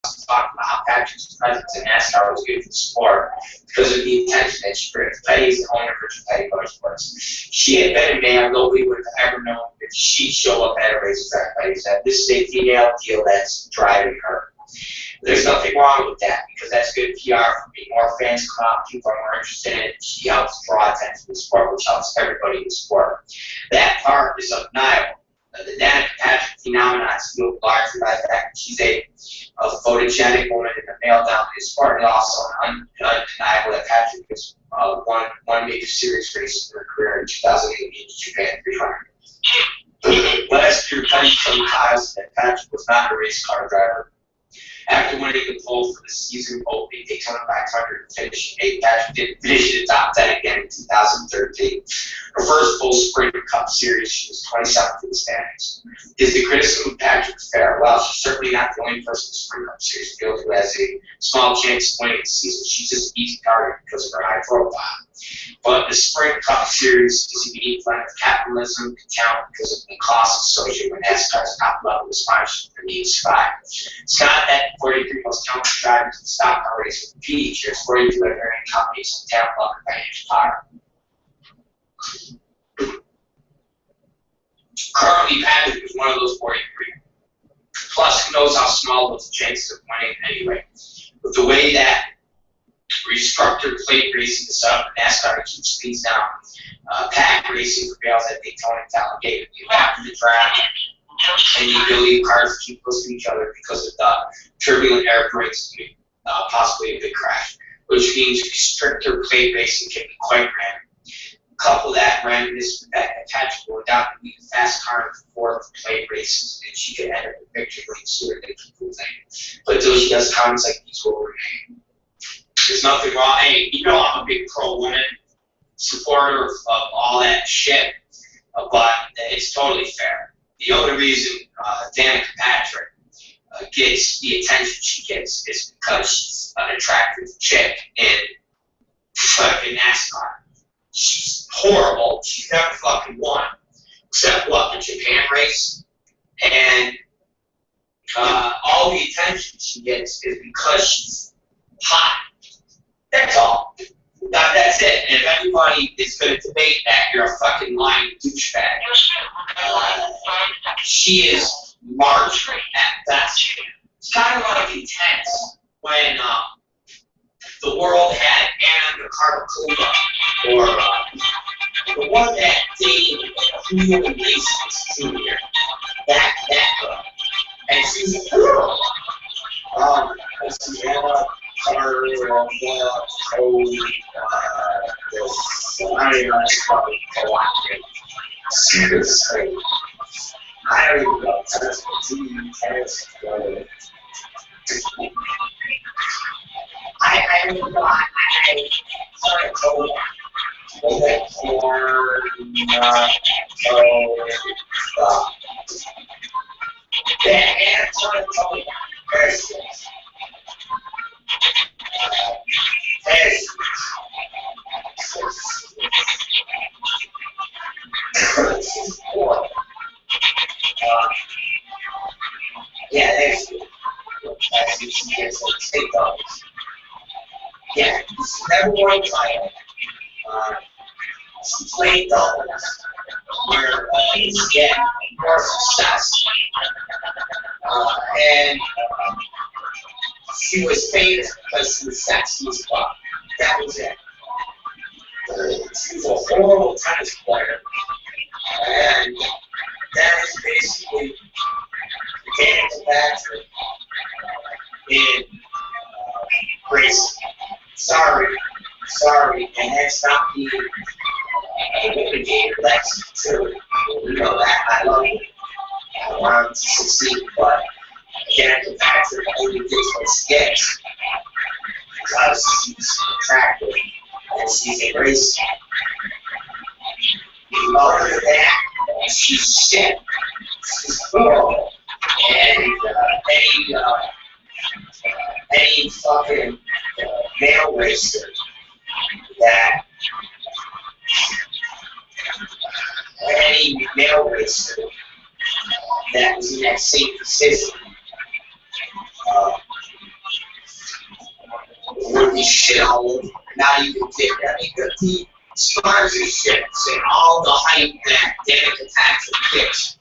talking about how Patrick's presence in NASCAR was good for the sport because of the attention that she brings. Petty is the owner of Richard Petty Motorsports. She had been a man, nobody would have ever known if she'd show up at a racetrack. Petty said, this is a female deal that's driving her. There's nothing wrong with that because that's good PR for me. More fans come out, people are more interested in it. She helps draw attention to the sport, which helps everybody in the sport. That part is undeniable. The Danica Patrick phenomenon is fueled largely by the fact that she's a photogenic woman in the male-dominated sport, and also undeniable that Patrick has won major series race in her career in 2008 in Japan 300. Last year, Petty told Kyle that Patrick was not a race car driver. After winning the pole for the season opening Daytona 500 and finishing 8th, Patrick didn't finish in the top 10 again in 2013. Her first full Sprint Cup series, she was 27th in the standings. Is the criticism of Patrick fair? Well, she's certainly not the only person in the Sprint Cup series field who has a small chance of winning the season. She's just an easy target because of her high profile. But the Sprint Cup Series is a unique blend of capitalism and talent because of the costs associated with NASCAR's top level of sponsorship for the survive. It's not that 43 most talented drivers in the stock car race will compete each year. It's 42 other varying companies and talent level and financial power. Currently, Patrick is one of those 43. Plus, who knows how small those chances of winning anyway. With the way that restructured plate racing is set up in NASCAR to keep speeds down. Pack racing prevails at Daytona and Talladega. You have to draft and the ability of cars to keep close to each other because of the turbulent air brakes, possibly a big crash, which means restrictor plate racing can be quite random. Couple that randomness with that Patrick will undoubtedly be the fast car in the fourth plate races, and she could enter the picture way sooner than people think. But until she does comments like these will remain. There's nothing wrong. Hey, you know I'm a big pro-woman supporter of all that shit, but it's totally fair. The only reason Danica Patrick gets the attention she gets is because she's an attractive chick in fucking NASCAR. She's horrible. She's never fucking won, except what, the Japan race, and all the attention she gets is because she's hot. That's all. That's it. And if anybody is going to debate that, you're a fucking lying douchebag. She is marginal at best. It's kind of like intense when the world had Anna Carvacula, or the one that dated Julio Iglesias Jr. That girl. And she's a girl. This is Anna Carvacula, I don't even know probably co-opted. Seriously. I don't even know. I don't even know. I started co-opting. That porn, stuff. And totally parasites. Yeah, there's she gets like state dollars. Yeah, she's never won a title. She played doubles where things get more success. And she was famous because she was sexy as fuck. That was it. She was a horrible tennis player. And that is basically Danica Patrick in racing. Sorry, and that's not the women game. That's true. You know that. I love it. I want to succeed, but Danica Patrick only gets what she gets because she's attractive and she's a racer. Other than that, she's shit. She's horrible. And any fucking male racer that was in that same position with these shit all over. Not even dick. I mean, the stars and shit, and all the hype that Danica Patrick gets.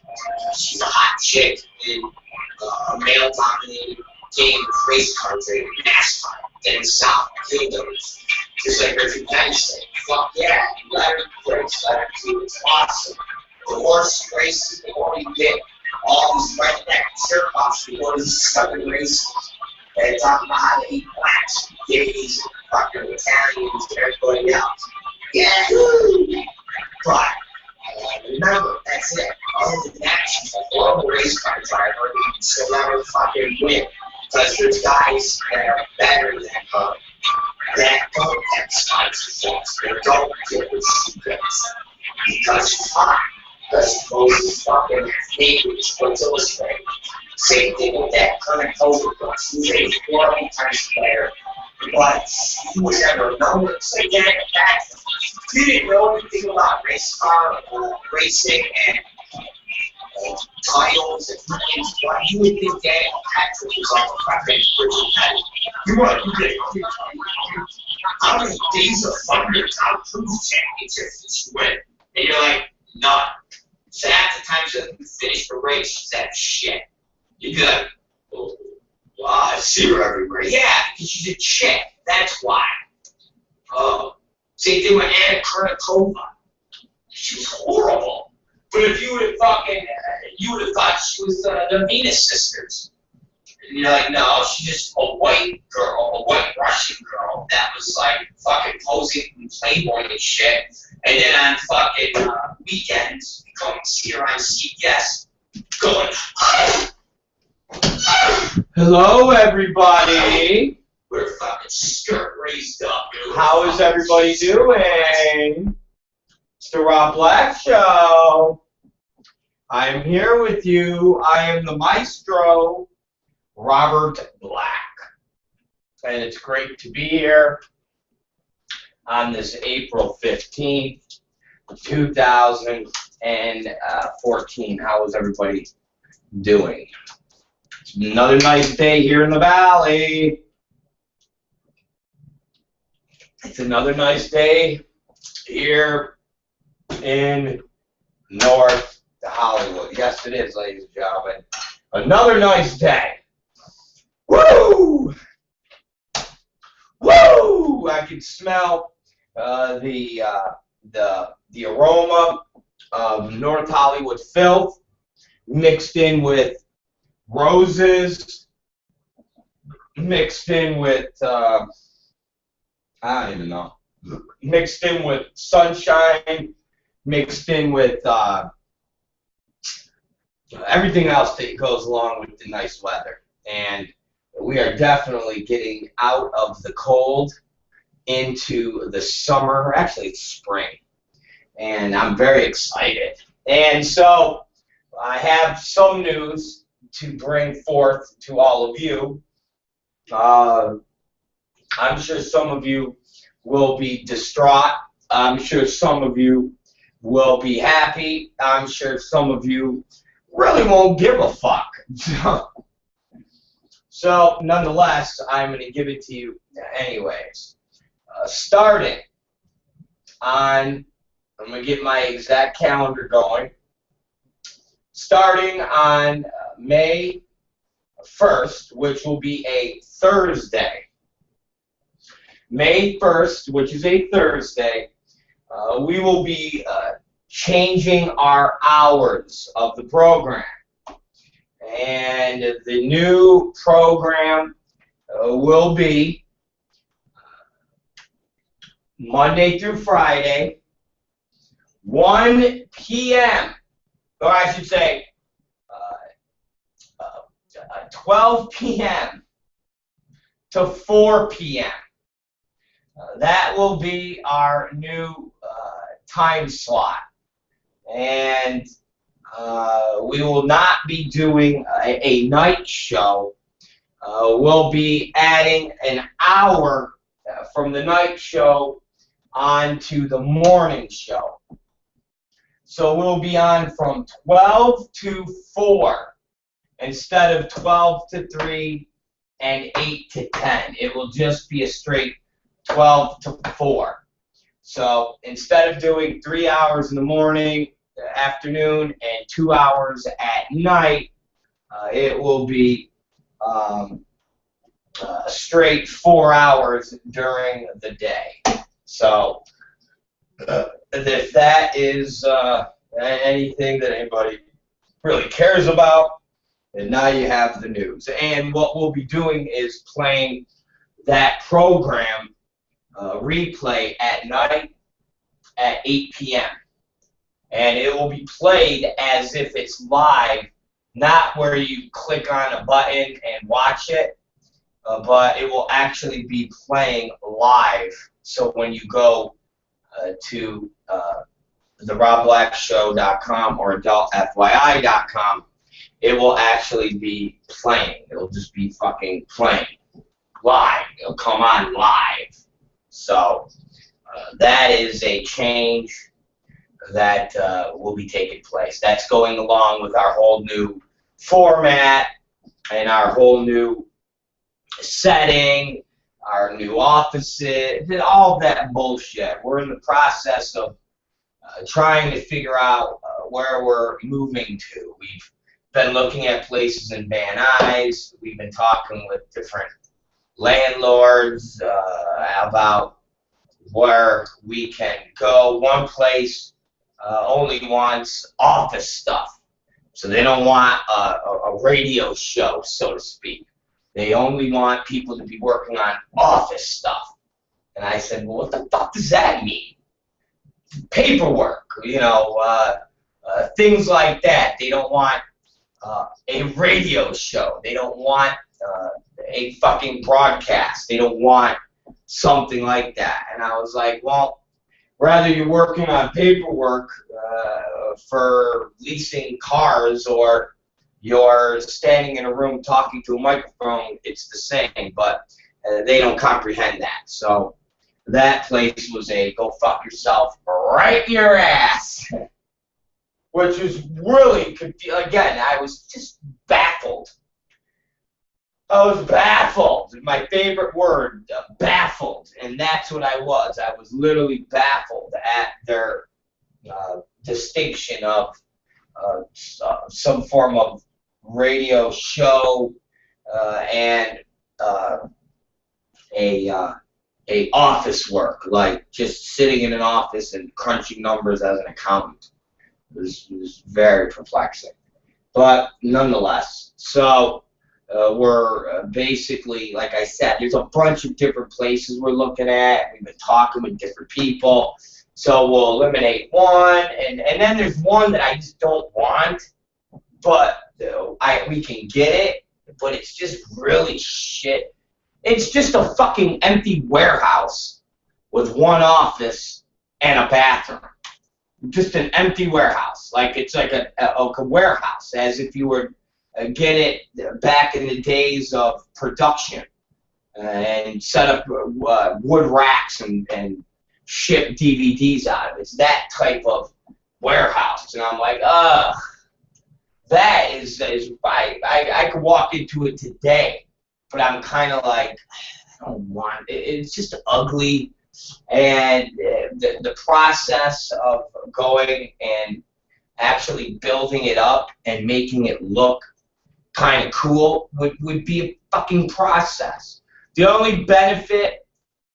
She's a hot chick in a male-dominated game of race car racing, NASCAR, in the South Kingdom. Just like Richard Penn said, fuck yeah, you let her race, let her do it. It's awesome. The horse races, the more you get all these redneck jerk-offs, the more these southern races. They talk about how to eat blacks, gays, fucking Italians, and everybody else. Yeah, but remember, that's it. Other than that, she's a horrible race car driver, and she'll never fucking win. Because there's guys that are better than her that don't have sponsors, that don't get what she gets. Because she's hot. Because she poses fucking naked, Sports Illustrated. Same thing with that current overbook. She's a horrible tennis player. But you would never know it. So again, you didn't know anything about race car racing and titles and things. Why you would think Daniel Patrick was like a fucking Richard Petty? You want to get how many days of Thunder Tom Cruise championships did she win? And you're like, none. So half the time she doesn't finish the race, she's that shit. You'd be like, oh, wow, I see her everywhere. Yeah, because she's a chick. That's why. Same thing with Anna Kournikova. She was horrible. But if you would have fucking, you would have thought she was the Venus sisters. And you're like, no, she's just a white girl, a white Russian girl that was like fucking posing in Playboy and shit. And then on fucking weekends, you come see her on CBS going, hello, everybody. With her fucking skirt raised up. How is everybody doing? It's the Rob Black Show. I am here with you. I am the maestro, Robert Black. And it's great to be here on this April 15th, 2014. How is everybody doing? It's another nice day here in the Valley. It's another nice day here in North Hollywood. Yes, it is, ladies and gentlemen. Another nice day. Woo! Woo! I can smell the aroma of North Hollywood filth mixed in with roses, mixed in with I don't even know. Mixed in with sunshine, mixed in with everything else that goes along with the nice weather. And we are definitely getting out of the cold into the summer. Actually, it's spring. And I'm very excited. And so I have some news to bring forth to all of you. I'm sure some of you will be distraught. I'm sure some of you will be happy. I'm sure some of you really won't give a fuck. So, nonetheless, I'm going to give it to you anyways. Starting on, I'm going to get my exact calendar going. Starting on May 1st, which will be a Thursday. May 1st, which is a Thursday, we will be changing our hours of the program. And the new program will be Monday through Friday, 1 p.m., or I should say 12 p.m. to 4 p.m. That will be our new time slot. And we will not be doing a night show. We'll be adding an hour from the night show onto the morning show. So we'll be on from 12 to 4 instead of 12 to 3 and 8 to 10. It will just be a straight 12 to 4. So instead of doing 3 hours in the morning, afternoon, and 2 hours at night, it will be straight 4 hours during the day. So if that is anything that anybody really cares about, and now you have the news. And what we'll be doing is playing that program replay at night at 8 p.m. And it will be played as if it's live, not where you click on a button and watch it, but it will actually be playing live. So when you go to therobblackshow.com or adultfyi.com, it will actually be playing. It'll just be fucking playing live. It'll come on live. So that is a change that will be taking place. That's going along with our whole new format and our whole new setting, our new offices, all that bullshit. We're in the process of trying to figure out where we're moving to. We've been looking at places in Van Nuys. We've been talking with different landlords about where we can go. One place only wants office stuff, so they don't want a radio show, so to speak. They only want people to be working on office stuff. And I said, well, what the fuck does that mean? Paperwork, you know, things like that. They don't want a radio show. They don't want a fucking broadcast. They don't want something like that. And I was like, well, rather you're working on paperwork for leasing cars or you're standing in a room talking to a microphone, it's the same, but they don't comprehend that. So that place was a go fuck yourself right in your ass, which was really, again, I was just baffled. I was baffled. My favorite word, baffled, and that's what I was. I was literally baffled at their distinction of some form of radio show and a office work, like just sitting in an office and crunching numbers as an accountant. It was very perplexing, but nonetheless. So we're basically, like I said, there's a bunch of different places we're looking at. We've been talking with different people. So we'll eliminate one, and then there's one that I just don't want, but we can get it, but it's just really shit. It's just a fucking empty warehouse with one office and a bathroom. Just an empty warehouse. Like it's like a warehouse, as if you were get it back in the days of production and set up wood racks and ship DVDs out of it. It's that type of warehouse. And I'm like, that is I could walk into it today, but I'm kind of like, I don't want it. It's just ugly, and the process of going and actually building it up and making it look kind of cool would be a fucking process. The only benefit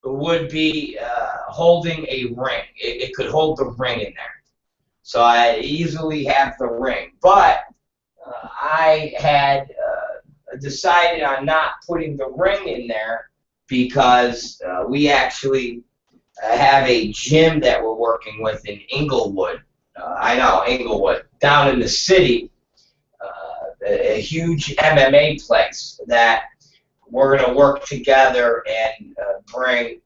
would be holding a ring. It could hold the ring in there. So I easily have the ring. But I had decided on not putting the ring in there because we actually have a gym that we're working with in Inglewood. I know, Inglewood, down in the city. A huge MMA place that we're going to work together and bring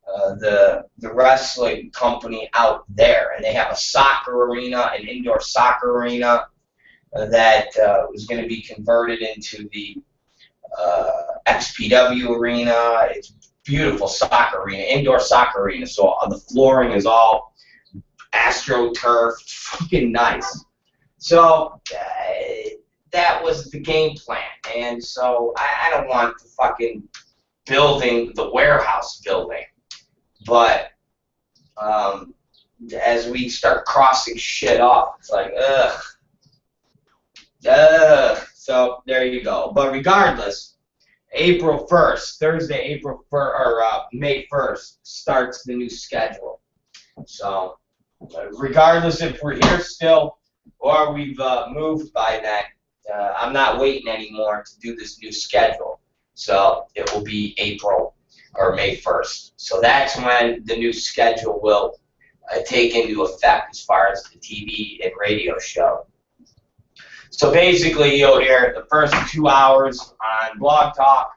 the wrestling company out there. And they have a soccer arena, an indoor soccer arena that was going to be converted into the XPW arena. It's a beautiful soccer arena, indoor soccer arena. So the flooring is all AstroTurf, fucking nice. So that was the game plan. And so I don't want the fucking building, the warehouse building. But as we start crossing shit off, it's like, ugh. So there you go. But regardless, April 1st, Thursday, May 1st, starts the new schedule. So regardless if we're here still or we've moved by then, I'm not waiting anymore to do this new schedule. So it will be April or May 1st. So that's when the new schedule will take into effect as far as the TV and radio show. So basically, you'll hear the first 2 hours on Blog Talk,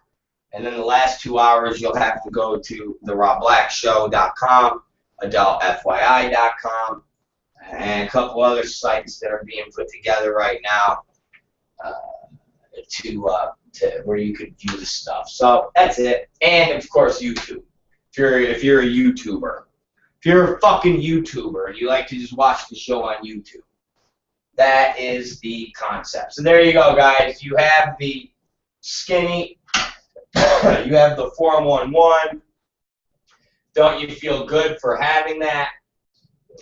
and then the last 2 hours you'll have to go to theroblackshow.com, adultfyi.com, and a couple other sites that are being put together right now to where you could view the stuff. So that's it. And of course, YouTube. If you're a YouTuber, if you're a fucking YouTuber and you like to just watch the show on YouTube, that is the concept. So there you go, guys. You have the skinny. You have the 411. Don't you feel good for having that?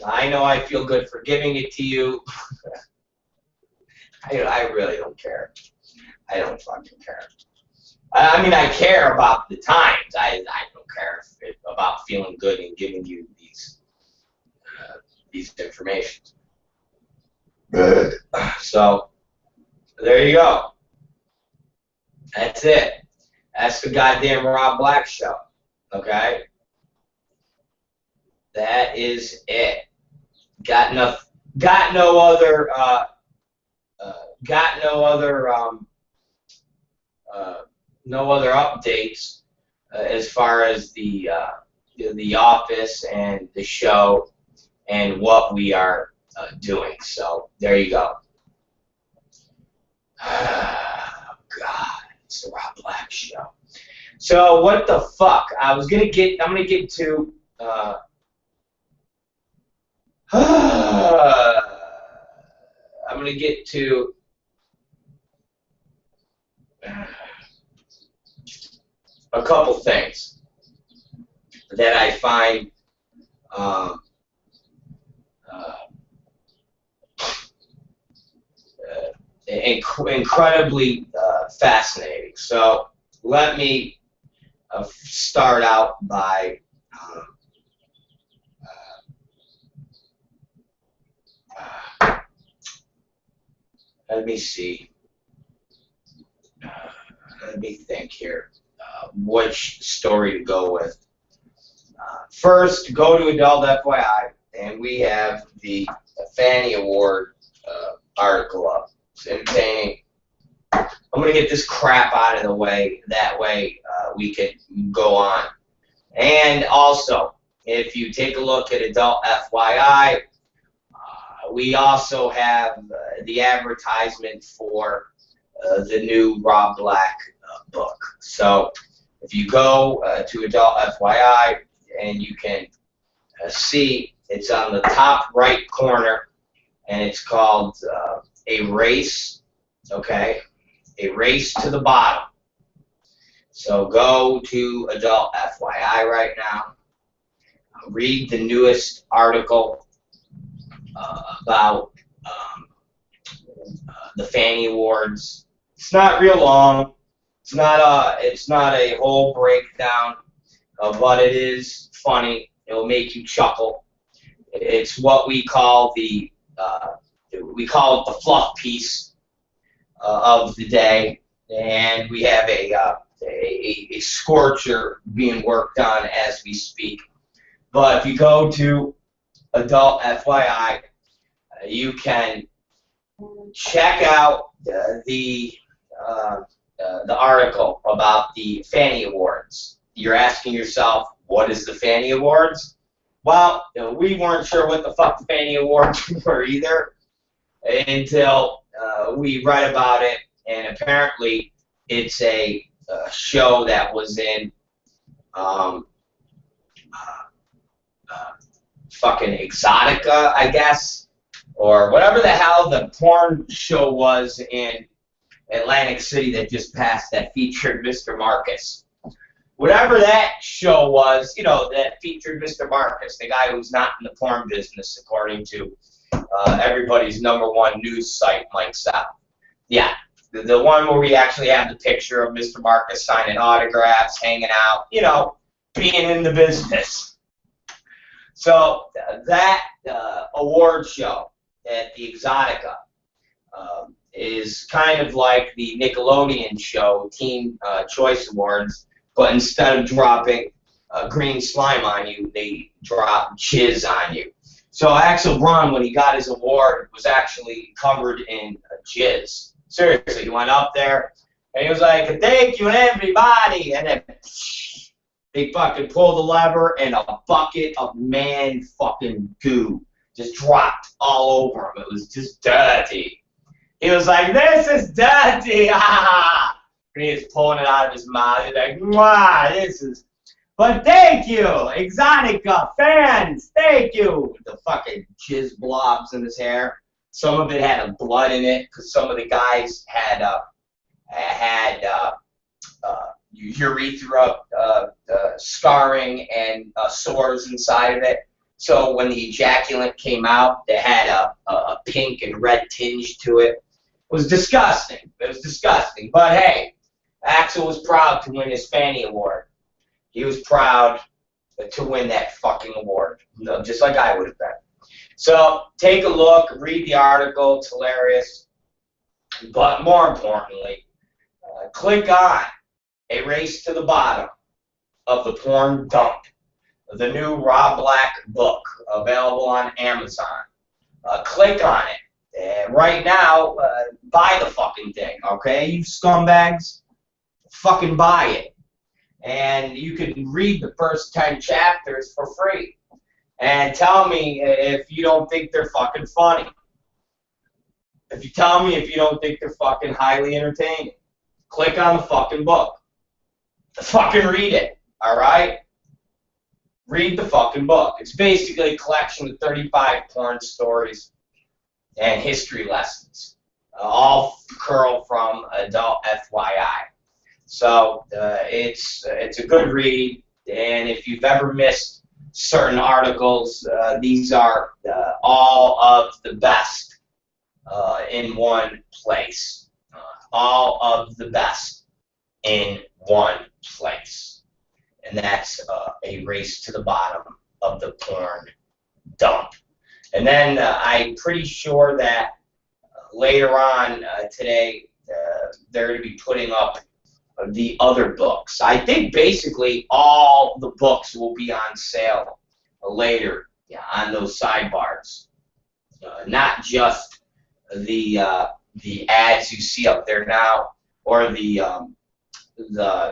I know I feel good for giving it to you. I really don't care. I don't fucking care. I mean, I care about the times. I don't care about feeling good and giving you these information. So there you go. That's it. That's the goddamn Rob Black Show. Okay? That is it. Got no other updates as far as the office and the show and what we are doing. So there you go. Oh, God, it's the Rob Black Show. So what the fuck? I'm gonna get to I'm gonna get to a couple things that I find incredibly fascinating. So let me start out by let me see. Let me think here. Which story to go with. First, go to Adult FYI, and we have the Fanny Award article up. It's entertaining. I'm going to get this crap out of the way. That way we can go on. And also, if you take a look at Adult FYI, we also have the advertisement for the new Rob Black book. So if you go to Adult FYI and you can see, it's on the top right corner, and it's called A Race, okay? A Race to the Bottom. So go to Adult FYI right now. Read the newest article about the Fanny Awards. It's not real long. It's not a whole breakdown of what it is. Funny. It'll make you chuckle. It's what we call the the fluff piece of the day, and we have a scorcher being worked on as we speak. But if you go to Adult FYI, you can check out the article about the Fanny Awards. You're asking yourself, what is the Fanny Awards? Well, we weren't sure what the fuck the Fanny Awards were either until we read about it, and apparently it's a show that was in fucking Exotica, I guess, or whatever the hell the porn show was in Atlantic City that just passed that featured Mr. Marcus. Whatever that show was, you know, that featured Mr. Marcus, the guy who's not in the porn business, according to everybody's #1 news site, Mike South. Yeah, the one where we actually have the picture of Mr. Marcus signing autographs, hanging out, you know, being in the business. So that award show at the Exotica is kind of like the Nickelodeon show, Teen Choice Awards, but instead of dropping green slime on you, they drop jizz on you. So Axel Braun, when he got his award, was actually covered in jizz. Seriously, he went up there, and he was like, "Thank you, everybody," and then they fucking pulled the lever, and a bucket of man fucking goo just dropped all over him. It was just dirty. He was like, "This is dirty," and he was pulling it out of his mouth. He's like, "Wow, this is..." But thank you, Exotica fans, thank you. The fucking jizz blobs in his hair. Some of it had blood in it because some of the guys had urethra scarring and sores inside of it. So when the ejaculant came out, it had a pink and red tinge to it. It was disgusting. It was disgusting. But hey, Axel was proud to win his Fanny Award. He was proud to win that fucking award, just like I would have been. So take a look, read the article, it's hilarious. But more importantly, click on A Race to the Bottom of the Porn Dump, the new Rob Black book, available on Amazon. Click on it. And right now, buy the fucking thing, okay? You scumbags, fucking buy it. And you can read the first 10 chapters for free. And tell me if you don't think they're fucking funny. If you tell me if you don't think they're fucking highly entertaining. Click on the fucking book. Fucking read it, alright? Read the fucking book. It's basically a collection of 35 porn stories and history lessons. All curl from adult FYI. So it's a good read, and if you've ever missed certain articles, these are all of the best in one place. All of the best in one place. And that's A Race to the Bottom of the Porn Dump. And then I'm pretty sure that later on today, they're going to be putting up the other books. I think basically all the books will be on sale later on those sidebars. Not just the ads you see up there now, or the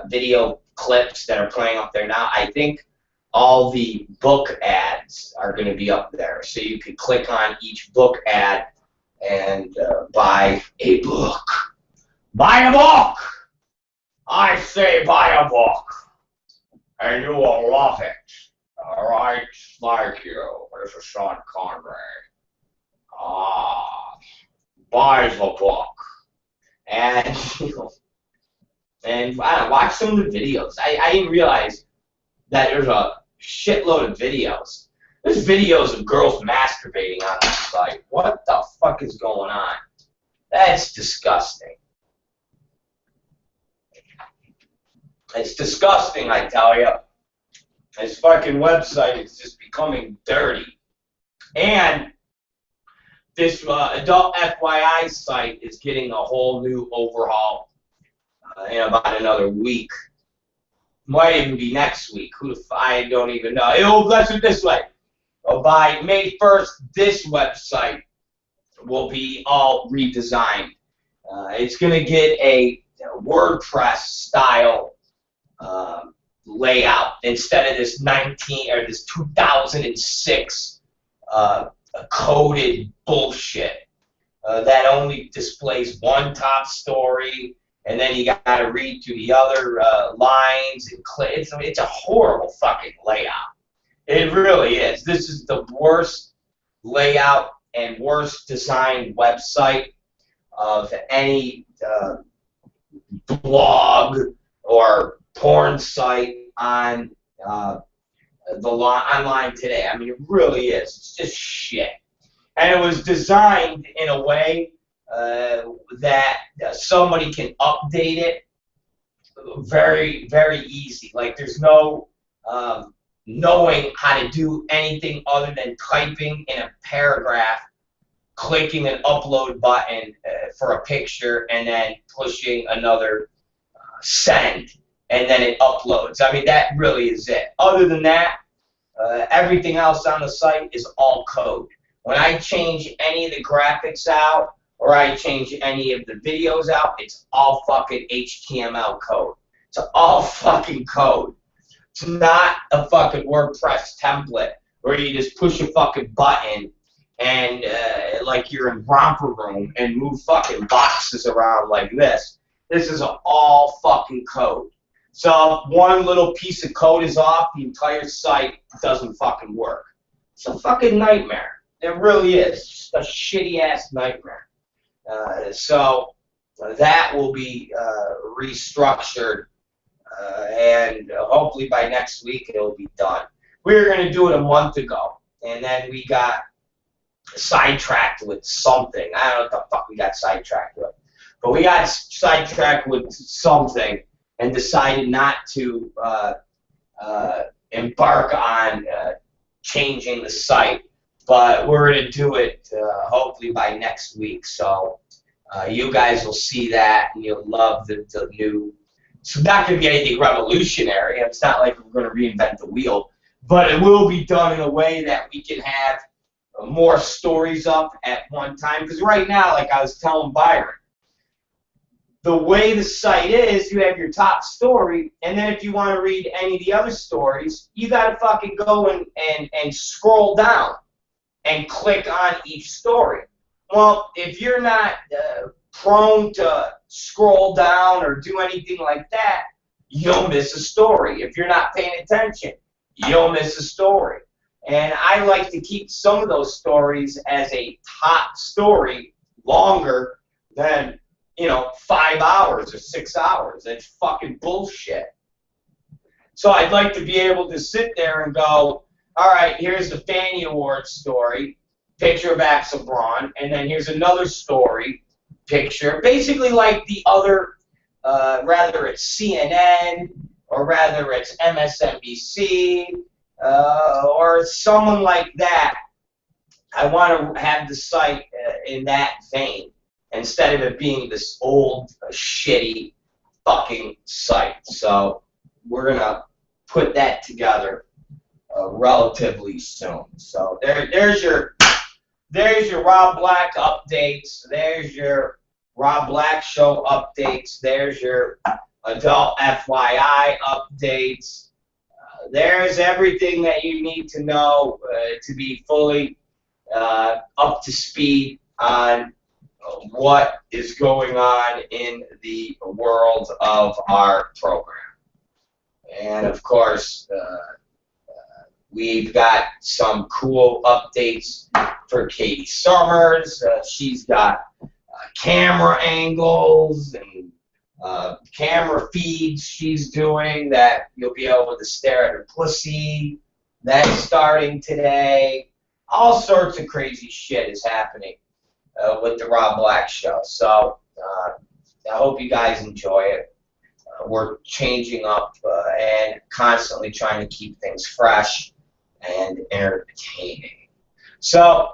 video clips that are playing up there now. I think all the book ads are going to be up there, so you can click on each book ad and buy a book. Buy a book! I say buy a book, and you will love it. Alright, thank you. This is Sean Conrad. Buy the book. And, and I don't know, watch some of the videos. I didn't realize that there's a shitload of videos. There's videos of girls masturbating on this site. What the fuck is going on? That's disgusting. It's disgusting, I tell you. This fucking website is just becoming dirty. And this adult FYI site is getting a whole new overhaul in about another week. Might even be next week. I don't even know. Let's put it this way. By May 1st, this website will be all redesigned. It's going to get a WordPress style layout instead of this 2006 coded bullshit that only displays one top story, and then you got to read through the other lines and click. It's a horrible fucking layout. It really is. This is the worst layout and worst designed website of any blog or porn site on online today. I mean, it really is. It's just shit. And it was designed in a way that somebody can update it very, very easy. Like, there's no knowing how to do anything other than typing in a paragraph, clicking an upload button for a picture, and then pushing another send, and then it uploads. I mean, that really is it. Other than that, everything else on the site is all code. When I change any of the graphics out, or I change any of the videos out, it's all fucking HTML code. It's all fucking code. It's not a fucking WordPress template where you just push a fucking button and like you're in Romper Room and move fucking boxes around like this. This is all fucking code. So if one little piece of code is off, the entire site doesn't fucking work. It's a fucking nightmare. It really is. It's just a shitty-ass nightmare. So that will be restructured, and hopefully by next week it'll be done. We were going to do it a month ago, and then we got sidetracked with something. I don't know what the fuck we got sidetracked with. But we got sidetracked with something and decided not to embark on changing the site. But we're going to do it hopefully by next week. So you guys will see that, and you'll love the new. It's not going to be anything revolutionary. It's not like we're going to reinvent the wheel. But it will be done in a way that we can have more stories up at one time. Because right now, like I was telling Byron, the way the site is, you have your top story, and then if you want to read any of the other stories, you got to fucking go and scroll down and click on each story. Well, if you're not prone to scroll down or do anything like that, you'll miss a story. If you're not paying attention, you'll miss a story. And I like to keep some of those stories as a top story longer than, 5 hours or 6 hours. That's fucking bullshit. So I'd like to be able to sit there and go, all right, here's the Fanny Award story, picture of Axel Braun, and then here's another story, picture, basically like the other, rather it's CNN, or rather it's MSNBC, or someone like that. I want to have the site in that vein, instead of it being this old, shitty fucking site. So we're going to put that together relatively soon. So there's your Rob Black updates. There's your Rob Black Show updates. There's your Adult FYI updates. There's everything that you need to know to be fully up to speed on what is going on in the world of our program. And of course, we've got some cool updates for Katie Summers. She's got camera angles and camera feeds she's doing that you'll be able to stare at her pussy. That's starting today. All sorts of crazy shit is happening with the Rob Black Show. So I hope you guys enjoy it. We're changing up and constantly trying to keep things fresh and entertaining. So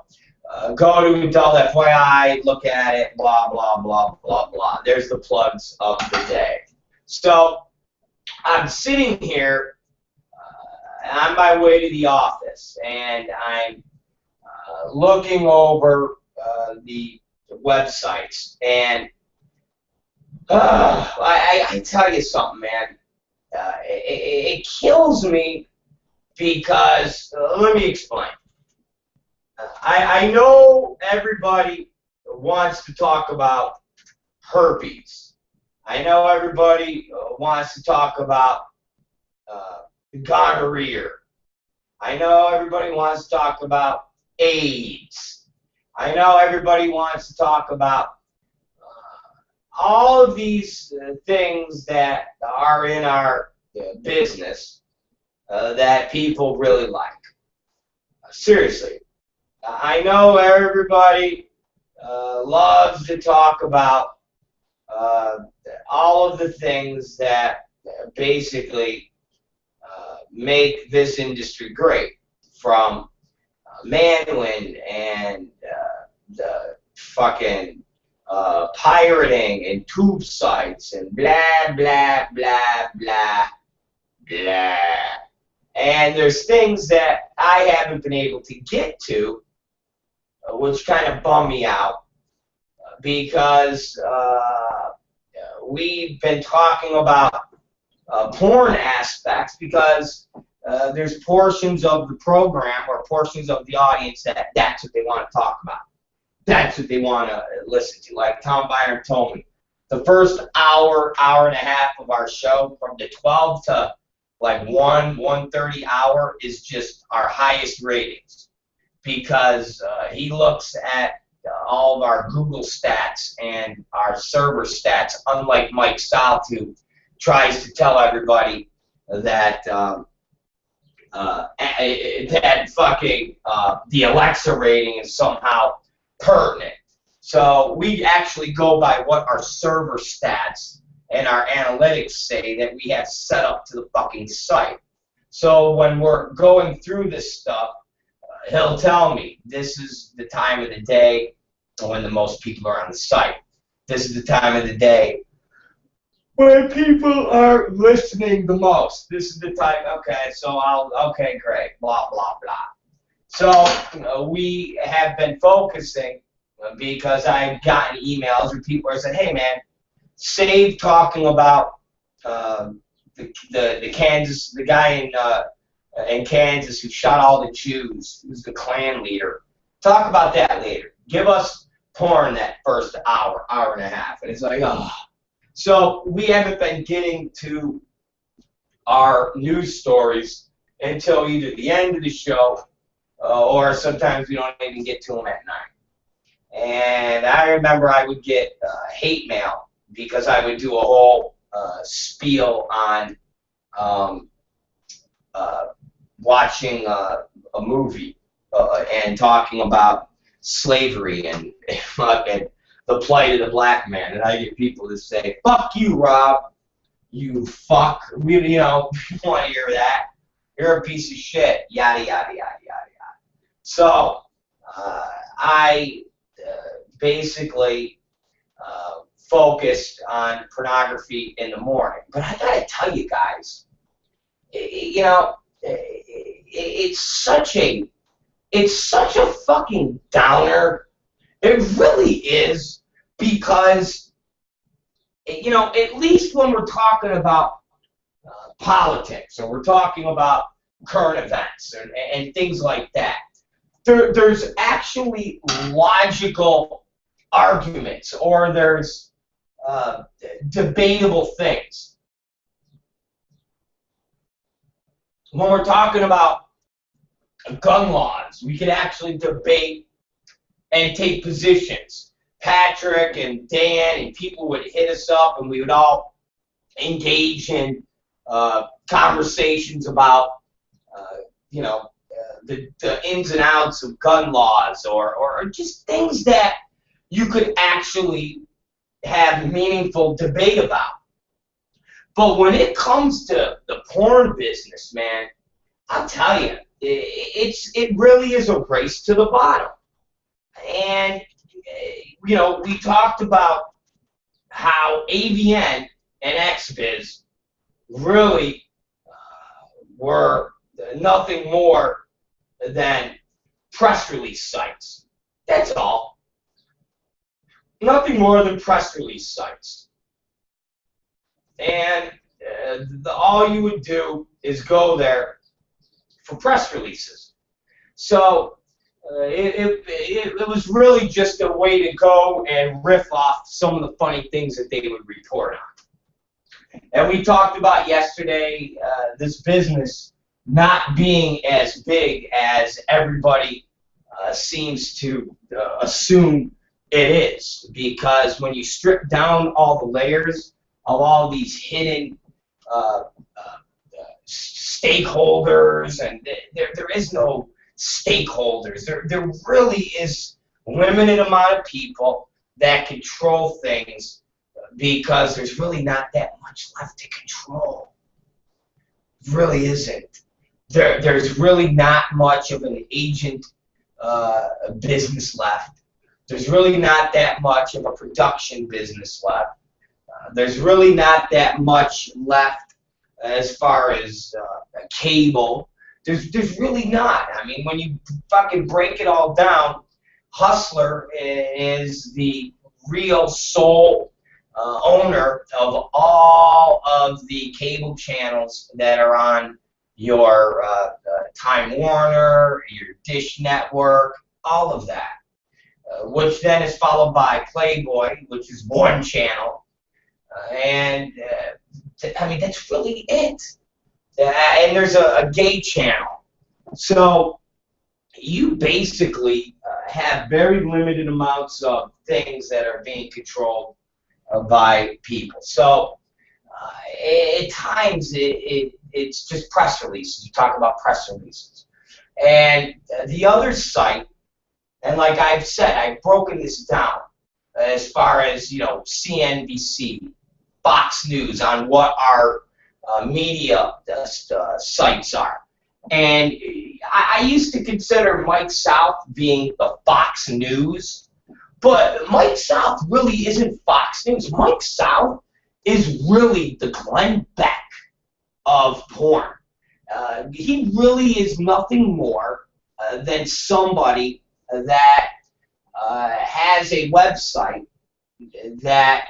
go to Adult FYI, look at it, blah, blah, blah, blah, blah. There's the plugs of the day. So I'm sitting here on my way to the office, and I'm looking over the websites, and I tell you something, man. It kills me because, let me explain. I know everybody wants to talk about herpes. I know everybody wants to talk about gonorrhea. I know everybody wants to talk about AIDS. I know everybody wants to talk about all of these things that are in our business that people really like. Seriously, I know everybody loves to talk about all of the things that basically make this industry great, from Manwin and the fucking pirating and tube sites and blah, blah, blah, blah, blah. And there's things that I haven't been able to get to, which kind of bum me out, because we've been talking about porn aspects, because there's portions of the program or portions of the audience that's what they want to talk about. That's what they want to listen to. Like Tom Byron told me, the first hour, hour and a half of our show, from the 12 to like 1:30 hour, is just our highest ratings, because he looks at all of our Google stats and our server stats, unlike Mike South, who tries to tell everybody that that fucking the Alexa rating is somehow pertinent. So we actually go by what our server stats and our analytics say that we have set up to the fucking site. So when we're going through this stuff, he'll tell me this is the time of the day when the most people are on the site. This is the time of the day when people are listening the most. This is the time, okay, so okay, great, blah, blah, blah. So we have been focusing, because I've gotten emails where people are saying, hey man, save talking about the Kansas, the guy in Kansas who shot all the Jews, who's the Klan leader. Talk about that later. Give us porn that first hour, hour and a half. And it's like, oh. So we haven't been getting to our news stories until either the end of the show or sometimes we don't even get to them at night. And I remember I would get hate mail because I would do a whole spiel on watching a movie and talking about slavery and the plight of the black man, and I get people to say, "Fuck you, Rob, you fuck." You know, you want to hear that? You're a piece of shit. Yada yada yada yada yada. So I basically focused on pornography in the morning, but I gotta tell you guys, you know, it's such a fucking downer. It really is, because, you know, at least when we're talking about politics, or we're talking about current events and things like that, there's actually logical arguments, or there's debatable things. When we're talking about gun laws, we can actually debate and take positions. Patrick and Dan and people would hit us up, and we would all engage in conversations about, you know, the ins and outs of gun laws, or just things that you could actually have meaningful debate about. But when it comes to the porn business, man, I'll tell you, it really is a race to the bottom. And, you know, we talked about how AVN and XBiz really were nothing more than press release sites. That's all. Nothing more than press release sites. And all you would do is go there for press releases. So it was really just a way to go and riff off some of the funny things that they would report on. And we talked about yesterday this business not being as big as everybody seems to assume It is, because when you strip down all the layers of all these hidden stakeholders, and there is no stakeholders. There really is a limited amount of people that control things, because there's really not that much left to control. It really isn't. There's really not much of an agent business left. There's really not that much of a production business left. There's really not that much left as far as cable. There's really not. I mean, when you fucking break it all down, Hustler is the real sole owner of all of the cable channels that are on your Time Warner, your Dish Network, all of that. Which then is followed by Playboy, which is one channel. I mean, that's really it. And there's a gay channel. So you basically have very limited amounts of things that are being controlled by people. So at times it's just press releases. You talk about press releases. And the other site, and like I've said, I've broken this down as far as, you know, CNBC, Fox News, on what our media sites are. And I used to consider Mike South being the Fox News, but Mike South really isn't Fox News. Mike South is really the Glenn Beck of porn. He really is nothing more than somebody that has a website that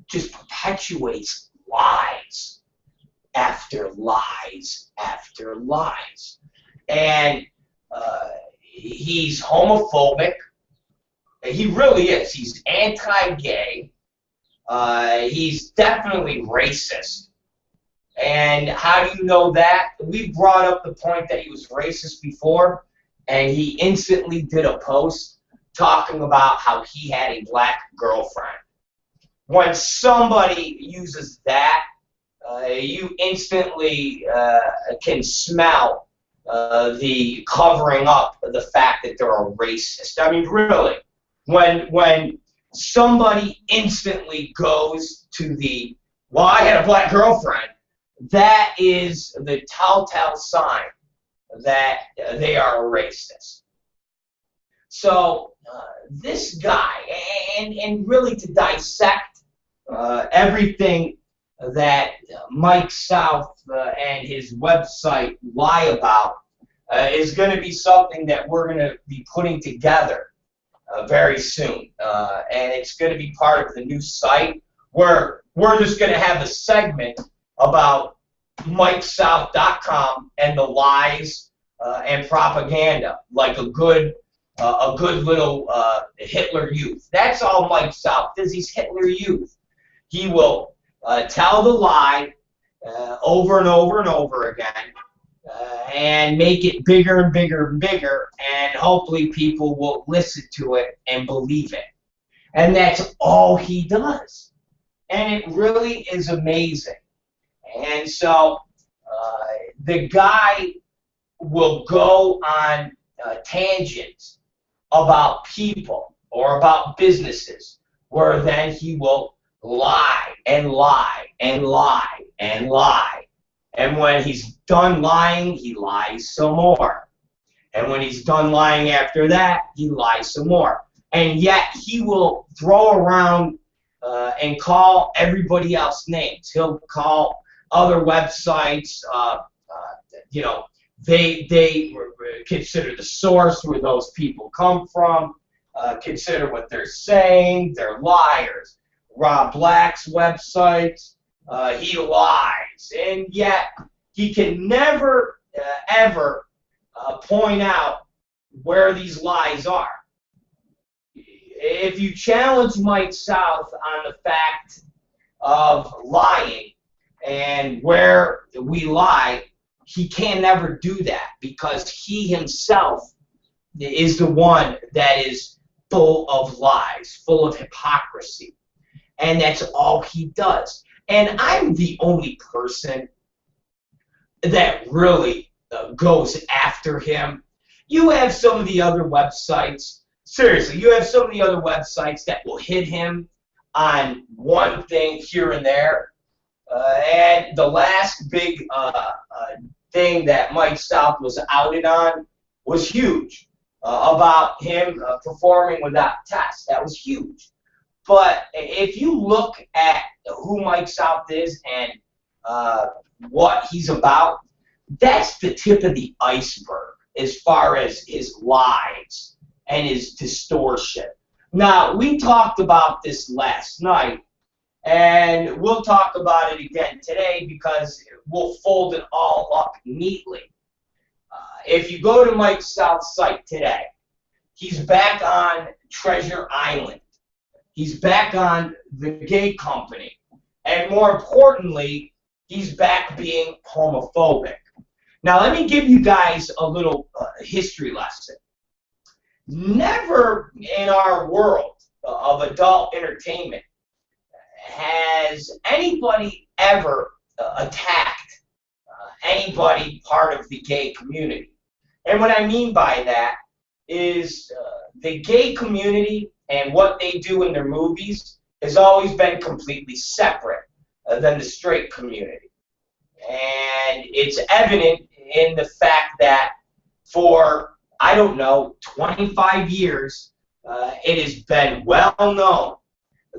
just perpetuates lies after lies after lies. And he's homophobic. He really is. He's anti-gay. He's definitely racist. And how do you know that? We brought up the point that he was racist before, and he instantly did a post talking about how he had a black girlfriend. When somebody uses that, you instantly can smell the covering up of the fact that they're a racist. I mean, really, when somebody instantly goes to the, well, I had a black girlfriend, that is the telltale sign that they are a racist. So this guy, and really to dissect everything that Mike South and his website lie about is going to be something that we're going to be putting together very soon. And it's going to be part of the new site where we're just going to have a segment about MikeSouth.com and the lies and propaganda, like a good little Hitler Youth. That's all Mike South does. He's Hitler Youth. He will tell the lie over and over and over again, and make it bigger and bigger and bigger, and hopefully people will listen to it and believe it. And that's all he does. And it really is amazing. And so the guy will go on tangents about people or about businesses, where then he will lie and lie and lie and lie. And when he's done lying, he lies some more. And when he's done lying after that, he lies some more. And yet he will throw around and call everybody else names. He'll call other websites, you know, they consider the source where those people come from, consider what they're saying, they're liars. Rob Black's website, he lies, and yet he can never, ever point out where these lies are. If you challenge Mike South on the fact of lying and where we lie, he can never do that, because he himself is the one that is full of lies, full of hypocrisy. And that's all he does. And I'm the only person that really goes after him. You have some of the other websites, seriously, you have some of the other websites that will hit him on one thing here and there. And the last big thing that Mike South was outed on was huge, about him performing without tests. That was huge. But if you look at who Mike South is and what he's about, that's the tip of the iceberg as far as his lies and his distortion. Now, we talked about this last night, and we'll talk about it again today because we'll fold it all up neatly. If you go to Mike South's site today, he's back on Treasure Island. He's back on the gay company. And more importantly, he's back being homophobic. Now, let me give you guys a little history lesson. Never in our world of adult entertainment has anybody ever attacked anybody part of the gay community. And what I mean by that is the gay community and what they do in their movies has always been completely separate than the straight community. And it's evident in the fact that for, I don't know, 25 years, it has been well known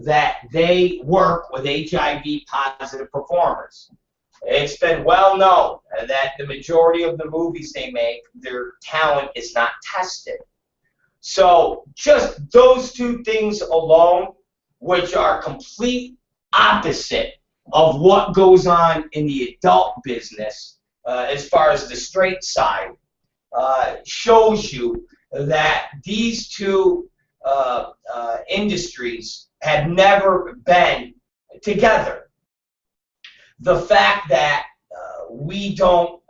that they work with HIV-positive performers. It's been well known that the majority of the movies they make, their talent is not tested. So just those two things alone, which are complete opposite of what goes on in the adult business as far as the straight side, shows you that these two industries have never been together. The fact that we don't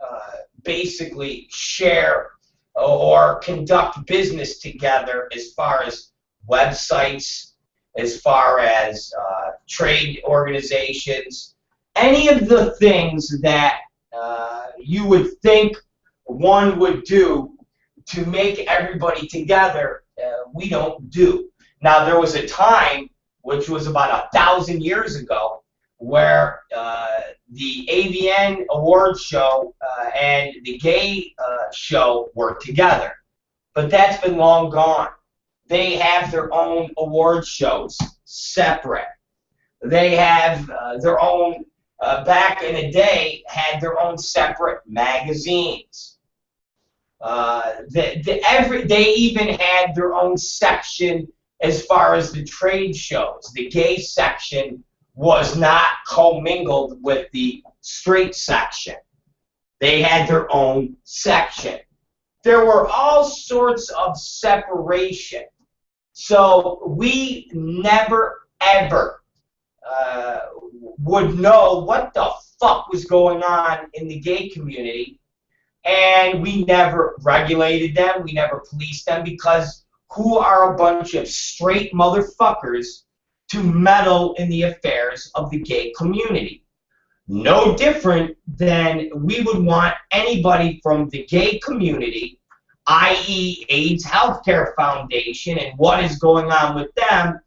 basically share or conduct business together as far as websites, as far as trade organizations, any of the things that you would think one would do to make everybody together, we don't do. Now, there was a time, which was about 1,000 years ago, where the AVN award show and the gay show were together. But that's been long gone. They have their own award shows, separate. They have their own, back in the day, had their own separate magazines. They even had their own section as far as the trade shows. The gay section was not commingled with the straight section. They had their own section. There were all sorts of separation. So we never, ever would know what the fuck was going on in the gay community, and we never regulated them, we never policed them, because who are a bunch of straight motherfuckers to meddle in the affairs of the gay community? No different than we would want anybody from the gay community, i.e. AIDS Healthcare Foundation and what is going on with them,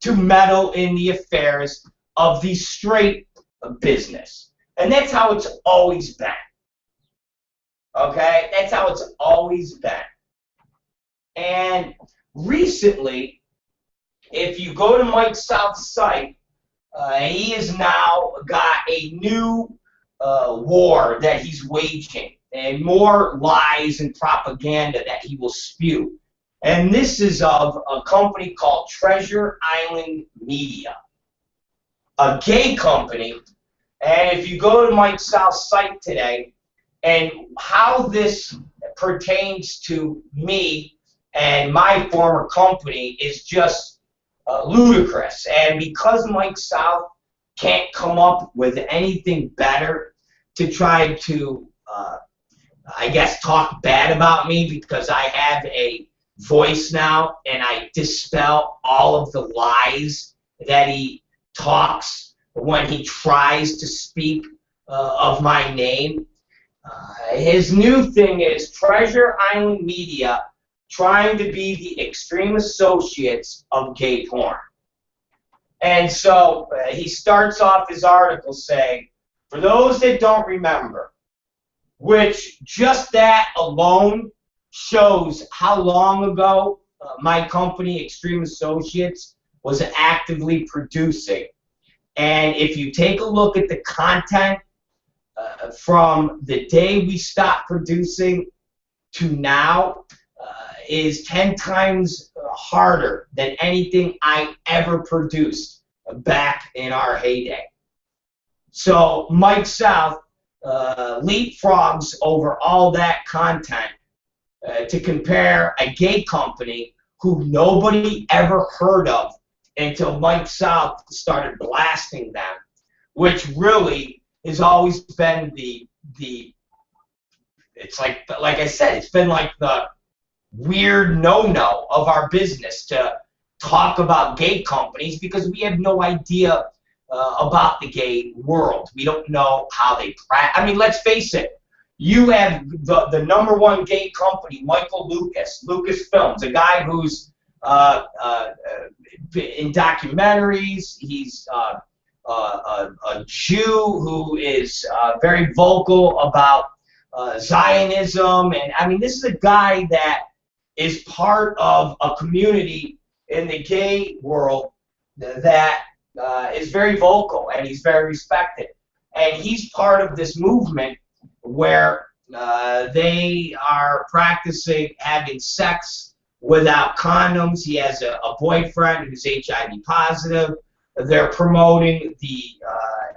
to meddle in the affairs of the straight business. And that's how it's always been. Okay? That's how it's always been. And recently, if you go to Mike South's site, he has now got a new war that he's waging, and more lies and propaganda that he will spew. And this is of a company called Treasure Island Media, a gay company. And if you go to Mike South's site today, and how this pertains to me and my former company is just ludicrous. And because Mike South can't come up with anything better to try to, I guess, talk bad about me, because I have a voice now, and I dispel all of the lies that he talks when he tries to speak of my name. His new thing is Treasure Island Media trying to be the extreme associates of gay porn. And so he starts off his article saying, for those that don't remember, which just that alone shows how long ago my company, Extreme Associates, was actively producing. And if you take a look at the content from the day we stopped producing to now, is 10 times harder than anything I ever produced back in our heyday. So Mike South leapfrogs over all that content to compare a gay company who nobody ever heard of until Mike South started blasting them, which really has always been it's like I said, it's been like the weird no-no of our business to talk about gay companies because we have no idea about the gay world. We don't know how they practice. I mean, let's face it. You have the number one gay company, Michael Lucasfilms, a guy who's in documentaries. He's a Jew who is very vocal about Zionism, and I mean, this is a guy that is part of a community in the gay world that is very vocal, and he's very respected. And he's part of this movement where they are practicing having sex without condoms. He has a boyfriend who's HIV positive. They're promoting the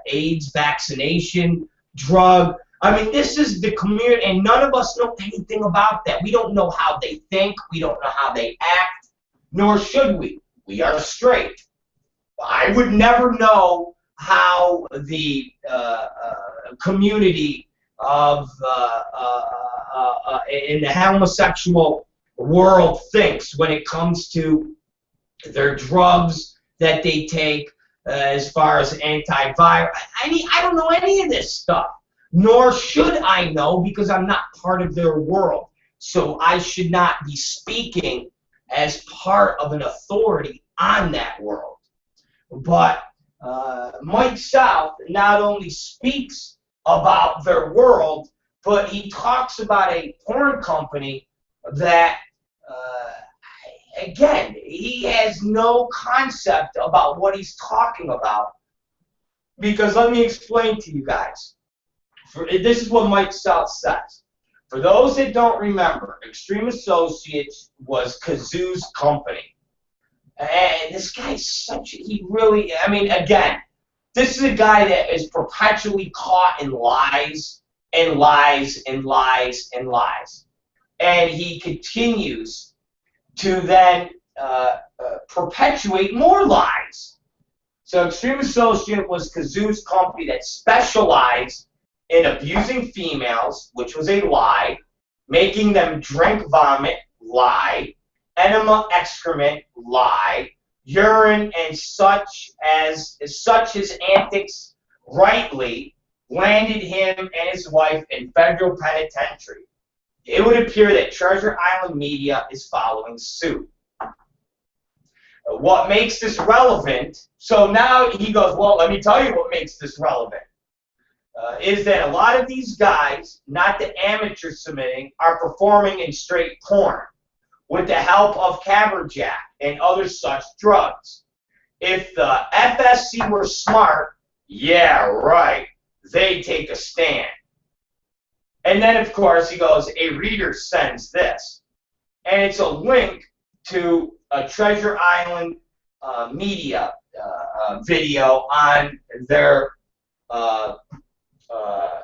AIDS vaccination drug. I mean, this is the community, and none of us know anything about that. We don't know how they think. We don't know how they act, nor should we. We are straight. I would never know how the community of in the homosexual world thinks when it comes to their drugs that they take as far as antiviral. I mean, I don't know any of this stuff. Nor should I know because I'm not part of their world. So I should not be speaking as part of an authority on that world. But Mike South not only speaks about their world, but he talks about a porn company that, again, he has no concept about what he's talking about. Because let me explain to you guys. This is what Mike South says. For those that don't remember, Extreme Associates was Kazoo's company. And this guy's he really, I mean, again, this is a guy that is perpetually caught in lies and lies and lies and lies. And he continues to then perpetuate more lies. So Extreme Associate was Kazoo's company that specialized in abusing females, which was a lie, making them drink vomit, lie, enema excrement, lie, urine, and such his antics rightly landed him and his wife in federal penitentiary. It would appear that Treasure Island Media is following suit. What makes this relevant? So now he goes, well, let me tell you what makes this relevant. Is that a lot of these guys, not the amateur submitting, are performing in straight porn with the help of Caberjack and other such drugs. If the FSC were smart, yeah, right, they take a stand. And then, of course, he goes, a reader sends this. And it's a link to a Treasure Island Media video on their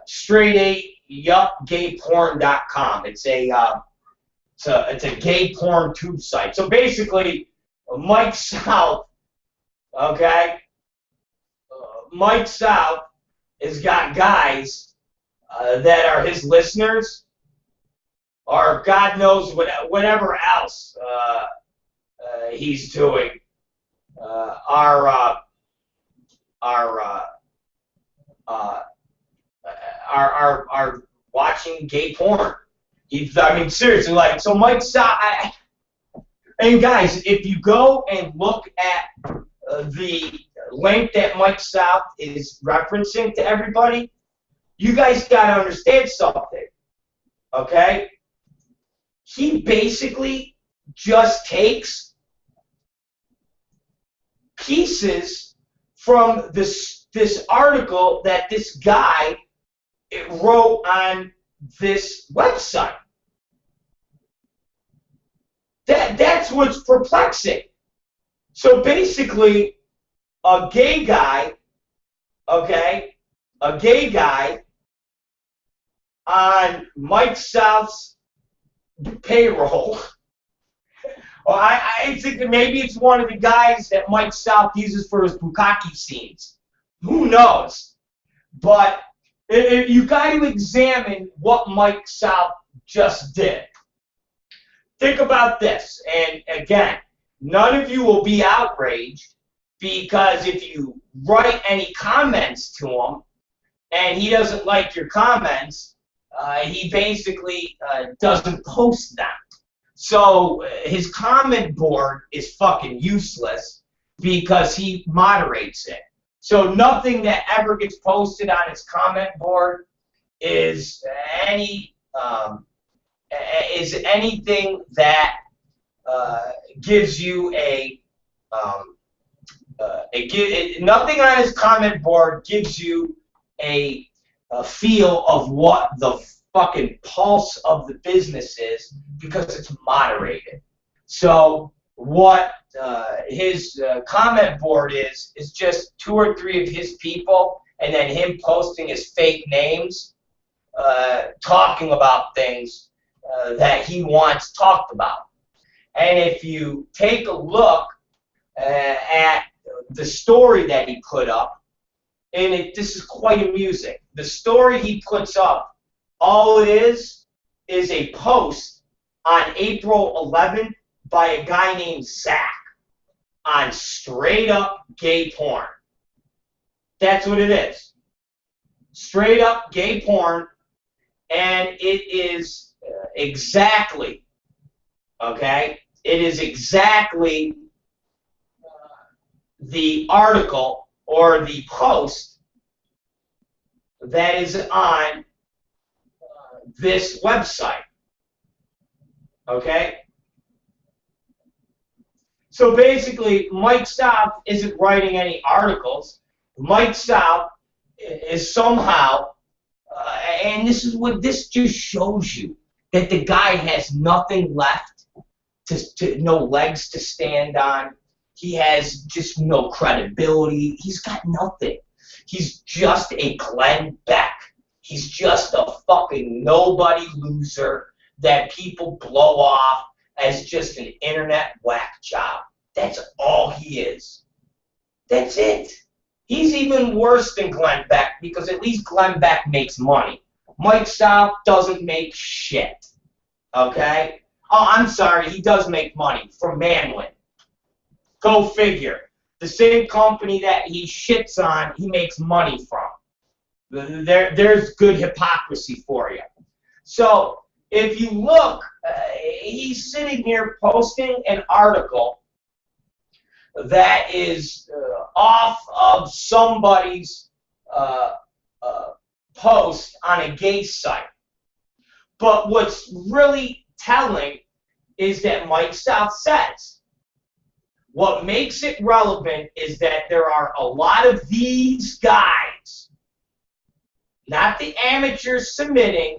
straight8yupgayporn.com. It's a gay porn tube site. So basically, Mike South, okay, Mike South has got guys that are his listeners, or God knows whatever else he's doing, are watching gay porn. I mean, seriously, like, so Mike South, and guys, if you go and look at the link that Mike South is referencing to everybody, you guys got to understand something, okay? He basically just takes pieces from this article that this guy wrote on this website. That's what's perplexing. So basically, a gay guy, okay, a gay guy on Mike South's payroll. Well, I think that maybe it's one of the guys that Mike South uses for his bukkake scenes. Who knows? But you got to examine what Mike South just did. Think about this, and again, none of you will be outraged, because if you write any comments to him and he doesn't like your comments, he basically doesn't post them. So his comment board is fucking useless because he moderates it. So nothing that ever gets posted on his comment board is anything that gives you nothing on his comment board gives you a feel of what the fucking pulse of the business is, because it's moderated. So what his comment board is just 2 or 3 of his people, and then him posting his fake names, talking about things that he wants talked about. And if you take a look at the story that he put up, and this is quite amusing. The story he puts up, all it is a post on April 11th by a guy named Zach on straight up gay porn. That's what it is. Straight up gay porn, and it is exactly, okay, it is exactly the article or the post that is on this website. Okay? So basically, Mike South isn't writing any articles. Mike South is somehow, and this is what this just shows you, that the guy has nothing left, no legs to stand on. He has just no credibility. He's got nothing. He's just a Glenn Beck. He's just a fucking nobody loser that people blow off as just an internet whack job. That's all he is. That's it. He's even worse than Glenn Beck, because at least Glenn Beck makes money. Mike South doesn't make shit. Okay? Oh, I'm sorry, he does make money from Manlin. Go figure. The same company that he shits on, he makes money from. There's good hypocrisy for you. So, if you look, he's sitting here posting an article that is off of somebody's post on a gay site. But what's really telling is that Mike South says, what makes it relevant is that there are a lot of these guys, not the amateurs submitting.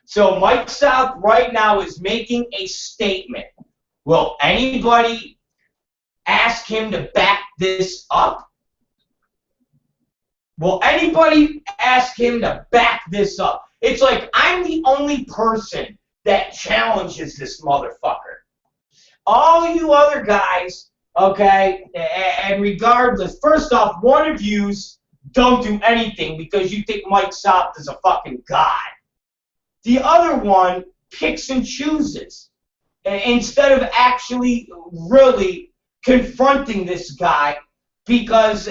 So Mike South right now is making a statement. Will anybody ask him to back this up? Will anybody ask him to back this up? It's like I'm the only person that challenges this motherfucker. All you other guys, okay, and regardless, first off, one of yous don't do anything because you think Mike South is a fucking god. The other one, picks and chooses instead of actually really confronting this guy, because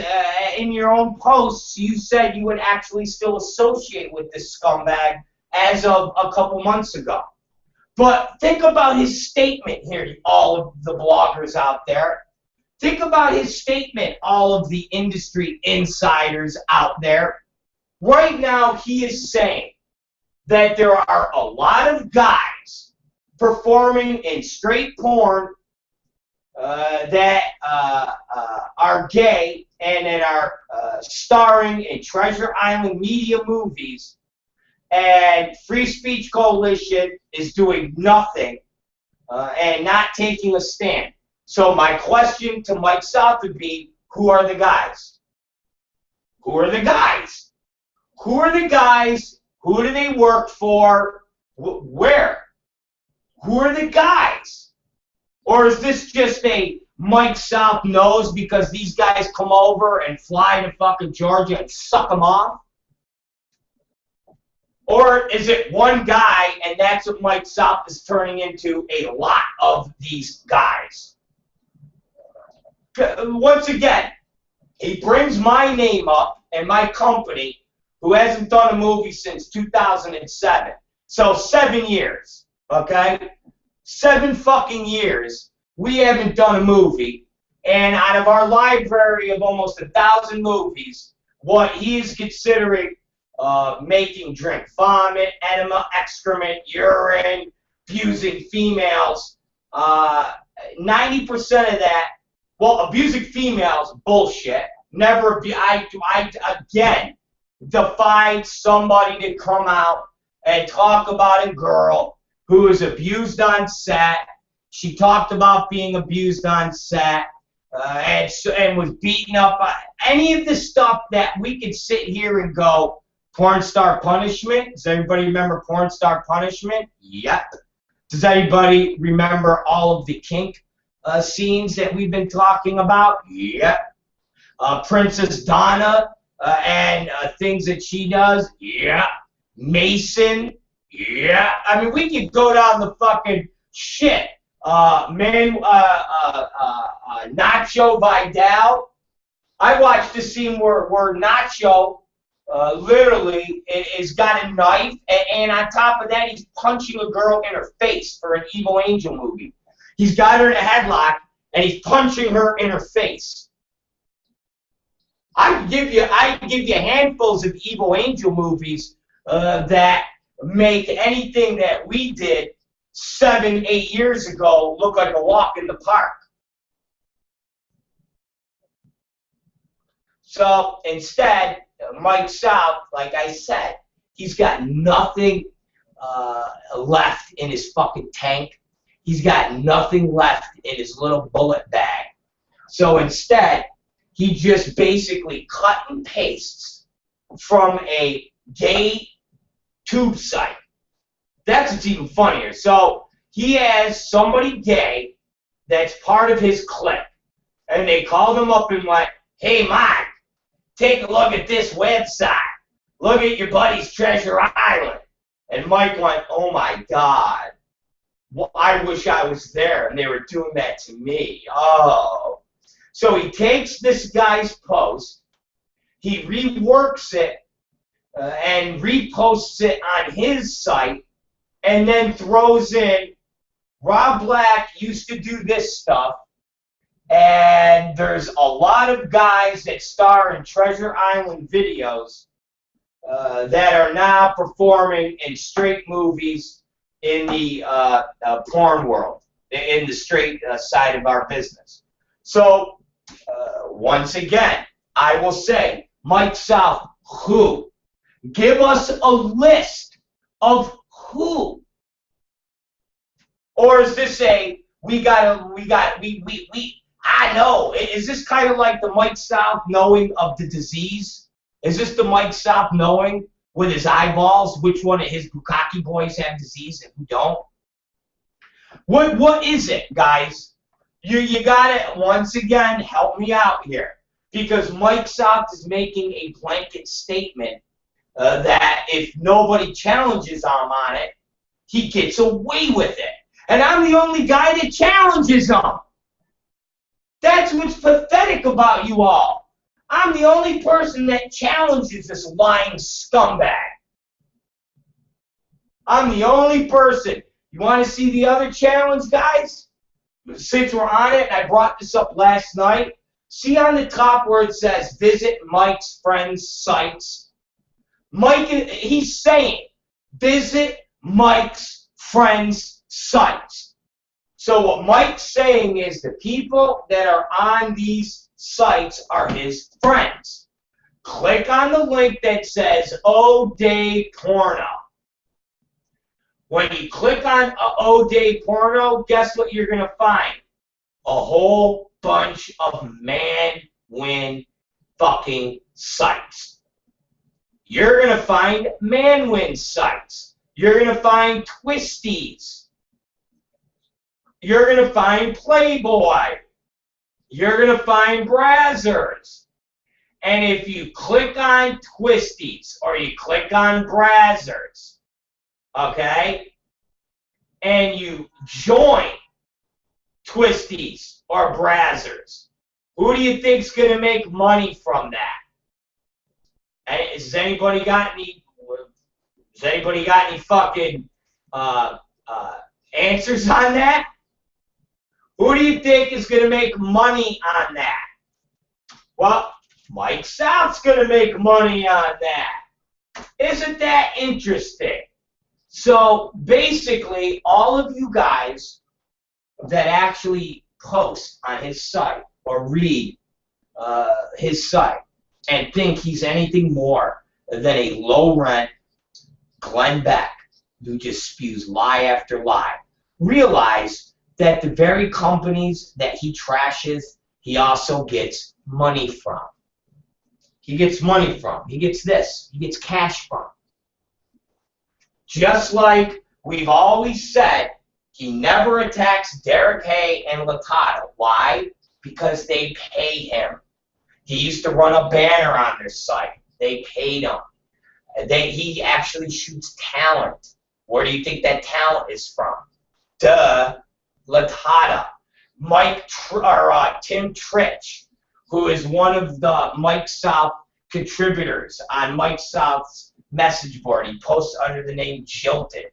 in your own posts you said you would actually still associate with this scumbag as of a couple months ago. But think about his statement here, all of the bloggers out there. Think about his statement, all of the industry insiders out there. Right now, he is saying that there are a lot of guys performing in straight porn that are gay and that are starring in Treasure Island media movies, and Free Speech Coalition is doing nothing and not taking a stand. So my question to Mike South would be, who are the guys? Who are the guys? Who are the guys? Who do they work for? Where? Who are the guys? Or is this just a Mike South knows because these guys come over and fly to fucking Georgia and suck them off? Or is it one guy, and that's what Mike South is turning into, a lot of these guys? Once again, he brings my name up and my company, who hasn't done a movie since 2007. So 7 years, okay? 7 fucking years, we haven't done a movie. And out of our library of almost 1,000 movies, what he is considering making drink vomit, enema, excrement, urine, abusing females, 90% of that, well, abusing females, bullshit. Never be. I again defy somebody to come out and talk about a girl who was abused on set. She talked about being abused on set and was beaten up. Any of the stuff that we could sit here and go, porn star punishment. Does everybody remember porn star punishment? Yep. Does anybody remember all of the kink scenes that we've been talking about? Yep. Princess Donna and things that she does? Yeah. Mason? Yeah. I mean, we could go down the fucking shit. Nacho Vidal. I watched the scene where Nacho literally has got a knife, and on top of that, he's punching a girl in her face for an Evil Angel movie. He's got her in a headlock, and he's punching her in her face. I give you handfuls of Evil Angel movies that make anything that we did 7, 8 years ago look like a walk in the park. So instead, Mike South, like I said, he's got nothing left in his fucking tank. He's got nothing left in his little bullet bag. So instead, he just basically cut and pastes from a gay tube site. That's what's even funnier. So he has somebody gay that's part of his clique, and they called him up and went, "Hey, Mike, take a look at this website. Look at your buddy's Treasure Island." And Mike went, "Oh my God. Well, I wish I was there and they were doing that to me. Oh." So he takes this guy's post, he reworks it and reposts it on his site, and then throws in, "Rob Black used to do this stuff, and there's a lot of guys that star in Treasure Island videos that are now performing in straight movies in the porn world, in the straight side of our business." So, once again, I will say, Mike South, who? Give us a list of who. Or is this a, I know, is this kind of like the Mike South knowing of the disease? Is this the Mike South knowing with his eyeballs which one of his Bukaki boys have disease and who don't? What is it, guys? You gotta, once again, help me out here. Because Mike South is making a blanket statement that if nobody challenges him on it, he gets away with it. And I'm the only guy that challenges him. That's what's pathetic about you all. I'm the only person that challenges this lying scumbag. I'm the only person. You want to see the other challenge, guys? Since we're on it, and I brought this up last night, see on the top where it says, visit Mike's friends' sites? Mike, he's saying, visit Mike's friends' sites. So what Mike's saying is the people that are on these sites are his friends. Click on the link that says O-Day Porno. When you click on O-Day Porno, guess what you're going to find? A whole bunch of man-win fucking sites. You're going to find man-win sites. You're going to find twisties. You're going to find Playboy. You're going to find Brazzers. And if you click on twisties or you click on Brazzers, okay, and you join twisties or Brazzers, who do you think's going to make money from that? Has anybody got any? Has anybody got any fucking answers on that? Who do you think is going to make money on that? Well, Mike South's going to make money on that. Isn't that interesting? So basically, all of you guys that actually post on his site or read his site and think he's anything more than a low-rent Glenn Beck who just spews lie after lie, realize that the very companies that he trashes, he also gets money from. He gets money from. He gets this. He gets cash from. Just like we've always said, he never attacks Derek Hay and Latata. Why? Because they pay him. He used to run a banner on their site. They paid him. He actually shoots talent. Where do you think that talent is from? Duh. Latata. Tim Tritch, who is one of the Mike South contributors on Mike South's message board. He posts under the name Jilted.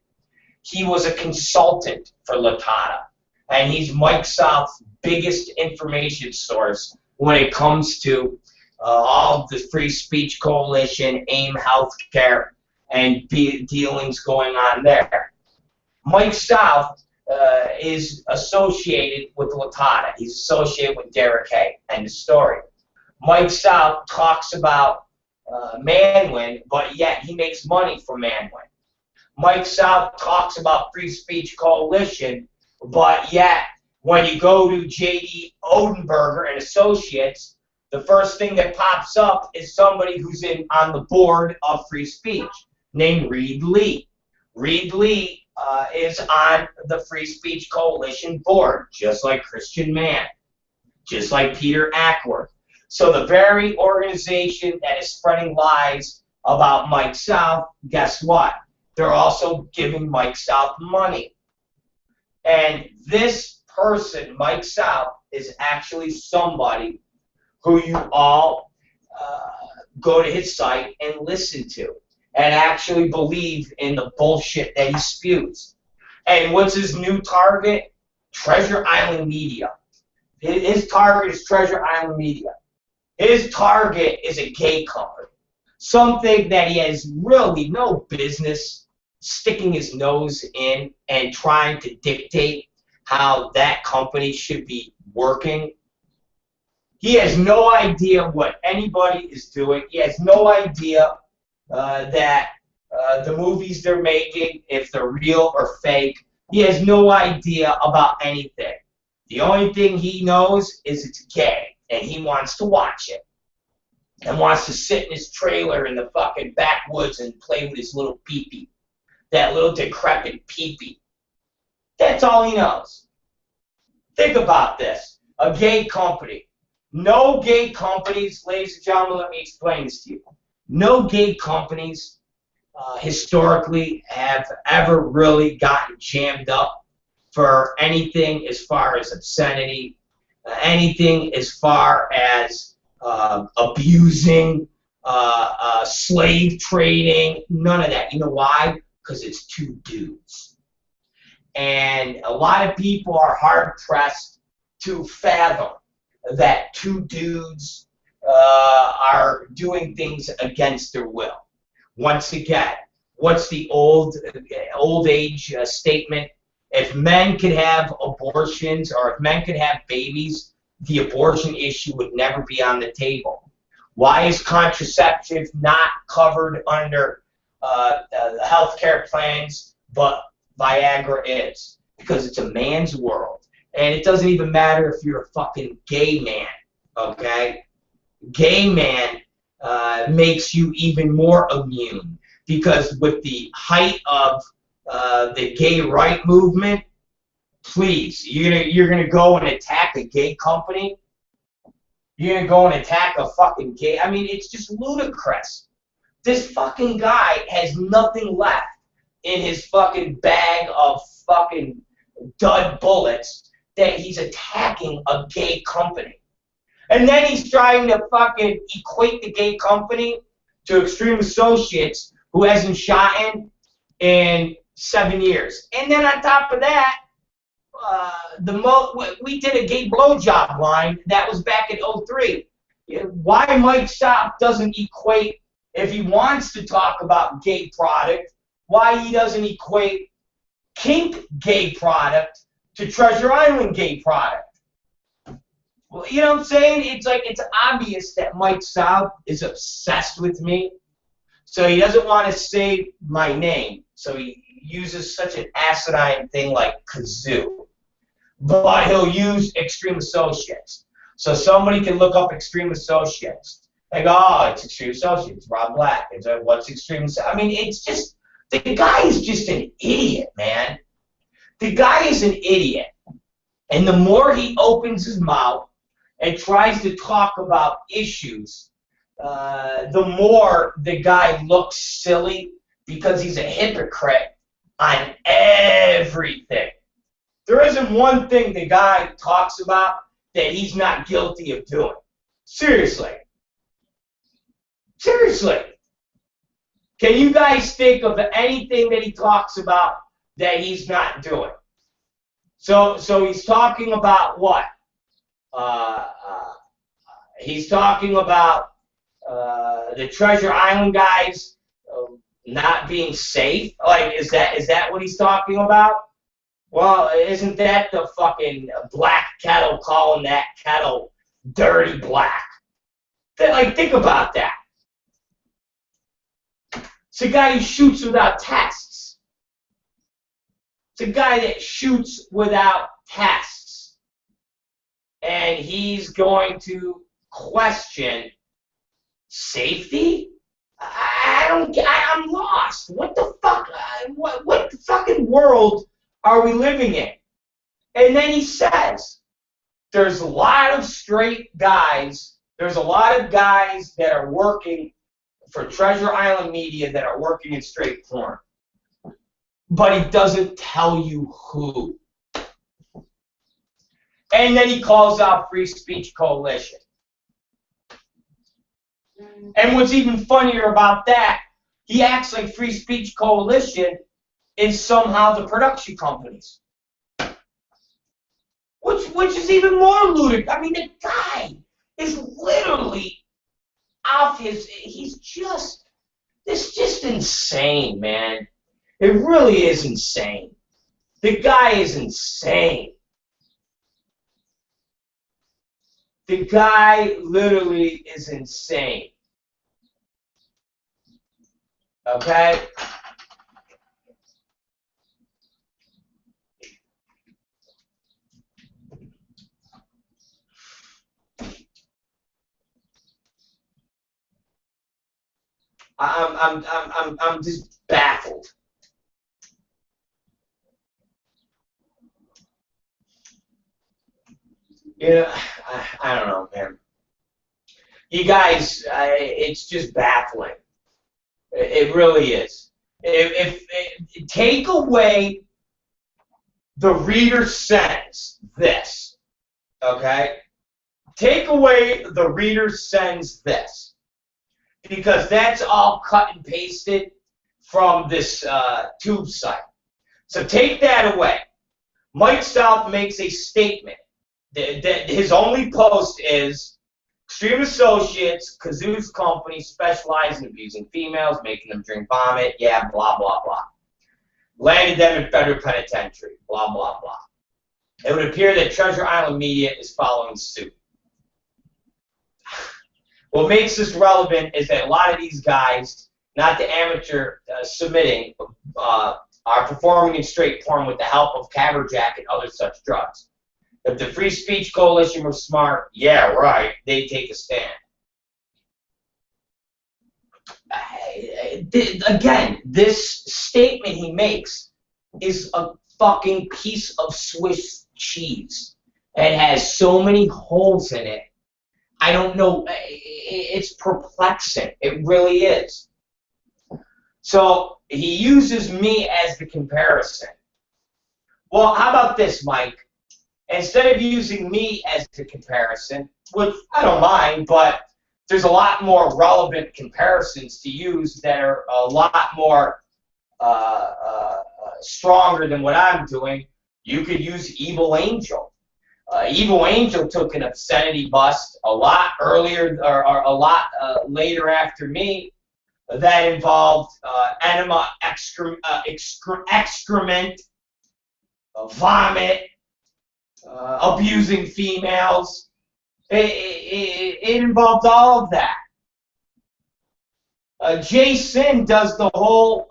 He was a consultant for Latata, and he's Mike South's biggest information source when it comes to all the Free Speech Coalition, AIM Healthcare, and dealings going on there. Mike South is associated with Latata. He's associated with Derek Hay. End of story. Mike South talks about Manwin, but yet he makes money from Manwin. Mike South talks about Free Speech Coalition, but yet when you go to J.D. Odenberger and Associates, the first thing that pops up is somebody who's on the board of Free Speech, named Reed Lee. Reed Lee is on the Free Speech Coalition board, just like Christian Mann, just like Peter Ackworth. So the very organization that is spreading lies about Mike South, guess what? They're also giving Mike South money. And this person, Mike South, is actually somebody who you all go to his site and listen to and actually believe in the bullshit that he spews. And what's his new target? Treasure Island Media. His target is Treasure Island Media. His target is a gay company. Something that he has really no business sticking his nose in and trying to dictate how that company should be working. He has no idea what anybody is doing. He has no idea that the movies they're making, if they're real or fake, he has no idea about anything. The only thing he knows is it's gay, and he wants to watch it. And wants to sit in his trailer in the fucking backwoods and play with his little peepee. That little decrepit peepee. That's all he knows. Think about this. A gay company. No gay companies, ladies and gentlemen, let me explain this to you. No gay companies historically have ever really gotten jammed up for anything as far as obscenity, anything as far as abusing, slave trading, none of that. You know why? Because it's two dudes. And a lot of people are hard-pressed to fathom that two dudes are doing things against their will. Once again, what's the old age statement? If men could have abortions or if men could have babies, the abortion issue would never be on the table. Why is contraceptive not covered under health care plans, but Viagra is? Because it's a man's world. And it doesn't even matter if you're a fucking gay man, okay? Gay man makes you even more immune, because with the height of the gay right movement, please, you're gonna go and attack a gay company? You're gonna go and attack a fucking gay? I mean, it's just ludicrous. This fucking guy has nothing left in his fucking bag of fucking dud bullets that he's attacking a gay company. And then he's trying to fucking equate the gay company to Extreme Associates, who hasn't shot in 7 years. And then on top of that, we did a gay blowjob line. That was back in '03. Why Mike Shop doesn't equate, if he wants to talk about gay product, why he doesn't equate kink gay product to Treasure Island gay product. Well, you know what I'm saying? It's like, it's obvious that Mike South is obsessed with me, so he doesn't want to say my name, so he uses such an asinine thing like kazoo. But he'll use Extreme Associates. So somebody can look up Extreme Associates and go, oh, it's Extreme Associates, Rob Black. It's what's Extreme Associates? I mean, it's just, the guy is just an idiot, man. The guy is an idiot. And the more he opens his mouth and tries to talk about issues, the more the guy looks silly, because he's a hypocrite on everything. There isn't one thing the guy talks about that he's not guilty of doing. Seriously. Seriously. Can you guys think of anything that he talks about that he's not doing? So he's talking about what? He's talking about the Treasure Island guys not being safe. Like, is that what he's talking about? Well, isn't that the fucking black kettle calling that kettle dirty black? Like, think about that. It's a guy who shoots without tests. It's a guy that shoots without tests. And he's going to question safety? I'm lost. What the fuck? What fucking world are we living in? And then he says, there's a lot of straight guys, there's a lot of guys that are working for Treasure Island Media that are working in straight porn. But he doesn't tell you who. And then he calls out Free Speech Coalition. And what's even funnier about that, he acts like Free Speech Coalition is somehow the production companies. Which is even more ludicrous. I mean, the guy is literally off his, it's just insane, man. It really is insane. The guy is insane. The guy literally is insane. Okay? I'm just baffled. You know, I don't know, man. You guys, it's just baffling. It really is. If take away the reader sends this, okay? Take away the reader sends this, because that's all cut and pasted from this tube site. So take that away. Mike South makes a statement that his only post is Extreme Associates, Kazoo's company, specialize in abusing females, making them drink vomit, yeah, blah, blah, blah. Landed them in federal penitentiary, blah, blah, blah. It would appear that Treasure Island Media is following suit. What makes this relevant is that a lot of these guys, not the amateur submitting, are performing in straight porn with the help of Caberjack and other such drugs. If the Free Speech Coalition were smart, yeah, right, they'd take a stand. Again, this statement he makes is a fucking piece of Swiss cheese. It has so many holes in it. I don't know. It's perplexing. It really is. So he uses me as the comparison. Well, how about this, Mike? Instead of using me as the comparison, which I don't mind, but there's a lot more relevant comparisons to use that are a lot more stronger than what I'm doing. You could use Evil Angel. Evil Angel took an obscenity bust a lot earlier, or a lot later after me, that involved enema, excrement, vomit, abusing females. It involved all of that. Jason does the whole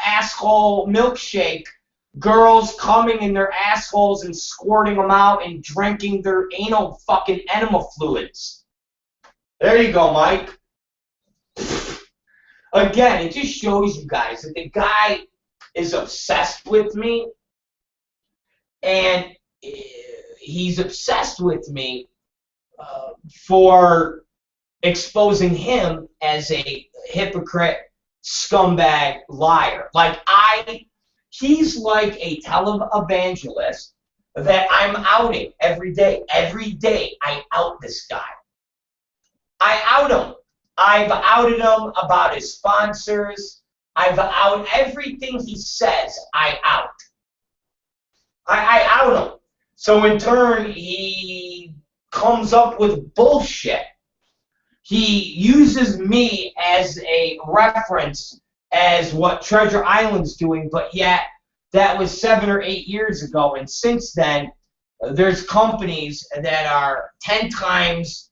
asshole milkshake, girls coming in their assholes and squirting them out and drinking their anal fucking enema fluids. There you go, Mike. Again, it just shows you guys that the guy is obsessed with me, and he's obsessed with me for exposing him as a hypocrite, scumbag, liar. He's like a televangelist that I'm outing every day. Every day I out this guy. I out him. I've outed him about his sponsors. I've outed everything he says. I out. I out him. So in turn, he comes up with bullshit. He uses me as a reference as what Treasure Island's doing, but yet that was 7 or 8 years ago, and since then, there's companies that are 10 times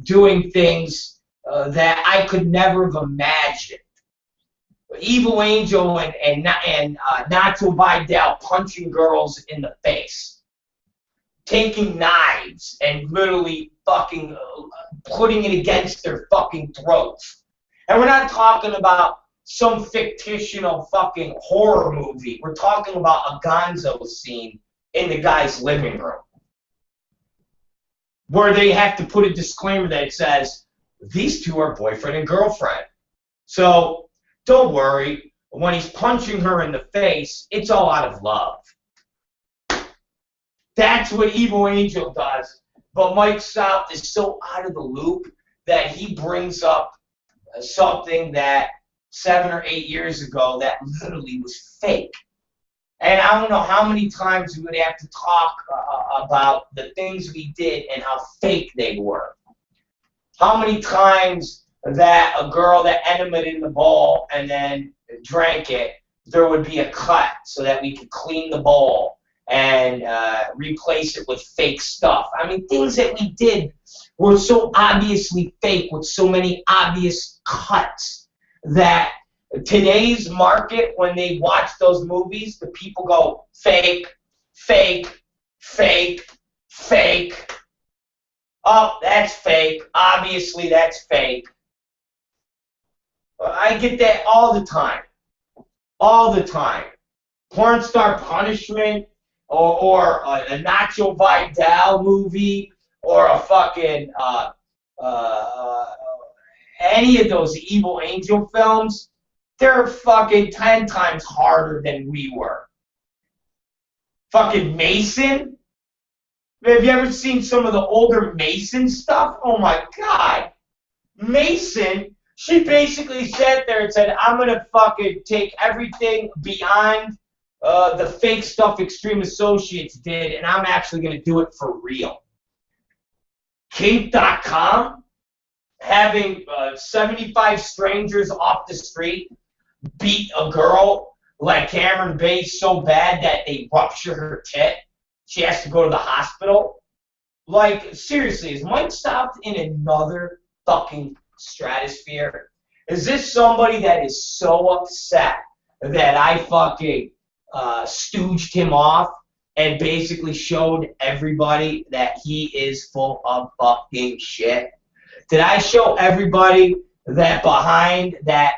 doing things that I could never have imagined. Evil Angel and Nacho Vidal punching girls in the face, taking knives and literally fucking putting it against their fucking throats. And we're not talking about some fictional fucking horror movie. We're talking about a gonzo scene in the guy's living room, where they have to put a disclaimer that says, these two are boyfriend and girlfriend. So don't worry, when he's punching her in the face, it's all out of love. That's what Evil Angel does. But Mike South is so out of the loop that he brings up something that 7 or 8 years ago that literally was fake. And I don't know how many times we would have to talk about the things we did and how fake they were. How many times that a girl that enemated in the bowl and then drank it, there would be a cut so that we could clean the bowl and replace it with fake stuff. I mean, things that we did were so obviously fake with so many obvious cuts that today's market, when they watch those movies, the people go, fake, fake, fake, fake. Oh, that's fake. Obviously, that's fake. I get that all the time. All the time. Porn Star Punishment, or a Nacho Vidal movie, or a fucking any of those evil angel films, they're fucking 10 times harder than we were. Fucking Mason. Have you ever seen some of the older Mason stuff? Oh my God. Mason, she basically sat there and said, I'm going to fucking take everything beyond the fake stuff Extreme Associates did, and I'm actually going to do it for real. Kink.com, having 75 strangers off the street beat a girl like Cameron Bates so bad that they rupture her tit. She has to go to the hospital. Like, seriously, is Mike stopped in another fucking stratosphere? Is this somebody that is so upset that I fucking stooged him off and basically showed everybody that he is full of fucking shit? Did I show everybody that behind that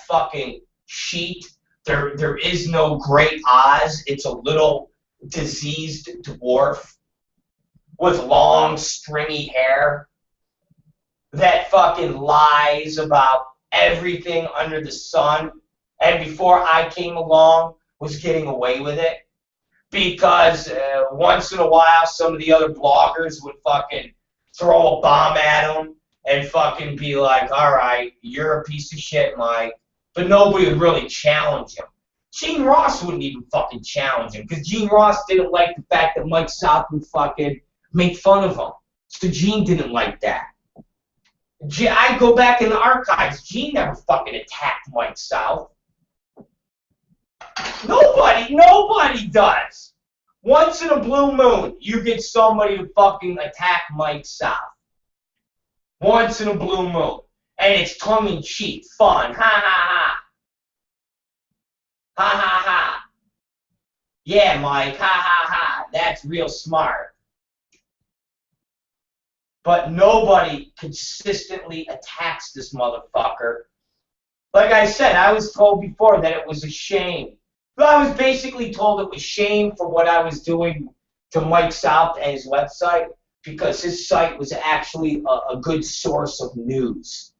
fucking sheet there is no great Oz? It's a little diseased dwarf with long stringy hair that fucking lies about everything under the sun, and before I came along was getting away with it because once in a while some of the other bloggers would fucking throw a bomb at him and fucking be like, all right, you're a piece of shit, Mike, but nobody would really challenge him. Gene Ross wouldn't even fucking challenge him because Gene Ross didn't like the fact that Mike South would fucking make fun of him. So Gene didn't like that. I go back in the archives. Gene never fucking attacked Mike South. Nobody does. Once in a blue moon, you get somebody to fucking attack Mike South. Once in a blue moon. And it's tongue-in-cheek, fun. Ha ha ha. Ha ha ha. Yeah, Mike, ha ha ha. That's real smart. But nobody consistently attacks this motherfucker. Like I said, I was told before that it was a shame. But I was basically told it was shame for what I was doing to Mike South and his website because his site was actually a good source of news.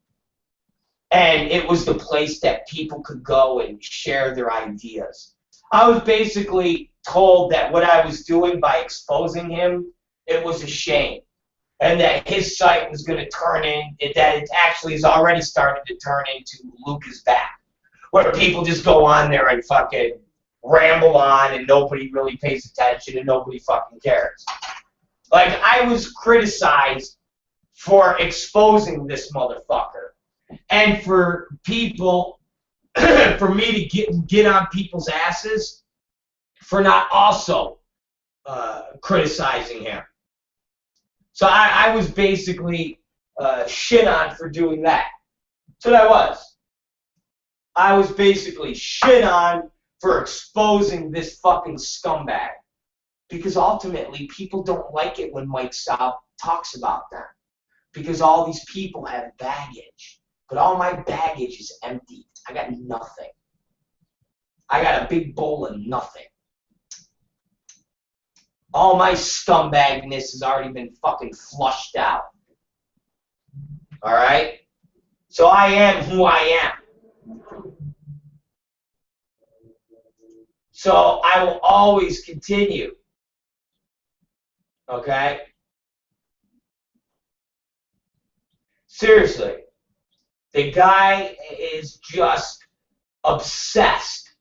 And it was the place that people could go and share their ideas. I was basically told that what I was doing by exposing him, it was a shame. And that his site was going to turn that it actually has already started to turn into Luke is Back, where people just go on there and fucking ramble on and nobody really pays attention and nobody fucking cares. Like, I was criticized for exposing this motherfucker. And for people, for me to get on people's asses for not also criticizing him. So I was basically shit on for doing that. That's what I was. I was basically shit on for exposing this fucking scumbag. Because ultimately, people don't like it when Mike South talks about them. Because all these people have baggage. But all my baggage is empty. I got nothing. I got a big bowl of nothing. All my scumbagness has already been fucking flushed out. Alright? So I am who I am. So I will always continue. Okay? Seriously. The guy is just obsessed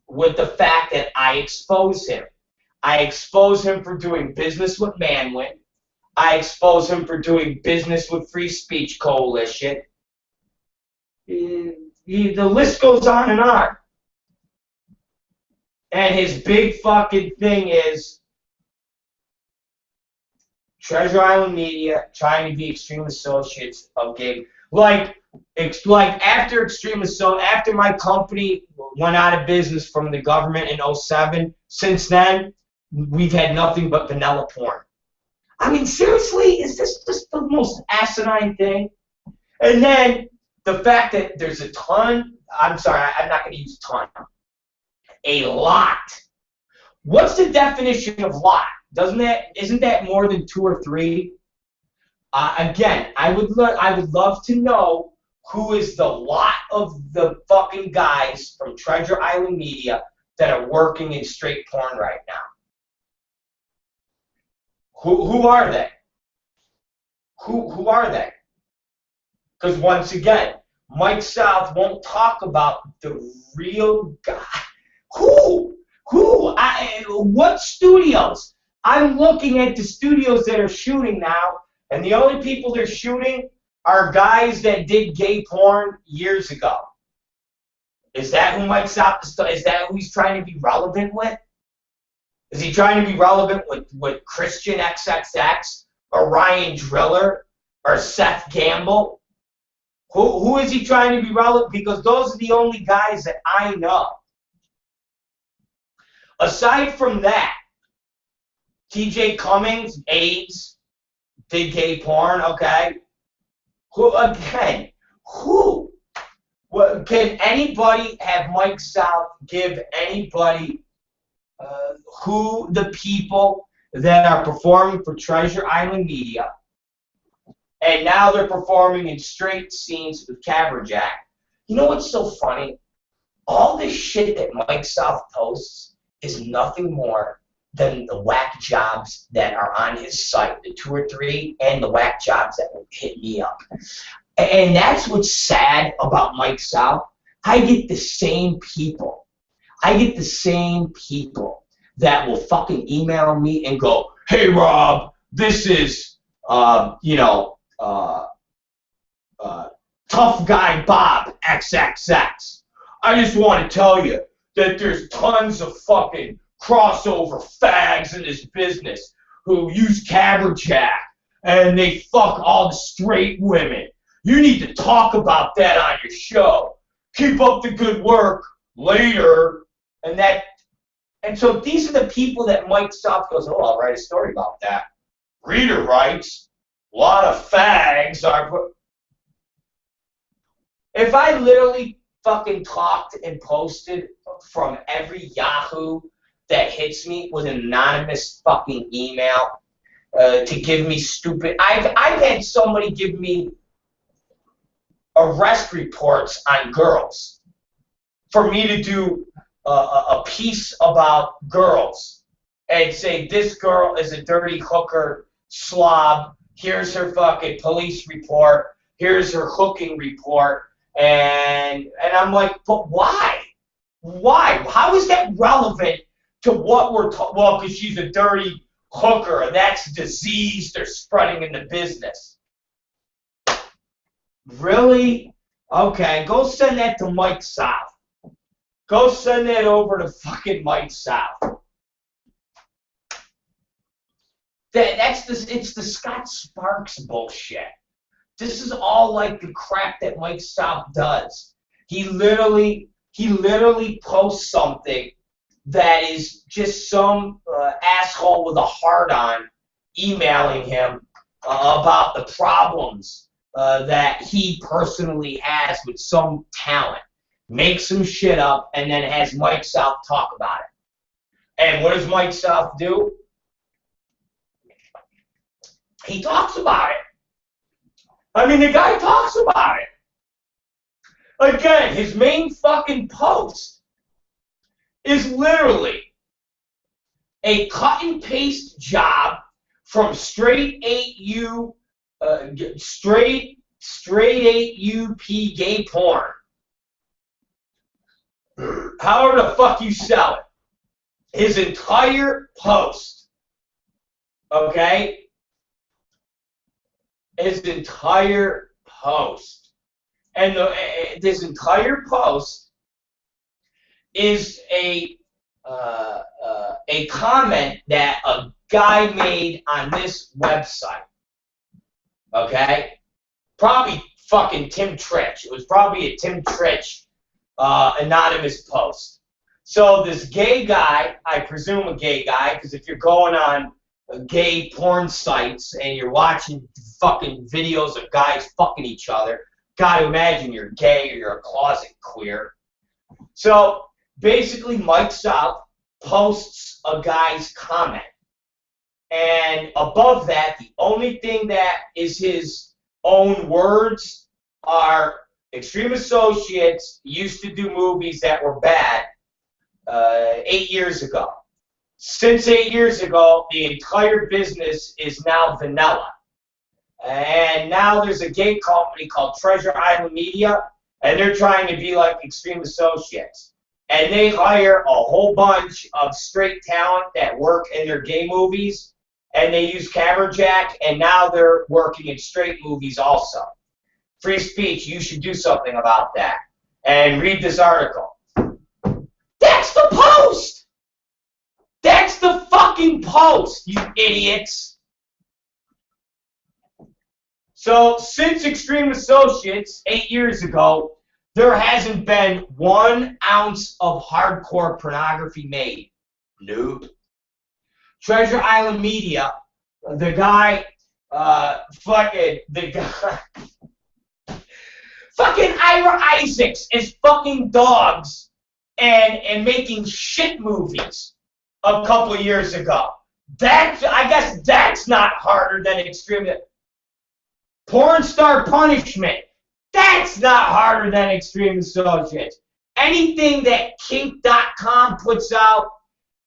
with the fact that I expose him. I expose him for doing business with Manwin. I expose him for doing business with Free Speech Coalition. The list goes on and on. And his big fucking thing is Treasure Island Media trying to be Extreme Associates of Game. Like after after my company went out of business from the government in 2007, since then, we've had nothing but vanilla porn. I mean, seriously, is this just the most asinine thing? And then the fact that there's a ton, I'm sorry, I'm not going to use ton, a lot. What's the definition of lot? Isn't that more than 2 or 3? Again, I would love to know who is the lot of the fucking guys from Treasure Island Media that are working in straight porn right now. Who are they? Who are they? Because once again, Mike South won't talk about the real guy. Who? What studios? I'm looking at the studios that are shooting now, and the only people they're shooting are guys that did gay porn years ago. Is that who Mike South is that who he's trying to be relevant with? Is he trying to be relevant with Christian XXX or Ryan Driller or Seth Gamble? Who is he trying to be relevant? Because those are the only guys that I know. Aside from that, TJ Cummings, AIDS, did gay porn, okay? Who? Well, can anybody have Mike South give anybody who the people that are performing for Treasure Island Media, and now they're performing in straight scenes with Caberjack? You know what's so funny? All this shit that Mike South posts is nothing more than the whack jobs that are on his site, the 2 or 3, and the whack jobs that will hit me up. And that's what's sad about Mike South. I get the same people. that will fucking email me and go, "Hey Rob, this is tough guy Bob XXX. I just want to tell you that there's tons of fucking crossover fags in this business who use Caberjack and they fuck all the straight women. You need to talk about that on your show. Keep up the good work. Later." And so these are the people that Mike South goes, "Oh, I'll write a story about that." Reader writes, "A lot of fags are..." If I literally fucking talked and posted from every Yahoo that hits me with an anonymous fucking email to give me stupid... I've had somebody give me arrest reports on girls for me to do a piece about girls and say, "This girl is a dirty hooker slob. Here's her fucking police report. Here's her hooking report." And I'm like, but why? Why? How is that relevant to what we're talking? Well, because she's a dirty hooker, and that's disease they're spreading in the business. Really? Okay, go send that to Mike South. Go send that over to fucking Mike South. It's the Scott Sparks bullshit. This is all like the crap that Mike South does. He literally posts something that is just some asshole with a heart-on emailing him about the problems that he personally has with some talent. Makes some shit up and then has Mike South talk about it. And what does Mike South do? He talks about it. I mean, the guy talks about it. Again, his main fucking post is literally a cut and paste job from straight 8U, straight 8UP gay porn. However the fuck you sell it. His entire post, okay? His entire post. And this entire post is a comment that a guy made on this website. Okay? Probably fucking Tim Tritch. It was probably a Tim Tritch anonymous post. So this gay guy, I presume a gay guy, because if you're going on gay porn sites and you're watching fucking videos of guys fucking each other, gotta imagine you're gay or you're a closet queer. So basically Mike South posts a guy's comment. And above that, the only thing that is his own words are Extreme Associates used to do movies that were bad 8 years ago. Since 8 years ago, the entire business is now vanilla. And now there's a gay company called Treasure Island Media, and they're trying to be like Extreme Associates. And they hire a whole bunch of straight talent that work in their gay movies, and they use camera jack, and now they're working in straight movies also. Free speech, you should do something about that. And read this article. That's the Post! That's the fucking Post, you idiots! So, since Extreme Associates, 8 years ago, there hasn't been 1 ounce of hardcore pornography made. Nope. Treasure Island Media, the guy, fucking Ira Isaacs is fucking dogs and making shit movies a couple of years ago. I guess that's not harder than Extreme. Porn Star Punishment, that's not harder than Extreme Associates. Anything that kink.com puts out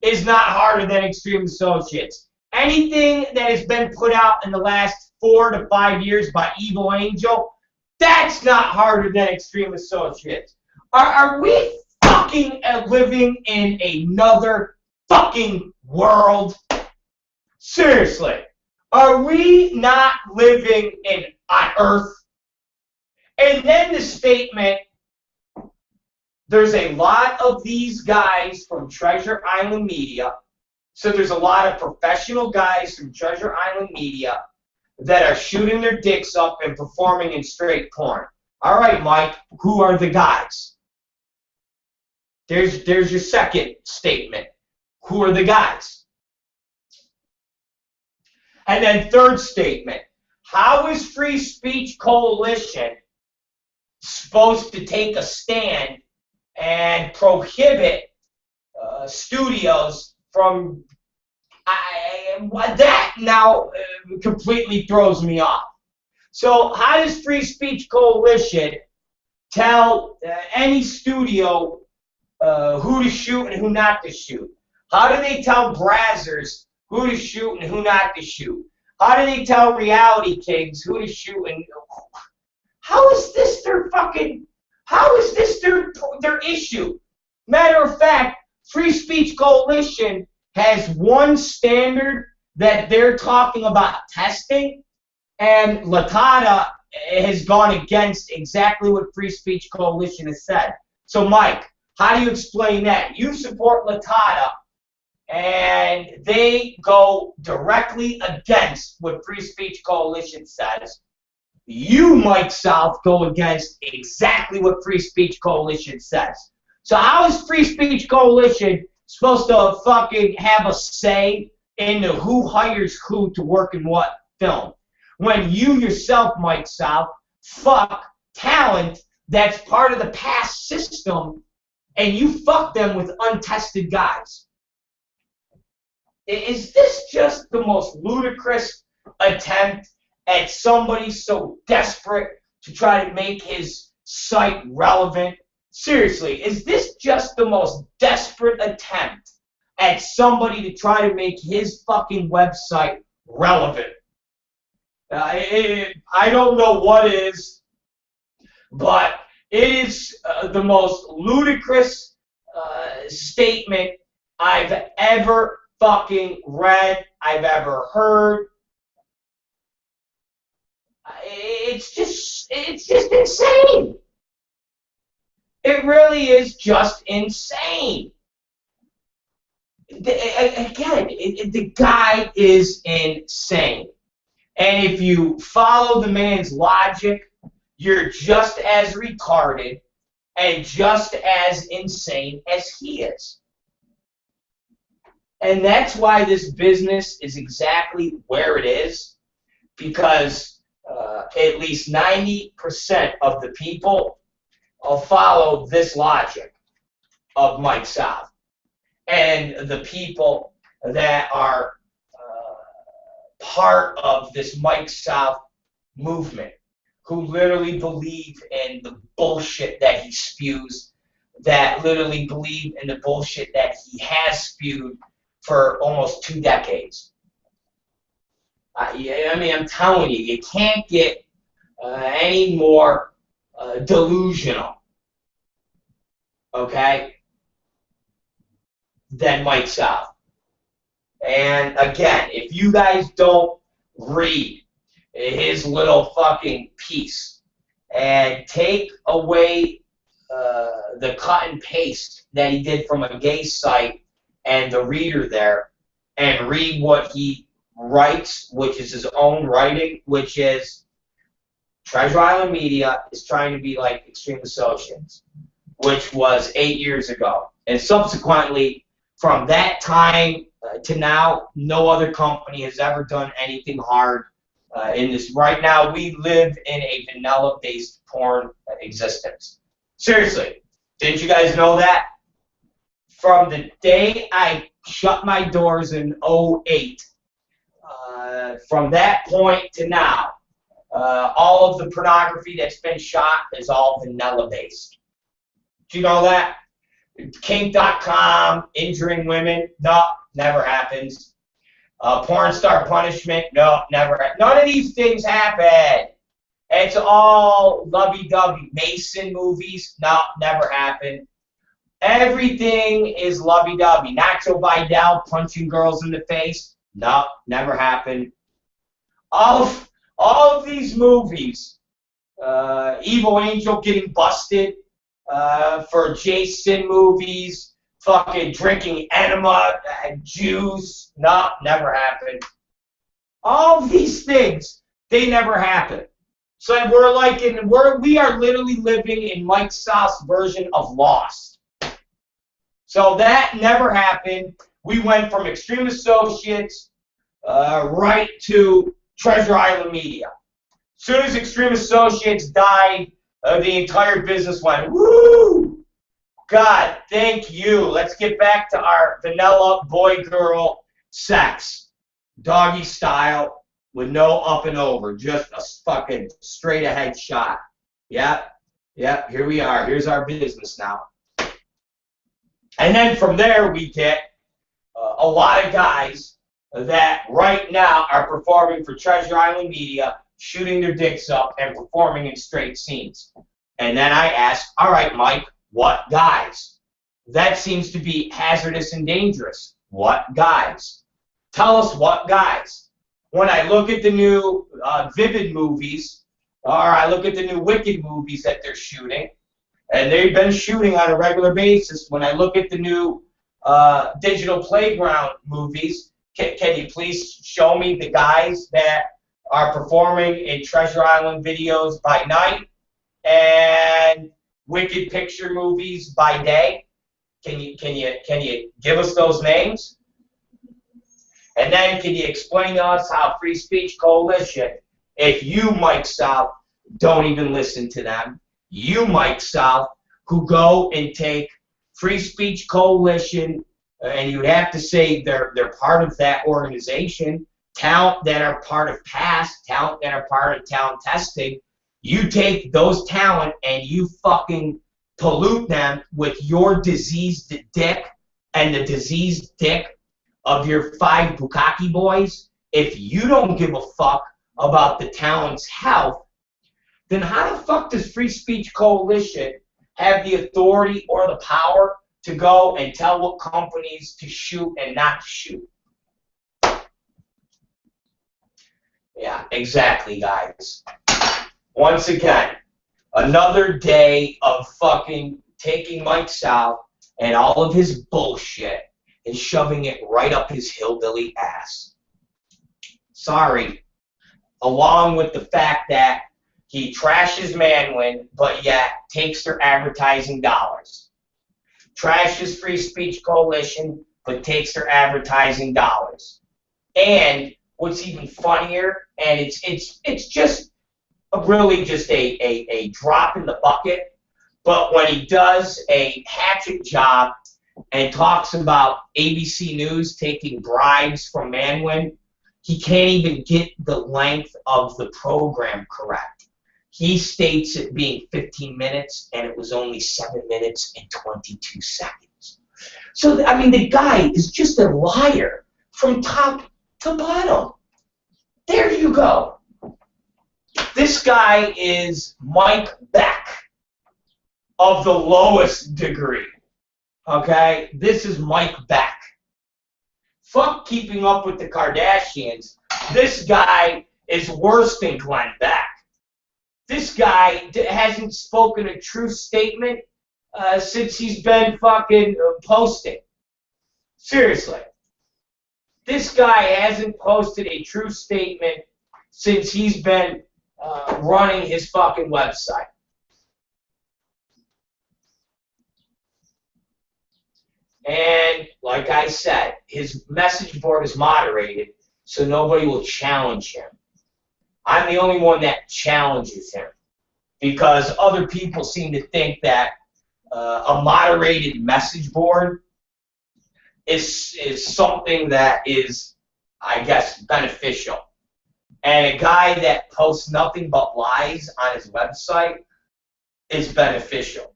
is not harder than Extreme Associates. Anything that has been put out in the last 4 to 5 years by Evil Angel, that's not harder than Extreme Associates. Are we fucking living in another fucking world? Seriously. Are we not living on Earth? And then the statement, there's a lot of these guys from Treasure Island Media, so there's a lot of professional guys from Treasure Island Media that are shooting their dicks up and performing in straight porn. All right, Mike, who are the guys? There's your second statement. Who are the guys? And then third statement, how is Free Speech Coalition supposed to take a stand and prohibit studios from that now completely throws me off. So how does Free Speech Coalition tell any studio who to shoot and who not to shoot? How do they tell Brazzers who to shoot and who not to shoot? How do they tell Reality Kings who to shoot and how is this their issue? Matter of fact, Free Speech Coalition has one standard that they're talking about testing, and Latata has gone against exactly what Free Speech Coalition has said. So, Mike, how do you explain that? You support Latata, and they go directly against what Free Speech Coalition says. You, Mike South, go against exactly what Free Speech Coalition says. So how is Free Speech Coalition supposed to fucking have a say into who hires who to work in what film? When you yourself, Mike South, fuck talent that's part of the past system and you fuck them with untested guys. Is this just the most ludicrous attempt at somebody so desperate to try to make his site relevant? Seriously, is this just the most desperate attempt at somebody to try to make his fucking website relevant? I don't know what is, but it is the most ludicrous statement I've ever fucking read, I've ever heard. It's just insane. It really is just insane. Again, the guy is insane. And if you follow the man's logic, you're just as retarded and just as insane as he is. And that's why this business is exactly where it is, because at least 90% of the people follow this logic of Mike South. And the people that are part of this Mike South movement, who literally believe in the bullshit that he spews, that literally believe in the bullshit that he has spewed for almost 2 decades. I mean, I'm telling you, you can't get any more delusional, okay, than Mike South. And again, if you guys don't read his little fucking piece and take away the cut and paste that he did from a gay site and the reader there, and read what he writes, which is his own writing, which is Treasure Island Media is trying to be like Extreme Associates, which was 8 years ago. And subsequently, from that time to now, no other company has ever done anything hard in this. Right now, we live in a vanilla-based porn existence. Seriously, didn't you guys know that? From the day I shut my doors in 2008, from that point to now, all of the pornography that's been shot is all vanilla-based. Do you know that? Kink.com, injuring women, no, never happens. Porn star punishment, no, never. None of these things happen. It's all lovey-dovey. Mason movies, no, never happened. Everything is lovey-dovey. Nacho Vidal punching girls in the face, no, never happened. All of these movies, Evil Angel getting busted for Jason movies, fucking drinking enema, juice, no, never happened. All of these things, they never happen. So we are literally living in Mike South's version of Lost. So that never happened. We went from Extreme Associates right to Treasure Island Media. As soon as Extreme Associates died, the entire business went, woo! God, thank you. Let's get back to our vanilla boy-girl sex. Doggy style with no up and over. Just a fucking straight-ahead shot. Yep, here we are. Here's our business now. And then from there, we get a lot of guys that right now are performing for Treasure Island Media, shooting their dicks up and performing in straight scenes. And then I ask, all right, Mike, what guys? That seems to be hazardous and dangerous. What guys? Tell us what guys. When I look at the new Vivid movies, or I look at the new Wicked movies that they're shooting, and they've been shooting on a regular basis, when I look at the new Digital Playground movies, can you please show me the guys that are performing in Treasure Island videos by night and Wicked Picture movies by day? Can you give us those names? And then can you explain to us how Free Speech Coalition, if you, Mike South, don't even listen to them, you, Mike South, who go and take Free Speech Coalition, and you would have to say they're part of that organization, talent that are part of PASS, talent that are part of talent testing, you take those talent and you fucking pollute them with your diseased dick and the diseased dick of your 5 bukkake boys. If you don't give a fuck about the talent's health, then how the fuck does Free Speech Coalition have the authority or the power to go and tell what companies to shoot and not to shoot? Yeah, exactly, guys. Once again, another day of fucking taking Mike South and all of his bullshit and shoving it right up his hillbilly ass. Sorry. Along with the fact that he trashes Manwin, but yet takes their advertising dollars. Trashes Free Speech Coalition, but takes their advertising dollars. And what's even funnier, and it's just really just a drop in the bucket, but when he does a hatchet job and talks about ABC News taking bribes from Manwin, He can't even get the length of the program correct. He states it being 15 minutes, and it was only 7 minutes and 22 seconds. So, I mean, the guy is just a liar from top to bottom. There you go. This guy is Mike Beck of the lowest degree. Okay? This is Mike Beck. Fuck Keeping Up with the Kardashians. This guy is worse than Glenn Beck. This guy hasn't spoken a true statement since he's been fucking posting. Seriously. This guy hasn't posted a true statement since he's been running his fucking website. And like I said, his message board is moderated, so nobody will challenge him. I'm the only one that challenges him, because other people seem to think that a moderated message board is something that is, I guess, beneficial. And a guy that posts nothing but lies on his website is beneficial.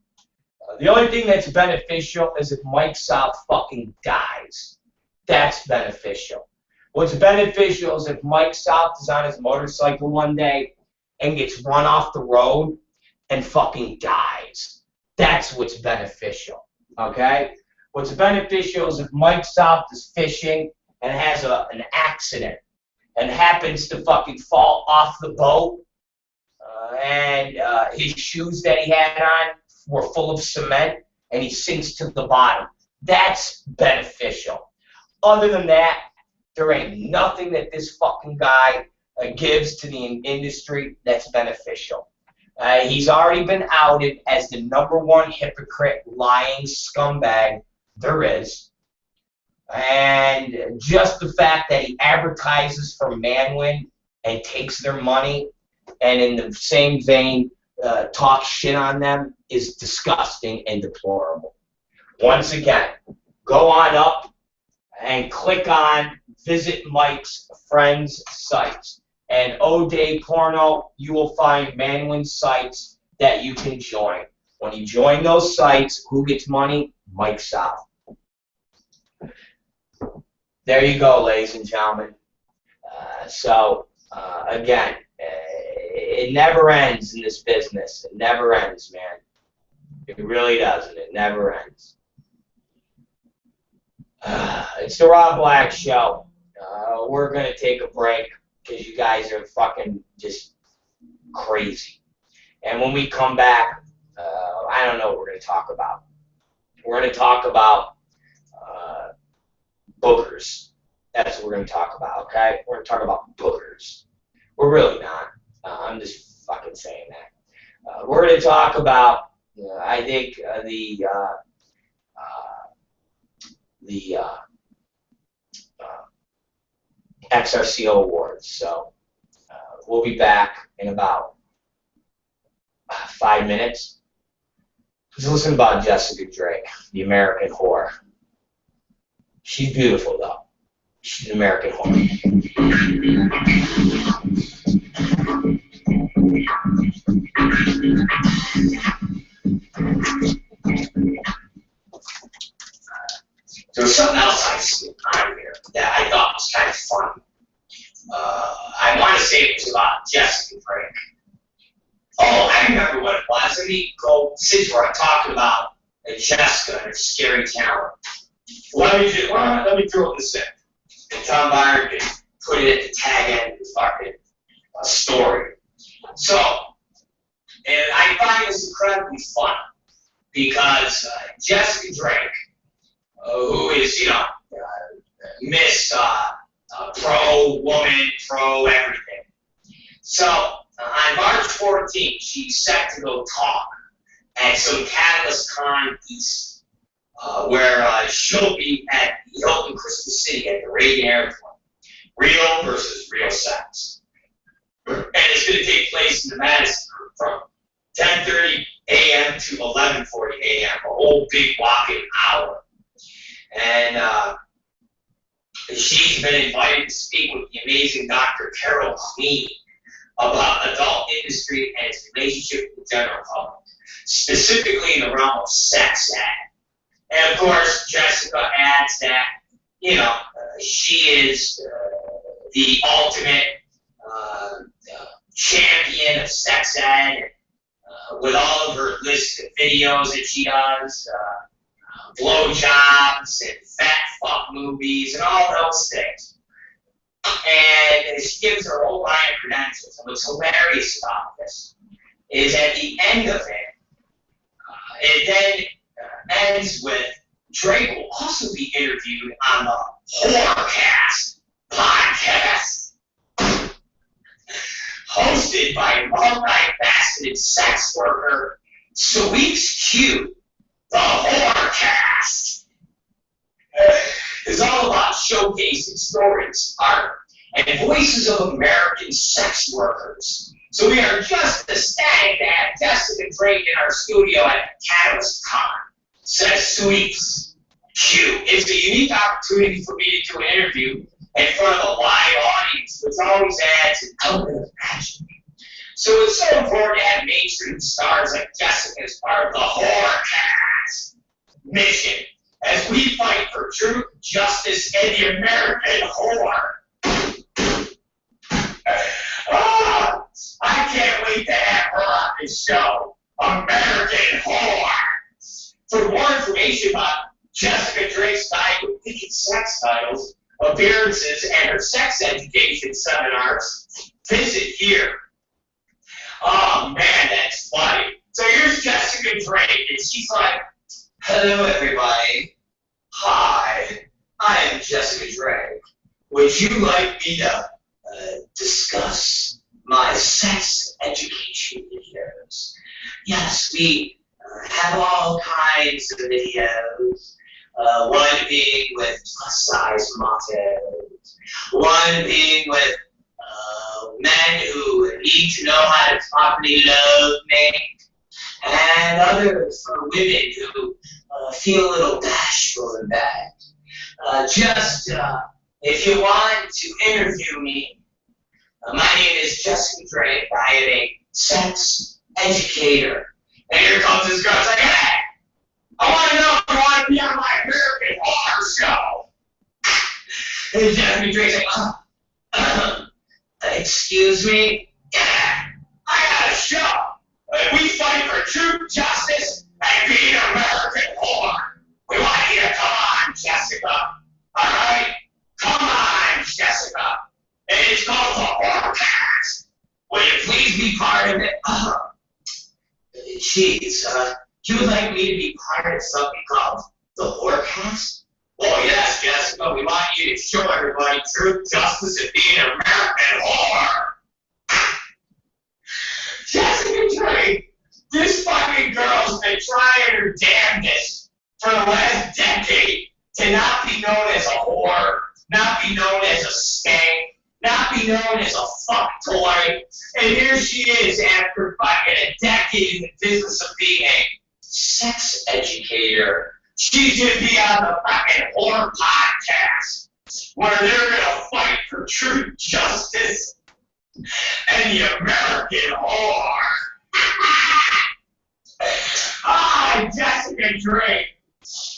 The only thing that's beneficial is if Mike South fucking dies. That's beneficial. What's beneficial is if Mike South is on his motorcycle one day and gets run off the road and fucking dies. That's what's beneficial. Okay? What's beneficial is if Mike South is fishing and has an accident and happens to fucking fall off the boat and his shoes that he had on were full of cement and he sinks to the bottom. That's beneficial. Other than that, there ain't nothing that this fucking guy gives to the industry that's beneficial. He's already been outed as the #1 hypocrite, lying scumbag there is. And just the fact that he advertises for Manwin and takes their money and in the same vein talks shit on them is disgusting and deplorable. Once again, go on up and click on Visit Mike's Friends sites. And O'Day Porno, you will find Manwin sites that you can join. When you join those sites, who gets money? Mike South. There you go, ladies and gentlemen. Again, it never ends in this business. It never ends, man. It really doesn't. It never ends. It's the Rob Black Show. We're going to take a break because you guys are fucking just crazy. And when we come back, I don't know what we're going to talk about. We're going to talk about boogers. That's what we're going to talk about, okay? We're going to talk about boogers. We're really not. I'm just fucking saying that. We're going to talk about, I think, the XRCO awards. So we'll be back in about 5 minutes. Just listen about Jessica Drake, the American whore. She's beautiful, though. She's an American whore. There was something else I see on here that I thought was kind of funny. I want to say it was about Jessica Drake. Oh, I remember what it was. Let me go, since we're talking about Jessica and her scary talent. Let me throw this in. And Tom Byron can put it at the tag end of the fucking story. So, and I find this incredibly fun because Jessica Drake, who is, you know, Miss pro-woman, pro-everything. So, on March 14th, she's set to go talk at some Catalyst Con East, where she'll be at Hilton Crystal City at the Reagan Airport. Real versus real sex. And it's going to take place in the Madison Group from 10:30 a.m. to 11:40 a.m., a whole big walking hour. And She's been invited to speak with the amazing Dr. Carol Clean about adult industry and its relationship with the general public, specifically in the realm of sex ed. And of course, Jessica adds that, she is the ultimate champion of sex ed, with all of her list of videos that she does, blowjobs and fat fuck movies and all those things. And she gives her whole line of credentials. And what's hilarious about this is at the end of it then ends with Drake will also be interviewed on the Horrorcast podcast, hosted by multifaceted sex worker Sweeps Q. The Horrorcast is all about showcasing stories, art, and voices of American sex workers. So we are just ecstatic to have Jessica Drake in our studio at Catalyst Con, says Sweeps Q. It's a unique opportunity for me to do an interview in front of a live audience, which always adds an element of magic. So it's so important to have mainstream stars like Jessica as part of the Horrorcast mission as we fight for truth, justice, and the American horror. I can't wait to have her on this show, American Horror. For more information about Jessica Drake's diet with wicked sex titles, appearances, and her sex education seminars, visit here. Oh man, that's funny. So here's Jessica Drake, and she's like, hello everybody. Hi, I am Jessica Drake. Would you like me to discuss my sex education videos? Yes, we have all kinds of videos. One being with plus-size mottos. One being with men who need to know how to properly love me. And others for women who feel a little bashful in bed. If you want to interview me, my name is Jessica Drake. I am a sex educator. And here comes this girl. It's like, hey, I want to know if you want to be on my American Horror show. And Jessica Drake's like, excuse me? Yeah, I got a show. We fight for truth, justice, and being American horror. We want you to come on, Jessica. All right? Come on, Jessica. And it's called the Horrorcast. Will you please be part of it? Jeez, you would like me to be part of something called the Horrorcast? Oh, yes, Jessica. We want you to show everybody truth, justice, and being American horror. Jessica Drake, this fucking girl's been trying her damnedest for the last decade to not be known as a whore, not be known as a skank, not be known as a fuck toy. And here she is after fucking a decade in the business of being a sex educator. She's gonna be on the fucking horror podcast where they're gonna fight for truth, justice, and the American horror. Jessica Drake,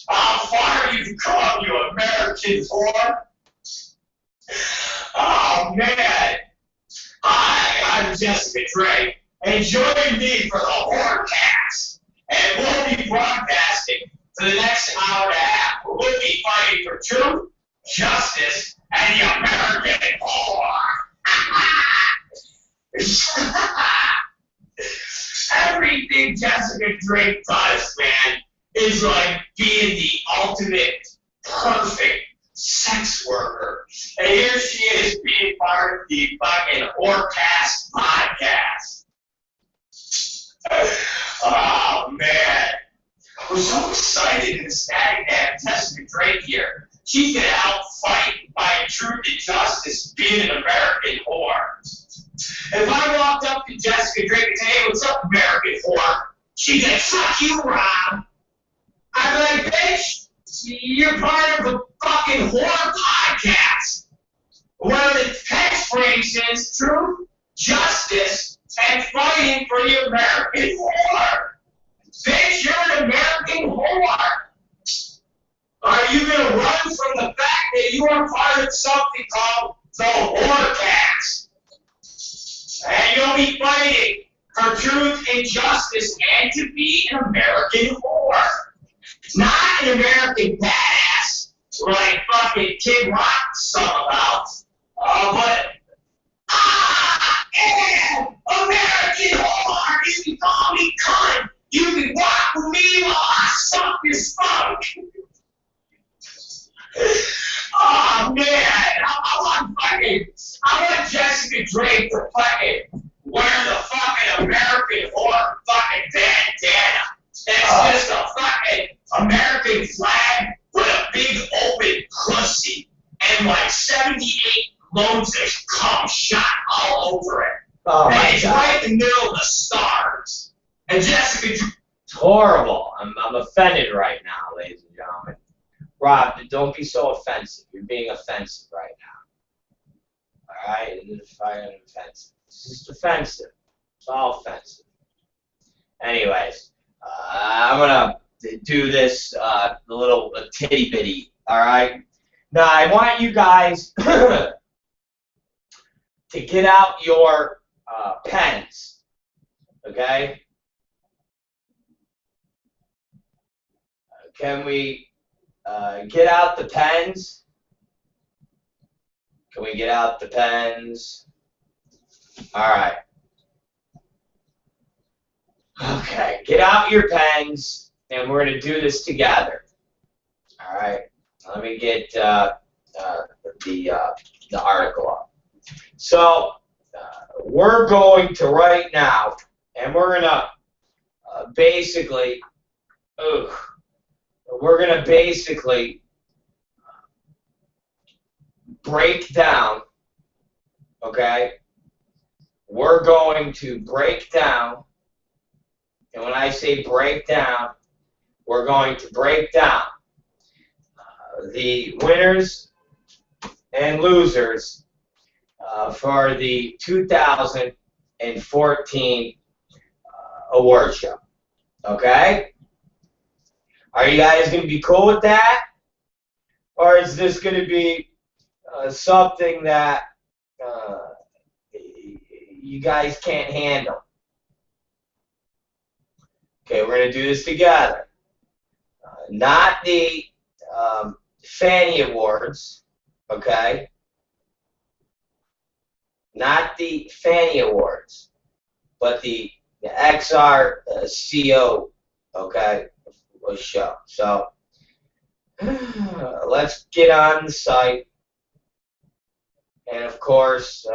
how far you've come, you American whore. Oh, man. Hi, I'm Jessica Drake, and join me for the Horrorcast. And we'll be broadcasting for the next hour and a half. We'll be fighting for truth, justice, and the American horror. Everything Jessica Drake does, man, is like being the ultimate perfect sex worker. And here she is being part of the fucking Horrorcast podcast. Oh, man. We're so excited and ecstatic to have Jessica Drake here. She's going to help fight by truth and justice being an American whore. If I walked up to Jessica Drake and said, hey, what's up, American whore? She'd say, fuck you, Rob. I'd be like, bitch, you're part of the fucking horror podcast where the catchphrase is truth, justice, and fighting for the American whore. Bitch, you're an American whore. Are you going to run from the fact that you are part of something called the Whorecast? And you'll be fighting for truth and justice and to be an American whore. Not an American badass like fucking Kid Rock song about. But I am American whore. You can call me cunt. You can walk with me while I suck your spunk. Oh man, I want Jessica Drake to fucking wear the fucking American whore fucking bandana. It's just a fucking American flag with a big open pussy and like 78 loads of cum shot all over it. Oh and it's right in the middle of the stars. And Jessica Drake. It's horrible. I'm offended right now, ladies and gentlemen. Rob, don't be so offensive. You're being offensive right now. Alright? It's fucking offensive. It's just offensive. It's all offensive. Anyways, I'm gonna do this little titty bitty. Alright? Now, I want you guys to get out your pens. Okay? Can we get out the pens? Can we get out the pens? All right. Okay, get out your pens, and we're going to do this together. All right. Let me get the article up. So we're going to right now, and we're going to basically, we're going to basically break down, okay? We're going to break down, and when I say break down, we're going to break down the winners and losers for the 2014 award show, okay? Are you guys going to be cool with that? Or is this going to be something that you guys can't handle? Okay, we're going to do this together. Not the Fanny Awards, okay? Not the Fanny Awards, but the XRCO, okay? Show. So let's get on the site, and of course,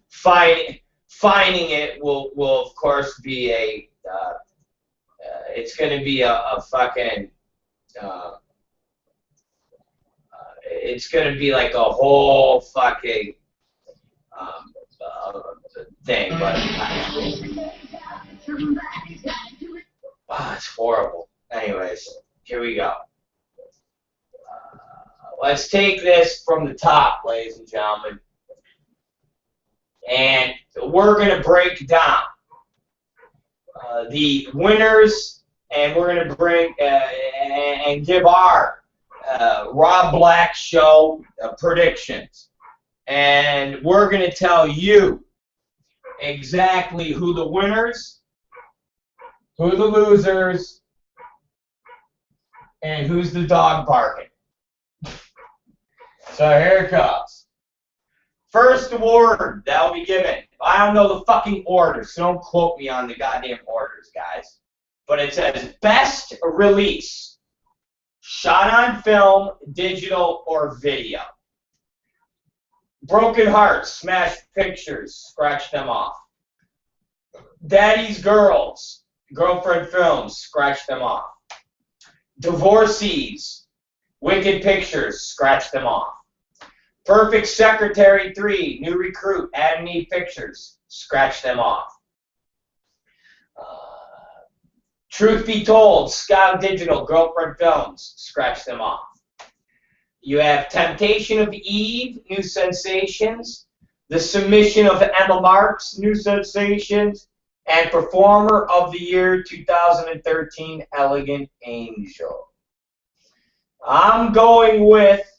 finding it will of course be a it's going to be a fucking it's going to be like a whole fucking thing, but it's horrible. Anyways, here we go. Let's take this from the top, ladies and gentlemen, and we're going to break down the winners, and we're going to bring and give our Rob Black Show predictions, and we're going to tell you exactly who the winners, who the losers, and who's the dog barking. So here it comes. First award that will be given. I don't know the fucking orders, so don't quote me on the goddamn orders, guys. But it says Best Release. Shot on film, digital, or video. Broken Hearts, Smash Pictures, scratch them off. Daddy's Girls, Girlfriend Films, scratch them off. Divorcees, Wicked Pictures, scratch them off. Perfect Secretary 3, New Recruit, Adam Need Pictures, scratch them off. Truth Be Told, Scout Digital, Girlfriend Films, scratch them off. You have Temptation of Eve, New Sensations. The Submission of Emma Marx, New Sensations. And Performer of the Year 2013, Elegant Angel. I'm going with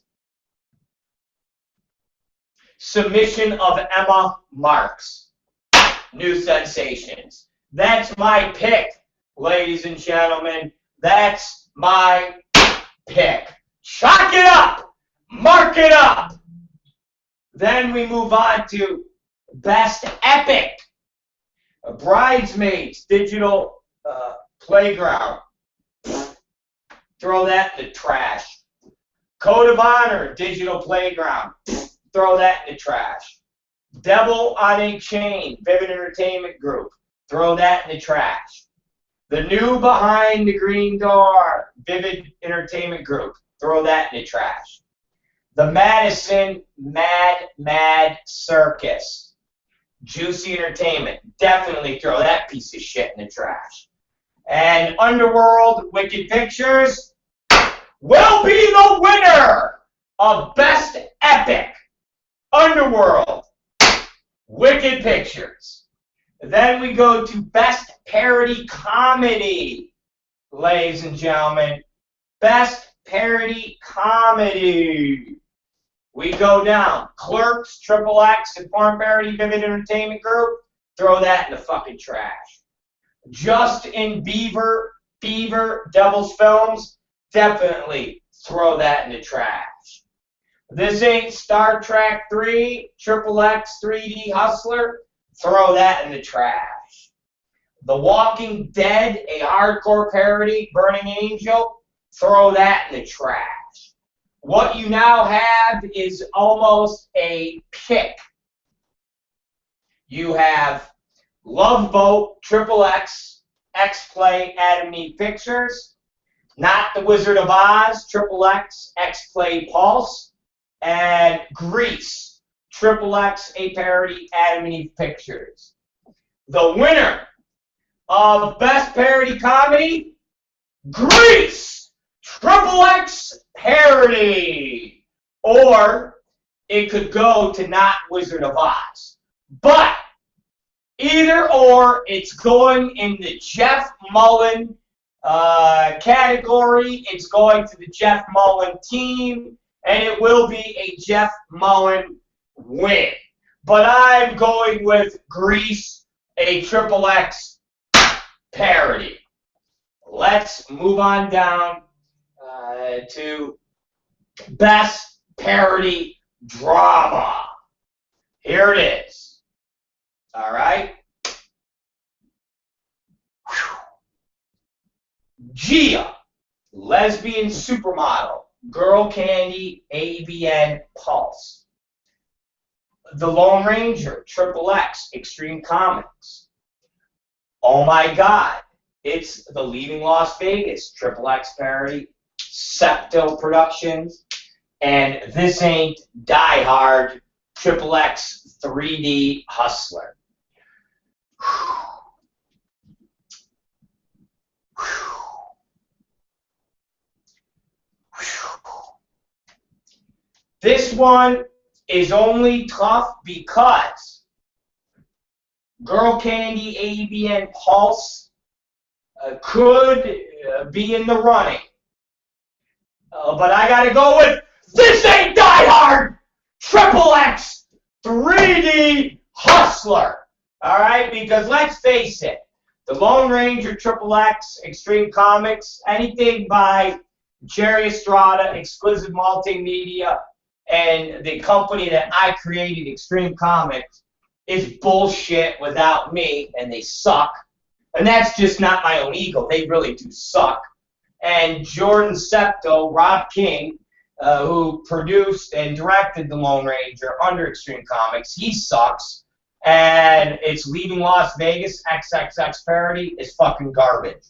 Submission of Emma Marx, New Sensations. That's my pick, ladies and gentlemen. That's my pick. Chalk it up! Mark it up! Then we move on to Best Epic. Bridesmaids, Digital Playground. Throw that in the trash. Code of Honor, Digital Playground. Throw that in the trash. Devil on a Chain, Vivid Entertainment Group. Throw that in the trash. The New Behind the Green Door, Vivid Entertainment Group. Throw that in the trash. The Madison Mad Circus, Juicy Entertainment. Definitely throw that piece of shit in the trash. And Underworld Wicked Pictures will be the winner of Best Epic. Underworld Wicked Pictures. Then we go to Best Parody Comedy, ladies and gentlemen. Best Parody Comedy. We go down. Clerks, Triple X, Inform Parody, Vivid Entertainment Group. Throw that in the fucking trash. Justin Bieber, Devil's Films. Definitely throw that in the trash. This Ain't Star Trek 3, Triple X 3D Hustler. Throw that in the trash. The Walking Dead, a hardcore parody, Burning Angel. Throw that in the trash. What you now have is almost a pick. You have Love Boat, Triple X, X-Play, Adam and Eve Pictures. Not the Wizard of Oz, Triple X, X-Play Pulse. And Grease, Triple X, a parody, Adam and Eve Pictures. The winner of Best Parody Comedy, Grease, Triple X parody. Or it could go to not Wizard of Oz. But either or, it's going in the Jeff Mullen category. It's going to the Jeff Mullen team. And it will be a Jeff Mullen win. But I'm going with Grease, a Triple X parody. Let's move on down to Best Parody Drama. Here it is. All right. Gia, Lesbian Supermodel, Girl Candy, ABN Pulse. The Lone Ranger, Triple X, Extreme Comics. Oh my God, it's the Leaving Las Vegas, Triple X parody, Septo Productions, and This Ain't Die Hard, Triple X 3D Hustler. This one is only tough because Girl Candy, ABN Pulse could be in the running. But I gotta go with This Ain't Die Hard, Triple X 3D Hustler. Alright, because let's face it, the Lone Ranger, Triple X, Extreme Comics, anything by Jerry Estrada, Exquisite Multimedia, and the company that I created, Extreme Comics, is bullshit without me, and they suck. And that's just not my own ego. They really do suck. And Jordan Septo, Rob King, who produced and directed The Lone Ranger under Extreme Comics, he sucks. And it's Leaving Las Vegas, XXX parody, is fucking garbage.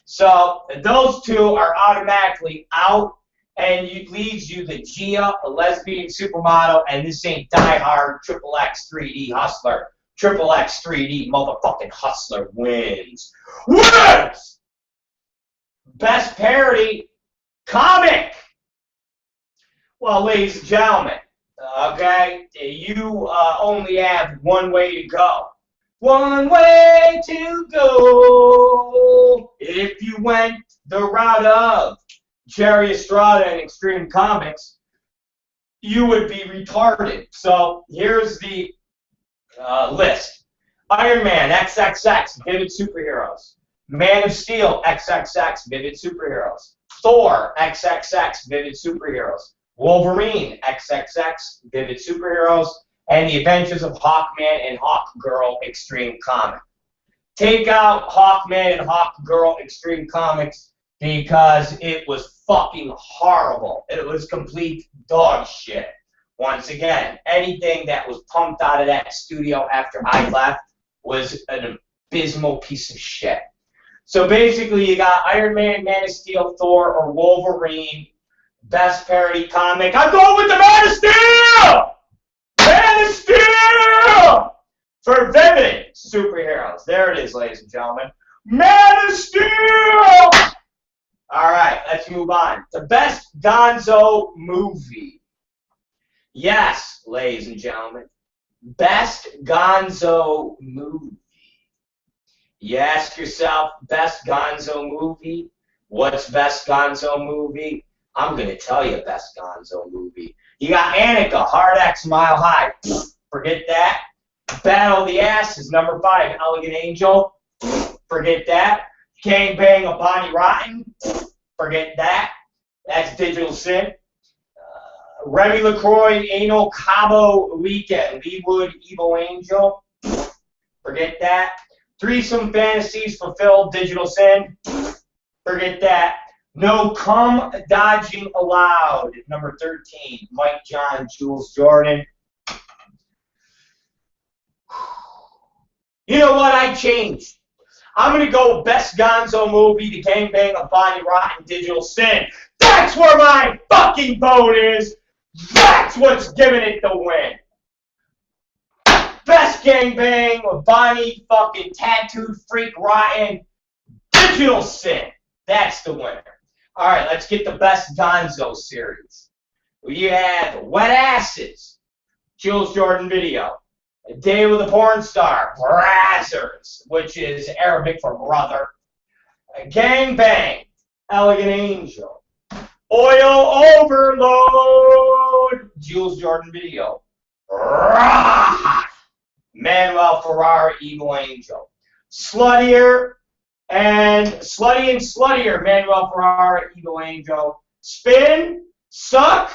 So those two are automatically out. And it leaves you the Gia, a Lesbian Supermodel, and This Ain't Die Hard, Triple X 3D Hustler. Triple X 3D motherfucking Hustler wins. Wins! Best Parody Comic. Well, ladies and gentlemen, okay, you only have one way to go. One way to go. If you went the route of Jerry Estrada and Extreme Comics, you would be retarded. So here's the list. Iron Man, XXX, Vivid Superheroes. Man of Steel, XXX, Vivid Superheroes. Thor, XXX, Vivid Superheroes. Wolverine, XXX, Vivid Superheroes. And The Adventures of Hawkman and Hawkgirl, Extreme Comics. Take out Hawkman and Hawkgirl, Extreme Comics because it was fucking horrible. It was complete dog shit. Once again, anything that was pumped out of that studio after I left was an abysmal piece of shit. So basically, you got Iron Man, Man of Steel, Thor, or Wolverine. Best parody comic. I'm going with the Man of Steel! Man of Steel! For Vivid Superheroes. There it is, ladies and gentlemen. Man of Steel! Alright, let's move on. The best Gonzo movie. Yes, ladies and gentlemen. Best Gonzo movie. You ask yourself, best Gonzo movie? What's best Gonzo movie? I'm going to tell you best Gonzo movie. You got Annika, Hard X, Mile High. Forget that. Battle of the Asses, number 5, Elegant Angel. Forget that. Gang Bang of Bonnie Rotten. Forget that. That's Digital Sin. Remy LaCroix, Anal Cabo Weekend, Leewood, Evil Angel. Forget that. Threesome Fantasies Fulfilled, Digital Sin. Forget that. No Cum Dodging Allowed, number 13, Mike John, Jules Jordan. You know what? I changed. I'm going to go best Gonzo movie, The Gangbang of Bonnie Rotten, Digital Sin. That's where my fucking vote is. That's what's giving it the win. Best Gangbang with Bonnie fucking Tattooed Freak Rotten, Digital Sin. That's the winner. All right, let's get the best Gonzo series. We have Wet Asses, Jules Jordan Video. A Day with a Porn Star, Brazzers, which is Arabic for brother. Gang Bang, Elegant Angel. Oil Overload, Jules Jordan Video. Rah! Manuel Ferrara, Evil Angel. Slutty and Sluttier, Manuel Ferrara, Evil Angel. Spin, Suck,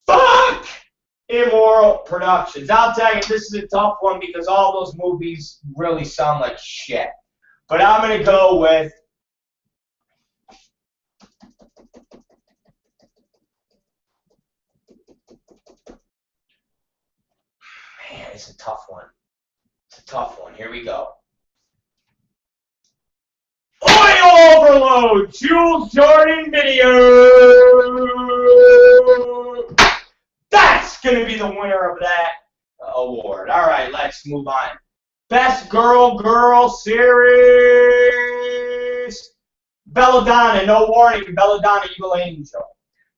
Fuck, Immoral Productions. I'll tell you, this is a tough one because all those movies really sound like shit. But I'm going to go with man, it's a tough one. It's a tough one. Here we go. Oil Overload, Jules Jordan Video. That's going to be the winner of that award. All right, let's move on. Best Girl Series. Belladonna, No Warning, Belladonna, Evil Angel.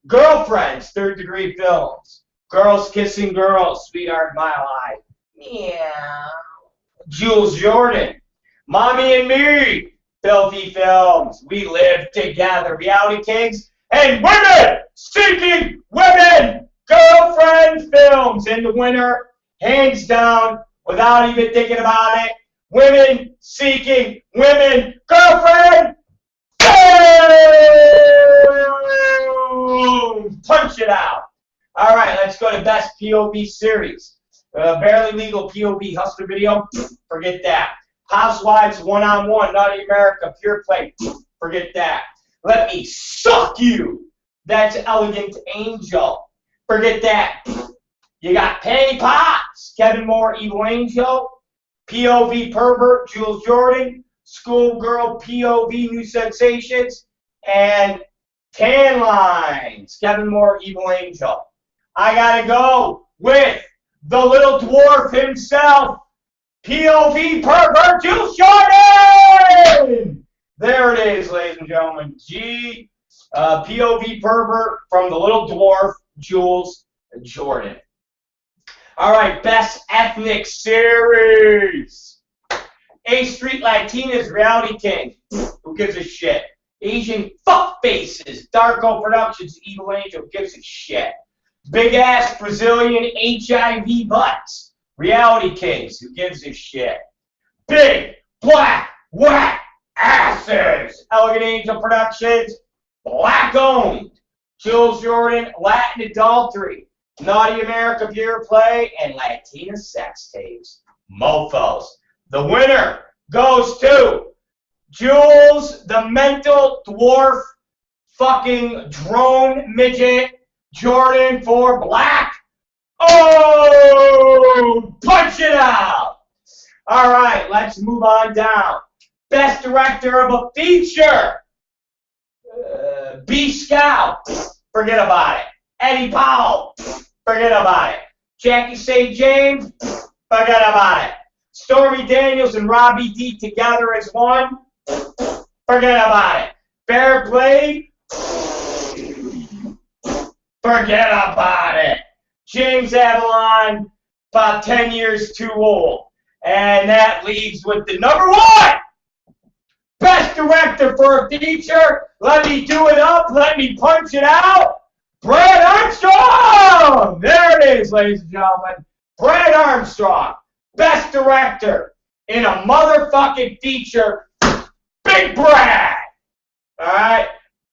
Girlfriends, Third Degree Films. Girls Kissing Girls, Sweetheart Mile High. Meow. Jules Jordan. Mommy and Me, Filthy Films. We Live Together, Reality Kings. And Women Seeking Women, Girlfriend Films. And the winner, hands down, without even thinking about it, Women Seeking Women, Girlfriend Films. Punch it out. All right, let's go to Best POV Series. Barely Legal POV Hustler Video. Forget that. Housewives One-on-One, Naughty America, Pure Play. Forget that. Let Me Suck You. That's Elegant Angel. Forget that. You got Penny Pops, Kevin Moore, Evil Angel. POV Pervert, Jules Jordan. Schoolgirl POV, New Sensations. And Tan Lines, Kevin Moore, Evil Angel. I gotta go with the little dwarf himself, POV Pervert, Jules Jordan! There it is, ladies and gentlemen. POV Pervert from the little dwarf, Jules Jordan. All right, best ethnic series. A Street Latinas Reality King. Who gives a shit? Asian fuck faces. Darko Productions. Evil Angel. Who gives a shit? Big ass Brazilian HIV butts. Reality Kings. Who gives a shit? Big black wet asses. Elegant Angel Productions. Black owned. Jules Jordan. Latin Adultery. Naughty America Pure Play. And Latina Sex Tapes. Mofos. The winner goes to Jules, the mental dwarf, fucking drone midget, Jordan for black. Oh, punch it out. All right, let's move on down. Best director of a feature. B. Scout, forget about it. Eddie Powell, forget about it. Jackie St. James, forget about it. Stormy Daniels and Robbie D together as one, forget about it. Fair Play, forget about it. James Avalon, about 10 years too old. And that leaves with the number one. Best director for a feature. Let me do it up. Let me punch it out. Brad Armstrong. There it is, ladies and gentlemen. Brad Armstrong. Best director in a motherfucking feature. Big Brad. All right.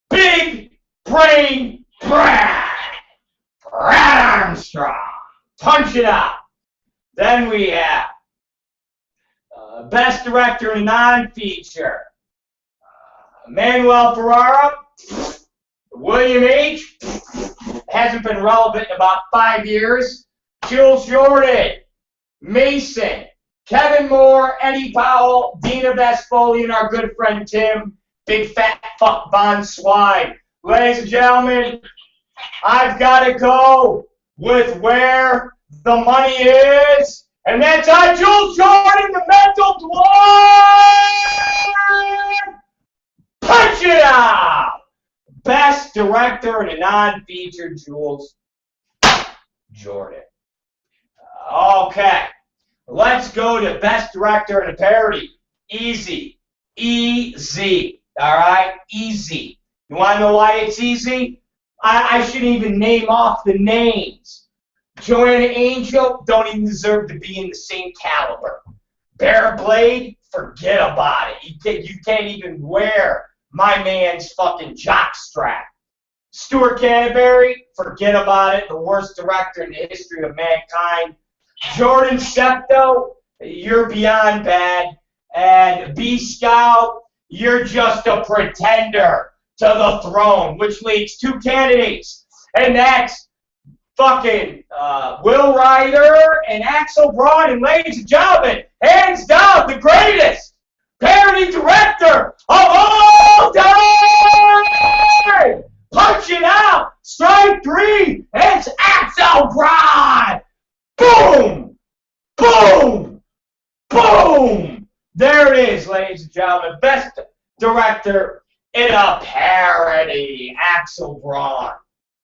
Big brain Brad. Brad Armstrong. Punch it out. Then we have best director in a non-feature. Manuel Ferrara, William H. Hasn't been relevant in about 5 years. Jules Jordan, Mason, Kevin Moore, Eddie Powell, Dina Vespolian, our good friend Tim, big fat fuck Von Swine. Ladies and gentlemen, I've got to go with where the money is, and that's on Jules Jordan, the mental dwarf. Punch it out! Best director in a non-feature, Jules Jordan. Okay, let's go to best director in a parody. Easy. Easy. All right? Easy. You want to know why it's easy? I shouldn't even name off the names. Joanna Angel don't even deserve to be in the same caliber. Bear Blade, forget about it. You can't even wear my man's fucking jockstrap. Stuart Canterbury, forget about it. The worst director in the history of mankind. Jordan Septo, you're beyond bad. And B. Scout, you're just a pretender to the throne, which leaves two candidates. And that's fucking Will Ryder and Axel Braun. And ladies and gentlemen, hands down, the greatest parody director of all time! Punch it out! Strike three! It's Axel Braun! Boom! Boom! Boom! There it is, ladies and gentlemen. Best director in a parody, Axel Braun.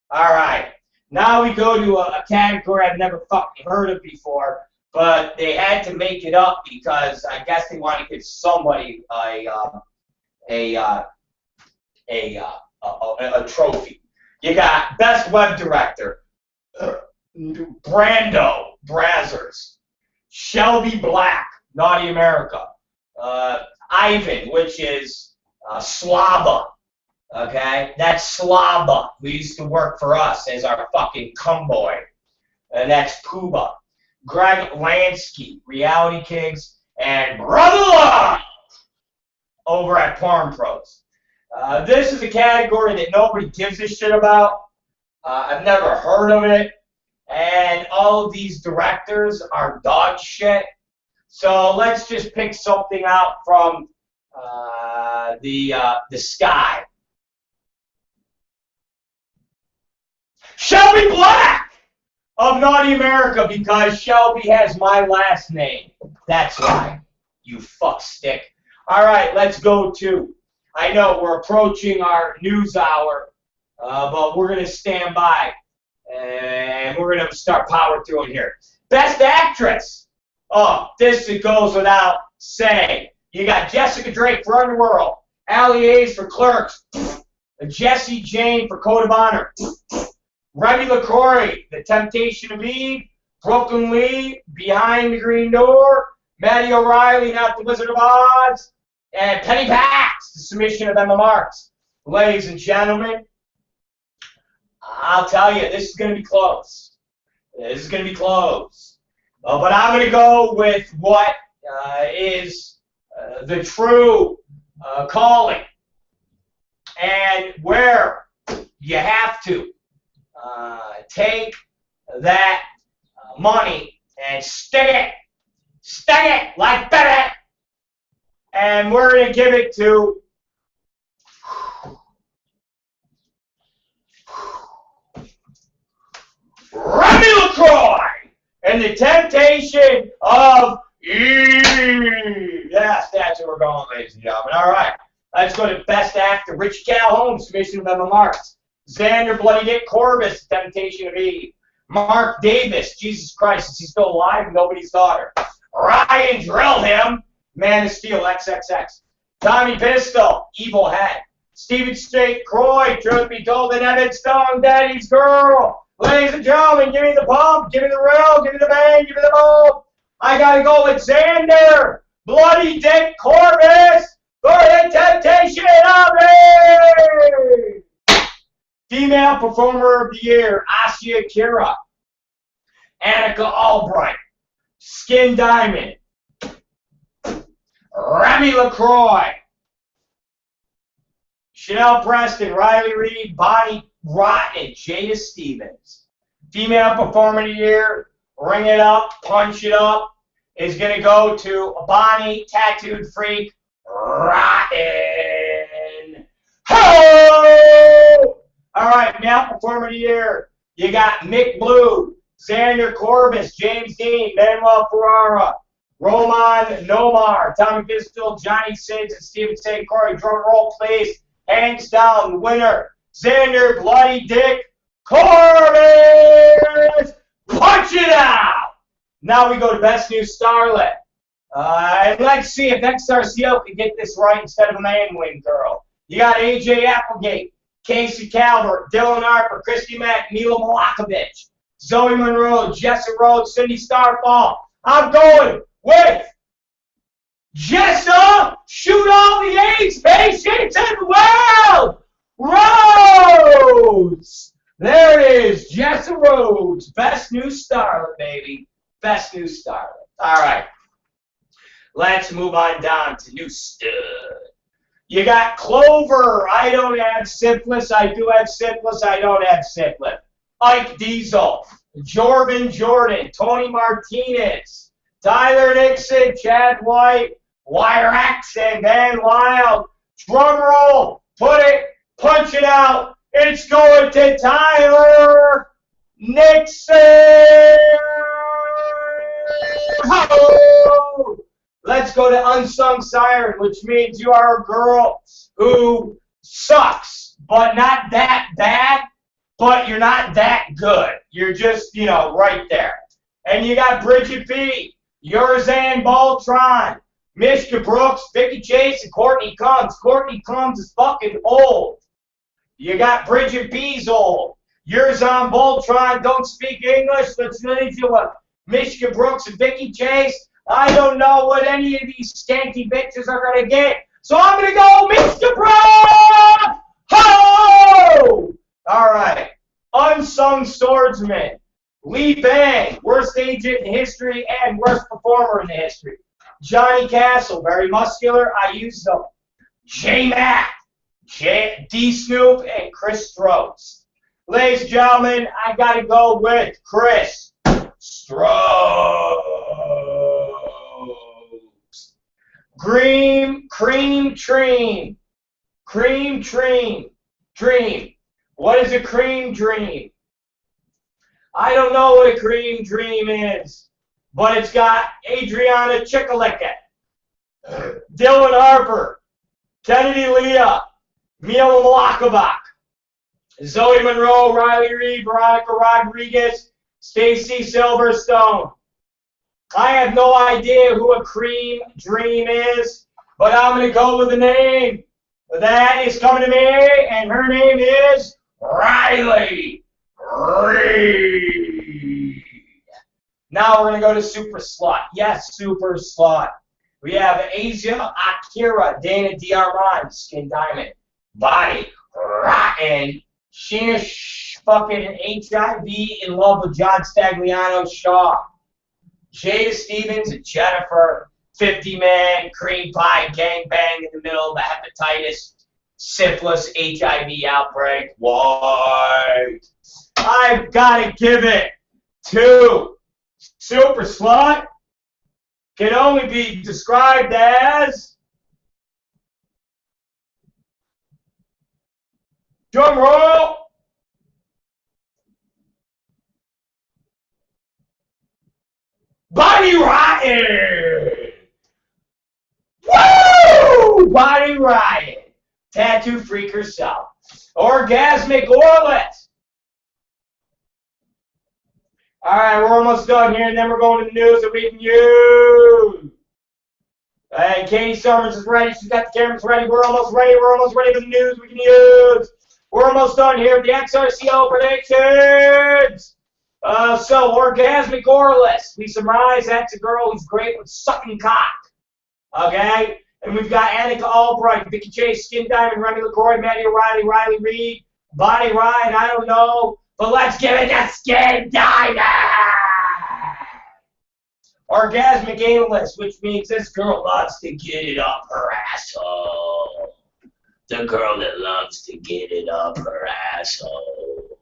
All right. Now we go to a category I've never fucking heard of before, but they had to make it up because I guess they want to give somebody a trophy. You got best web director, Brando Brazzers, Shelby Black, Naughty America, Ivan, which is Slava. Okay, that's Slava, who used to work for us as our fucking cumboy. And that's Puba. Greg Lansky, Reality Kings, and Brother Love over at Porn Pros. This is a category that nobody gives a shit about. I've never heard of it. And all of these directors are dog shit. So let's just pick something out from the sky. Shelby Black of Naughty America, because Shelby has my last name. That's why, you fuck stick. All right, let's go to, I know we're approaching our news hour, but we're going to stand by And we're going to start powering through it here. Best Actress. Oh, this goes without saying. You got Jessica Drake for Underworld, Allie Hayes for Clerks, Jessie Jane for Code of Honor, Remy LaCroix, The Temptation of Eve, Brooklyn Lee, Behind the Green Door, Maddie O'Reilly, Not the Wizard of Oz, and Penny Pax, The Submission of Emma Marks. Ladies and gentlemen, I'll tell you, this is going to be close. This is going to be close. But I'm going to go with what is the true calling, and where you have to take that money and stick it like that, and we're going to give it to Remy LaCroix and The Temptation of Eve. Yes, that's where we're going, ladies and gentlemen. All right, let's go to Best Actor. Richie Calhoun, Submission of Emma Marks. Xander Bloody Dick Corbis, The Temptation of Eve. Mark Davis, Jesus Christ, is he still alive? Nobody's daughter. Ryan Drillham, Man of Steel, XXX. Tommy Pistol, Evil Head. Stephen St. Croix, Truth Be Told, and Evan Stone, Daddy's Girl. Ladies and gentlemen, give me the pump, give me the rail, give me the bang, give me the boom. I gotta go with Xander Bloody Dick Corbis for The Temptation of Eve. Female Performer of the Year, Asya Kira. Annika Albright. Skin Diamond. Remy LaCroix. Chanel Preston, Riley Reid, Bonnie Rotten, Jada Stevens. Female Performer of the Year, Ring It Up, Punch It Up, is going to go to Bonnie Tattooed Freak Rotten. Ho! All right, Male Performer of the Year, you got Mick Blue, Xander Corbis, James Dean, Manuel Ferrara, Roman Nomar, Tommy Pistol, Johnny Sins, and Stephen St. Croix. Drum roll, please. Hands down, winner, Xander Bloody Dick Corbis. Punch it out! Now we go to Best New Starlet. I'd like to see if XRCO can get this right instead of a man wing girl. You got AJ Applegate, Casey Calvert, Dylan Harper, Christy Mack, Mila Malakovich, Zoe Monroe, Jessa Rhodes, Cindy Starfall. I'm going with Jessa, Shoot All the AIDS Patients in the World, Rhodes. There it is, Jessa Rhodes, Best New Starlet, baby. Best New Starlet. All right. Let's move on down to New Stud. You got Clover. I don't have syphilis. I do have syphilis. I don't have syphilis. Ike Diesel. Jordan Jordan. Tony Martinez. Tyler Nixon. Chad White. Wire X and Van Wild. Drum roll. Put it. Punch it out. It's going to Tyler Nixon. Oh! Let's go to Unsung Siren, which means you are a girl who sucks, but not that bad, but you're not that good. You're just, right there. And you got Bridget B, Yurzan Boltron, Mishka Brooks, Vicky Chase, and Courtney Combs. Courtney Combs is fucking old. You got Bridget B's old. Yurzan Boltron don't speak English. Let's leave you with Mishka Brooks and Vicky Chase. I don't know what any of these skanky bitches are going to get. So I'm going to go Mishka Brooks! Ho! All right. Unsung Swordsman. Lee Bang, worst agent in history and worst performer in the history. Johnny Castle, very muscular. I use them. J-Mac, D. Snoop, and Chris Strokes. Ladies and gentlemen, I got to go with Chris Strokes. Cream Dream. What is a cream dream? I don't know what a cream dream is, but it's got Adriana Chikalicka, Dylan Harper, Kennedy Leah, Mila Malakovac, Zoe Monroe, Riley Reed, Veronica Rodriguez, Stacy Silverstone. I have no idea who a cream dream is, but I'm going to go with the name that is coming to me, and her name is Riley Reed. Now we're going to go to Super Slut. Yes, Super Slut. We have Asia Akira, Dana Diarmond, Skin Diamond, Body Rotten, Sheena fucking HIV in love with John Stagliano Shaw. Jada Stevens and Jennifer, 50 Man, cream pie, gangbang in the middle of the hepatitis, syphilis, HIV outbreak. What? I've got to give it to Super Slut. Can only be described as, drum roll, Body Rotten! Woo! Body Rotten. Tattoo freak herself. Orgasmic Orlet. Alright, we're almost done here, and then we're going to the news that we can use. And Katie Summers is ready. She's got the cameras ready. We're almost ready. We're almost ready for the news we can use. We're almost done here with the XRCO predictions. So, Orgasmic Orless. We surmise that's a girl who's great with sucking cock. Okay? And we've got Annika Albright, Vicky Chase, Skin Diamond, Remy LaCroix, Maddie O'Reilly, Riley Reed, Bonnie Ryan, I don't know. But let's give it to Skin Diamond! Orgasmic Analyst, which means this girl loves to get it up her asshole. The girl that loves to get it up her asshole.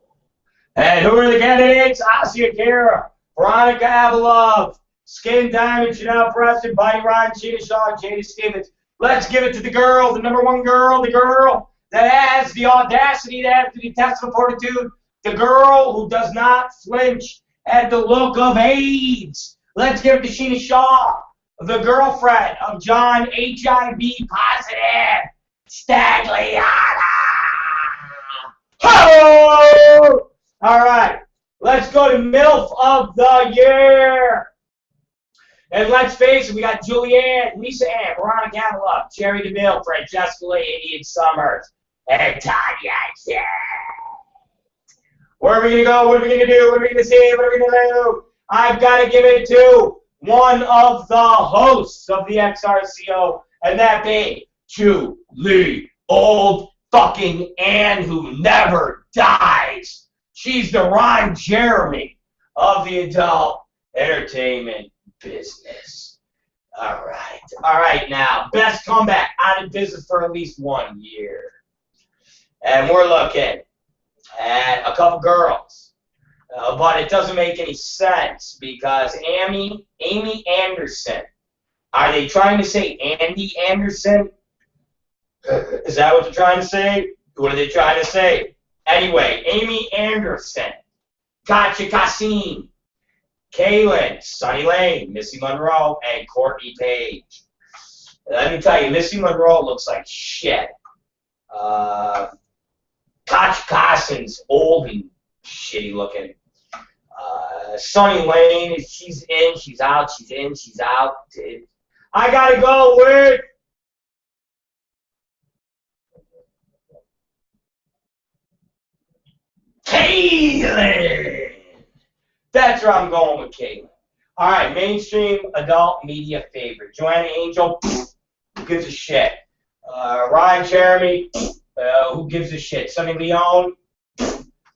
And who are the candidates? Asia Kara, Veronica Avalov, Skin Diamond, Chanel Preston, Bonnie Ryan, Sheena Shaw, Jada Stevens. Let's give it to the girl, the number one girl, the girl that has the audacity to have the intestinal fortitude, the girl who does not flinch at the look of AIDS. Let's give it to Sheena Shaw, the girlfriend of John HIV positive Stagliano. Ho! All right, let's go to MILF of the Year. And let's face it, we got Julianne, Lisa Ann, Veronica Avalov, Cherry DeMille, Francesca Lee, Ian Summers, and Tanya Chen. Where are we going to go? What are we going to do? What are we going to say? What are we going to do? I've got to give it to one of the hosts of the XRCO, and that being Julie Old fucking Ann, who never dies. She's the Ron Jeremy of the adult entertainment business. All right, now, best comeback out of business for at least 1 year. And we're looking at a couple girls. But it doesn't make any sense because Amy Anderson. Are they trying to say Andy Anderson? Is that what they're trying to say? What are they trying to say? Anyway, Amy Anderson, Katja Kassim, Kaylin, Sunny Lane, Missy Monroe, and Courtney Page. Let me tell you, Missy Monroe looks like shit. Katja Kassim's old and shitty looking. Sunny Lane, she's in, she's out, she's in, she's out. I gotta go with Kaylin. That's where I'm going with Kaylin. All right, mainstream adult media favorite. Joanna Angel, who gives a shit? Ryan Jeremy, who gives a shit? Sunny Leone,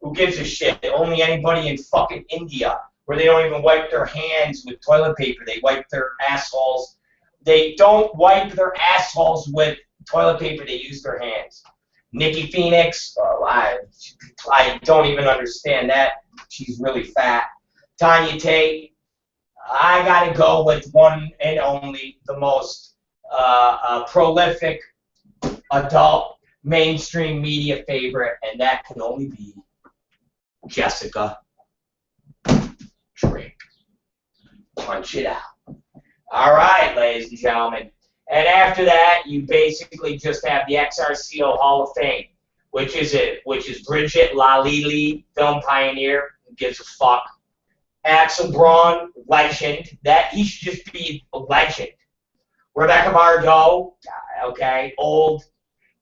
who gives a shit? Only anybody in fucking India, where they don't even wipe their hands with toilet paper. They wipe their assholes. They don't wipe their assholes with toilet paper. They use their hands. Nikki Phoenix, I don't even understand that. She's really fat. Tanya Tate, I gotta go with one and only, the most prolific adult mainstream media favorite, and that can only be Jessica Drake. Punch it out. All right, ladies and gentlemen. And after that, you basically just have the XRCO Hall of Fame. which is Bridget Lalili, film pioneer, who gives a fuck. Axel Braun, legend. That he should just be a legend. Rebecca Bardot, okay, old.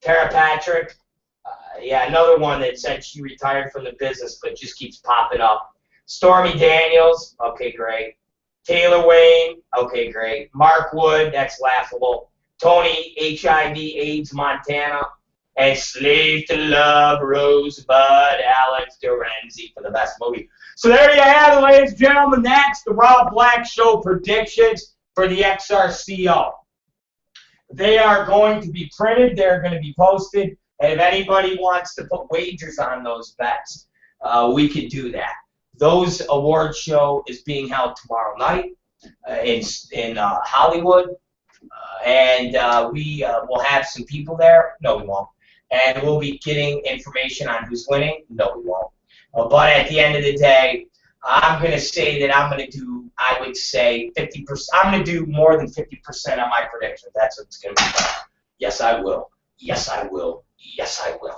Tara Patrick, yeah, another one that said she retired from the business but just keeps popping up. Stormy Daniels, okay, great. Taylor Wayne, okay, great. Mark Wood, that's laughable. Tony, HIV/AIDS Montana, and Slave to Love, Rosebud, Alex Dorenzi for the best movie. So there you have it, ladies and gentlemen. That's the Rob Black Show predictions for the XRCO. They are going to be printed. They're going to be posted. And if anybody wants to put wagers on those bets, we could do that. Those award show is being held tomorrow night in Hollywood. And we will have some people there. No, we won't. And we'll be getting information on who's winning. No, we won't. But at the end of the day, I'm going to say that I'm going to do, I would say, 50%. I'm going to do more than 50% on my prediction. That's what it's going to be. Yes, I will. Yes, I will. Yes, I will.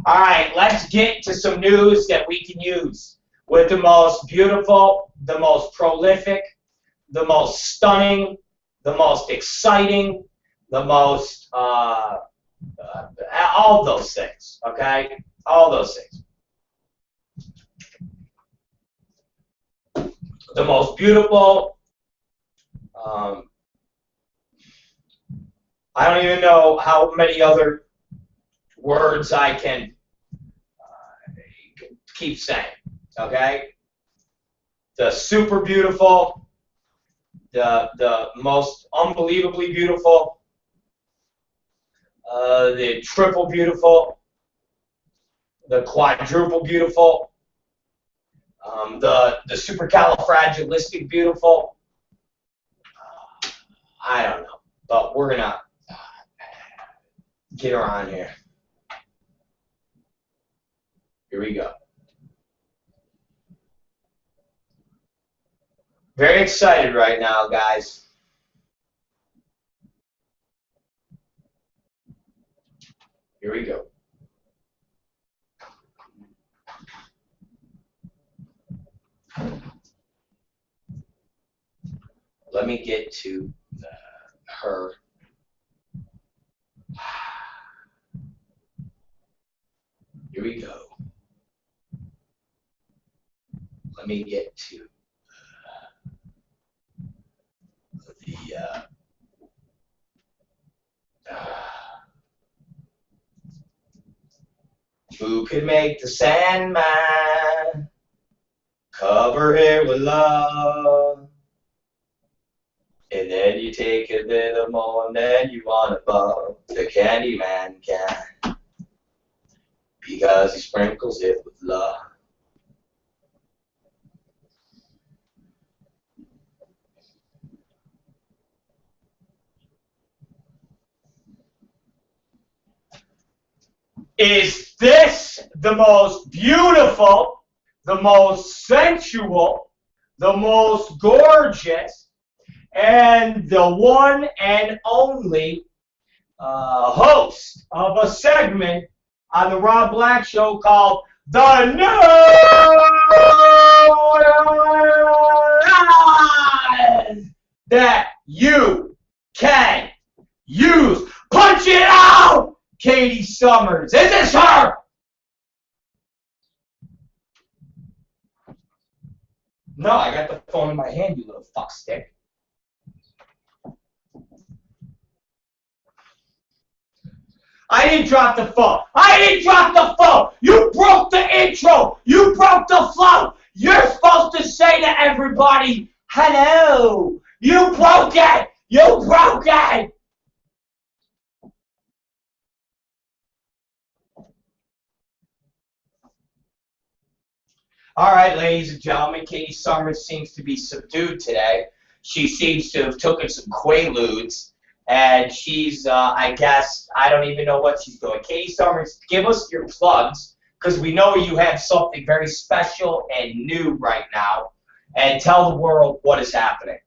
All right, let's get to some news that we can use with the most beautiful, the most prolific, the most stunning, the most exciting, the most, all those things, okay? All those things. The most beautiful, I don't even know how many other words I can keep saying, okay? The super beautiful, the most unbelievably beautiful, the triple beautiful, the quadruple beautiful, the supercalifragilistic beautiful. I don't know, but we're gonna get her on here. Here we go. Very excited right now, guys. Here we go. Let me get to her. Here we go. Let me get to who could make the Sandman cover hair with love? And then you take a little more and then you want above. The Candyman can, because he sprinkles it with love. Is this the most beautiful, the most sensual, the most gorgeous, and the one and only host of a segment on the Rob Black Show called The News That You Can Use? Punch it out! Katie Summers. Is this her? No, I got the phone in my hand, you little fuckstick. I didn't drop the phone. I didn't drop the phone. You broke the intro. You broke the flow. You're supposed to say to everybody, hello. You broke it. You broke it. All right, ladies and gentlemen, Katie Summers seems to be subdued today. She seems to have taken some Quaaludes, and she's, I guess, I don't even know what she's doing. Katie Summers, give us your plugs, because we know you have something very special and new right now, and tell the world what is happening.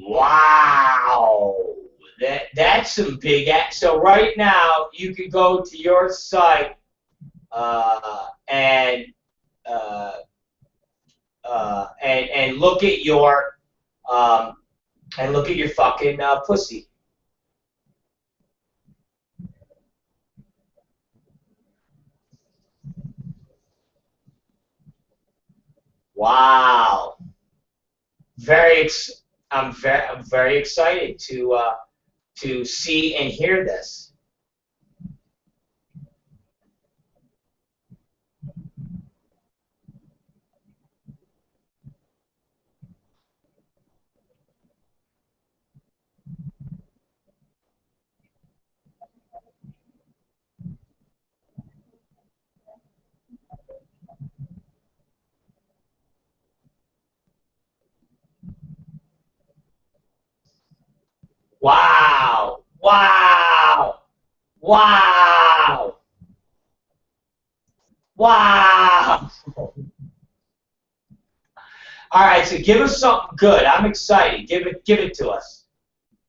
Wow. That's some big so right now you can go to your site and uh, and look at your fucking pussy. Wow. I'm very excited to see and hear this. Wow. Wow. Wow. Wow. All right, so give us something good. I'm excited. Give it to us.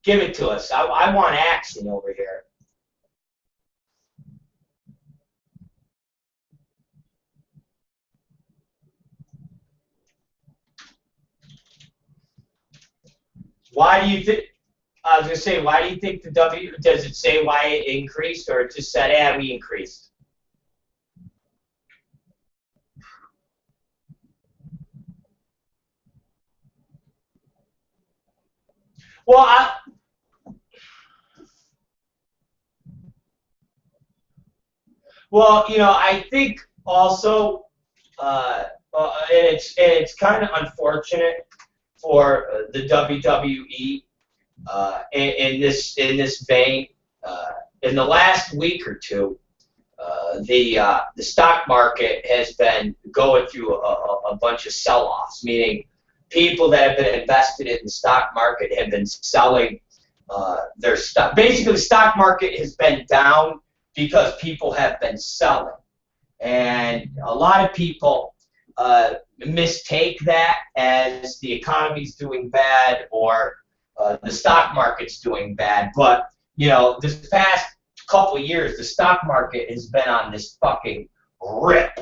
Give it to us. I want action over here. Why do you think? I was gonna say, why do you think the W? Does it say why it increased, or it just said, "Yeah, we increased"? Well, I think also, and it's kind of unfortunate for the WWE in this vein. In the last week or two, the stock market has been going through a bunch of sell-offs, meaning people that have been invested in the stock market have been selling their stock. Basically, the stock market has been down because people have been selling. And a lot of people mistake that as the economy's doing bad or the stock market's doing bad. But, this past couple of years, the stock market has been on this fucking rip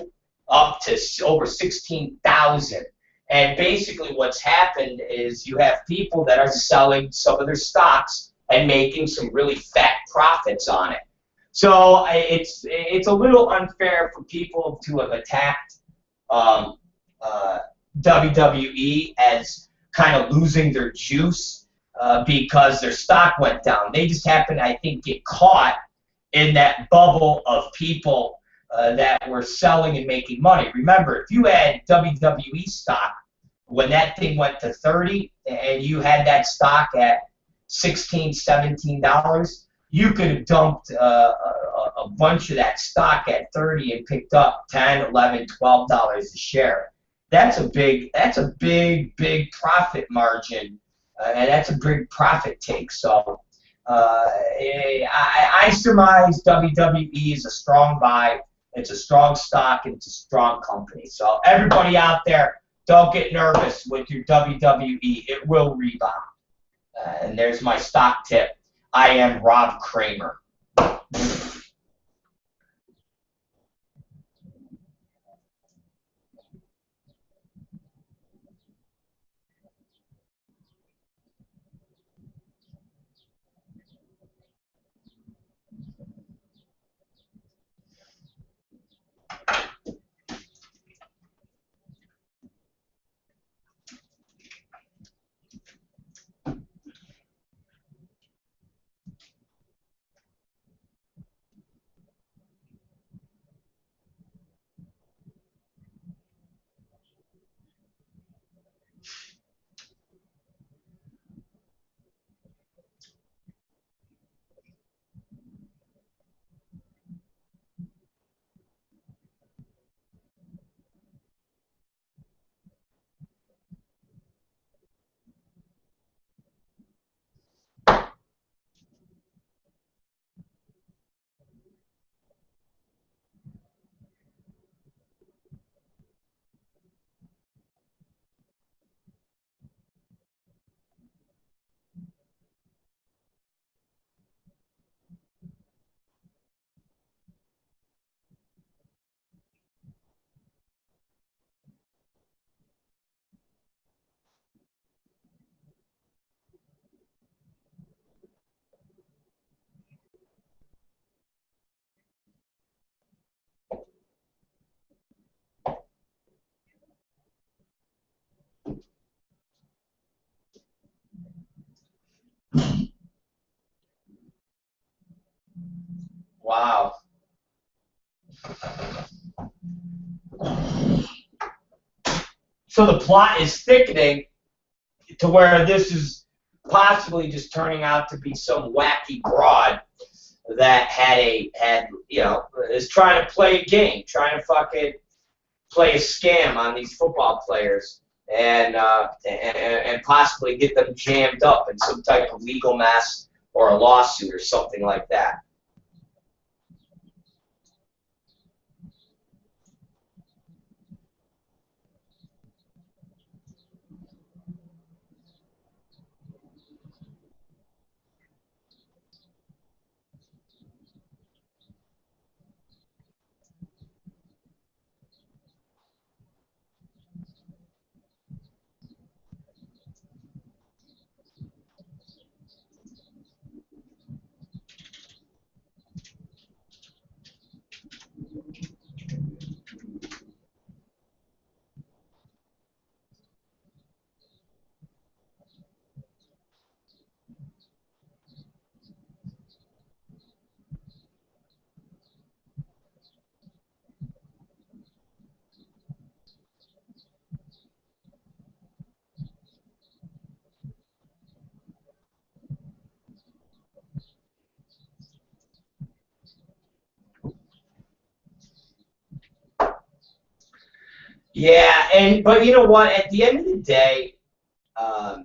up to over 16,000. And basically what's happened is you have people that are selling some of their stocks and making some really fat profits on it. So it's a little unfair for people to have attacked WWE as kind of losing their juice because their stock went down. They just happened, I think, get caught in that bubble of people that were selling and making money. Remember, if you had WWE stock when that thing went to 30 and you had that stock at $16, $17, you could have dumped a bunch of that stock at 30 and picked up $10, $11, $12 a share. That's a big profit margin, and that's a big profit take. So I surmise WWE is a strong buy. It's a strong stock, and it's a strong company. So everybody out there, don't get nervous with your WWE. It will rebound. And there's my stock tip. I am Rob Kramer. Wow. So the plot is thickening to where this is possibly just turning out to be some wacky broad that had is trying to play a game, trying to fucking play a scam on these football players and possibly get them jammed up in some type of legal mess or a lawsuit or something like that. Yeah, but you know what? At the end of the day, and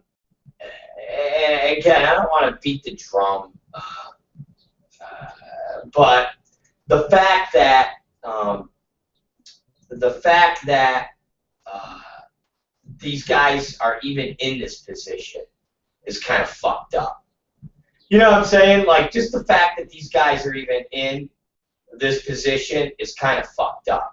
again, I don't want to beat the drum, but the fact that the fact that uh, these guys are even in this position is kind of fucked up. You know what I'm saying? Like, just the fact that these guys are even in this position is kind of fucked up.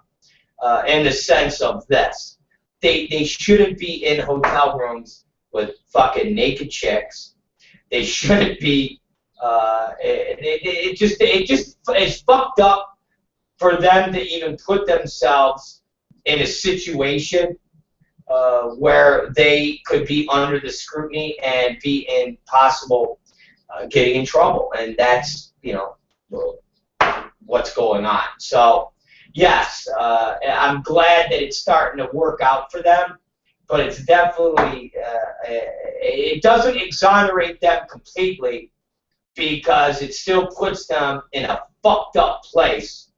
In the sense of this. They shouldn't be in hotel rooms with fucking naked chicks. They shouldn't be. It just is fucked up for them to even put themselves in a situation where they could be under the scrutiny and be in possible getting in trouble, and that's what's going on. So. Yes, I'm glad that it's starting to work out for them, but it's definitely, it doesn't exonerate them completely because it still puts them in a fucked up place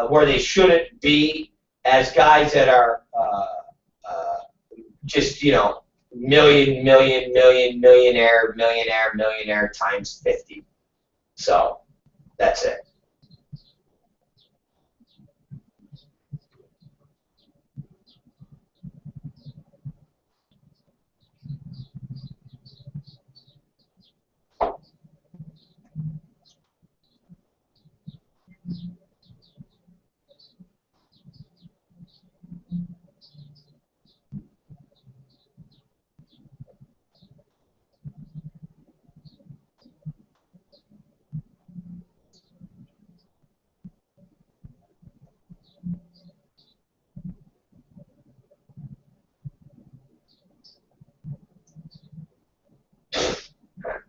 where they shouldn't be as guys that are just, millionaire times 50. So, that's it.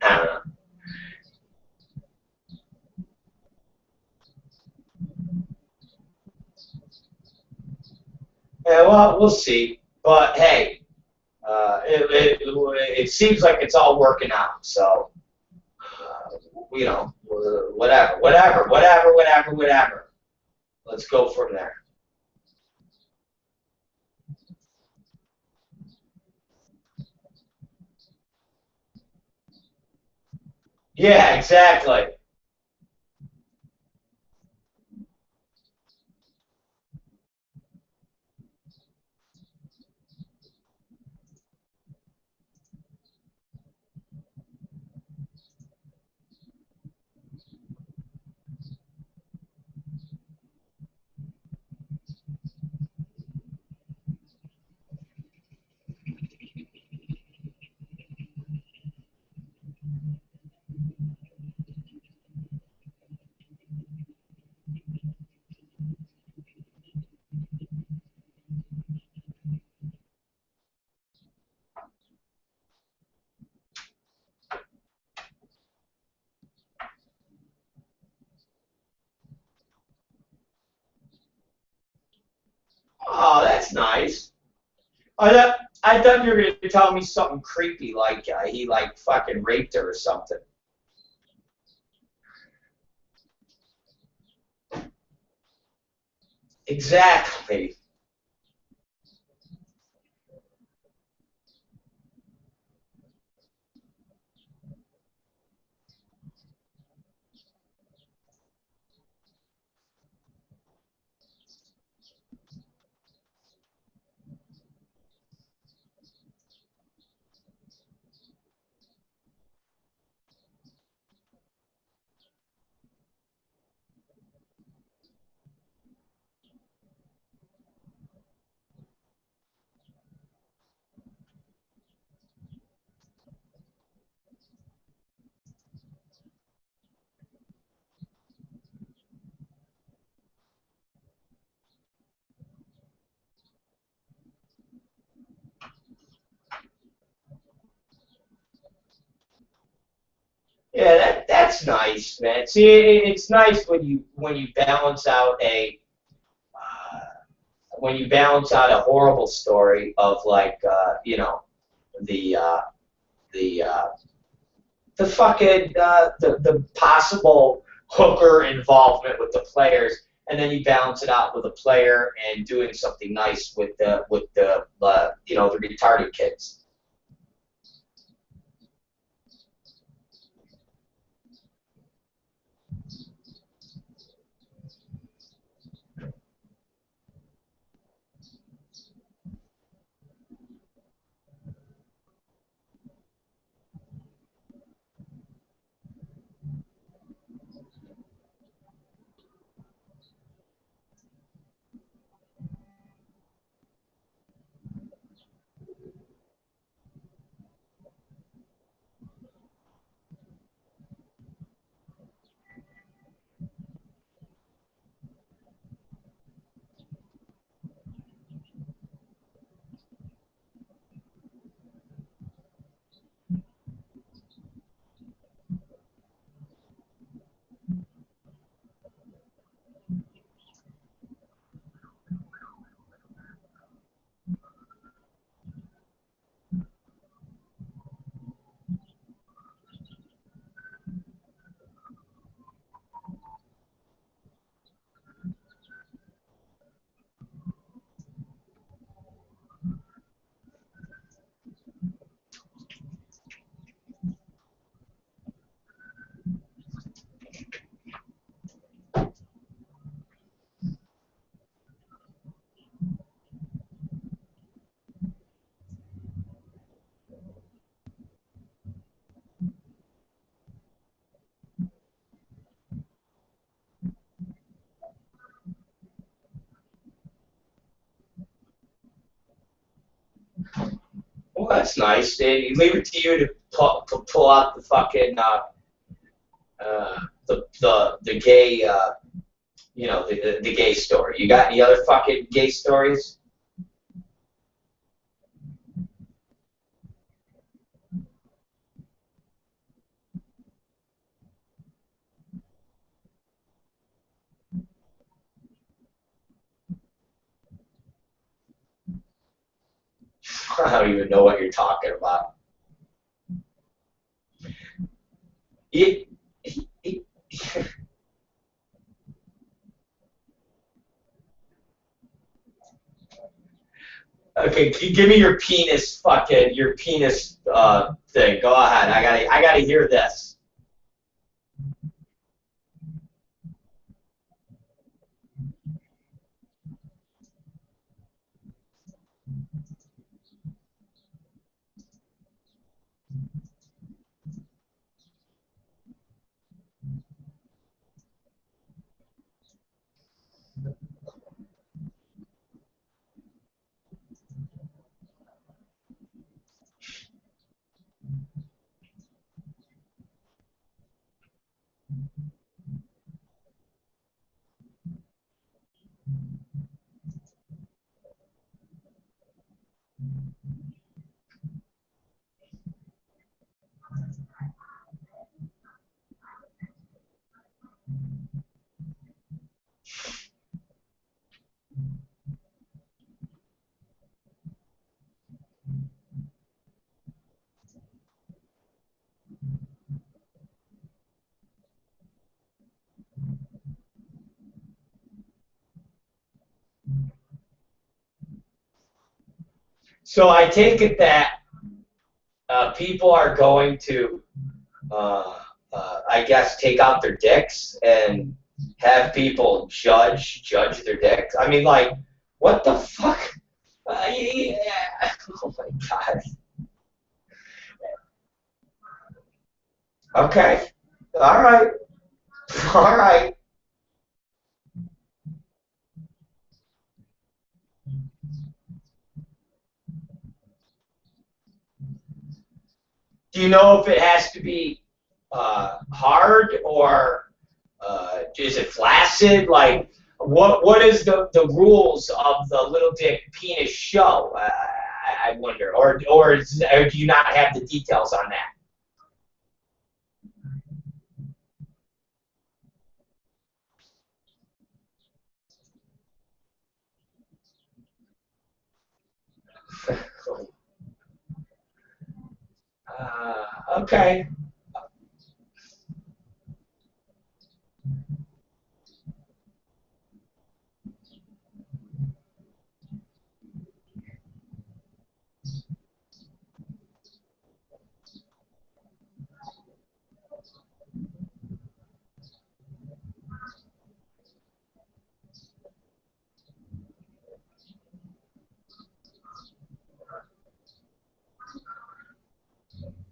I don't know. Yeah, well, we'll see. But hey, it seems like it's all working out. So, whatever. Let's go from there. Yeah, exactly. that's nice. I thought you were gonna tell me something creepy, like he like fucking raped her or something. Exactly. Yeah, that's nice, man. See, it's nice when you balance out a when you balance out a horrible story of like you know the the the fucking the possible hooker involvement with the players, and then you balance it out with a player and doing something nice with the you know the retarded kids. Well, that's nice. They leave it to you to pull out the fucking the gay you know the gay story. You got any other fucking gay stories? I don't even know what you're talking about. You, okay, give me your penis thing. Go ahead. I gotta hear this. So I take it that people are going to, I guess, take out their dicks and have people judge their dicks. I mean, like, what the fuck? Yeah. Oh my god. Okay. All right. All right. Do you know if it has to be hard or is it flaccid? Like, what is the rules of the little dick penis show? I wonder, or do you not have the details on that? Okay.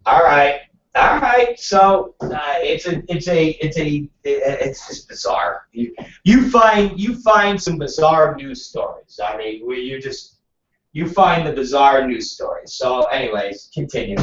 All right. All right. So it's just bizarre. You find some bizarre news stories. I mean, you find the bizarre news stories. So, anyways, continue.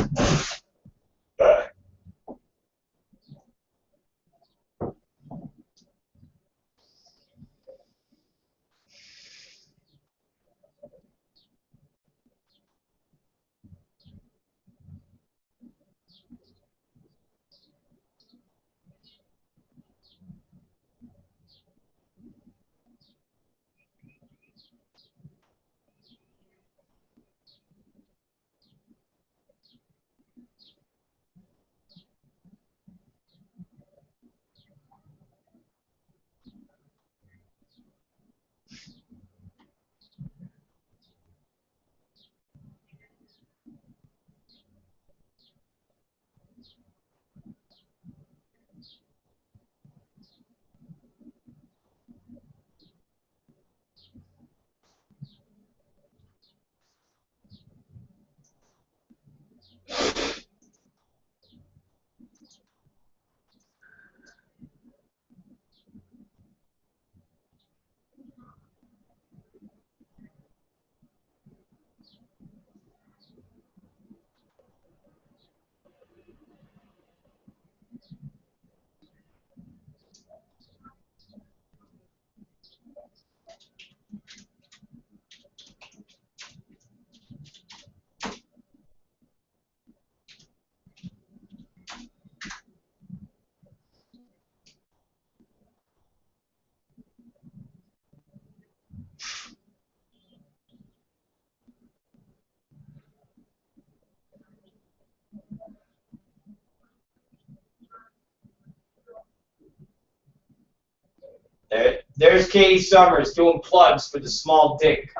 There's Katie Summers doing plugs for the small dick,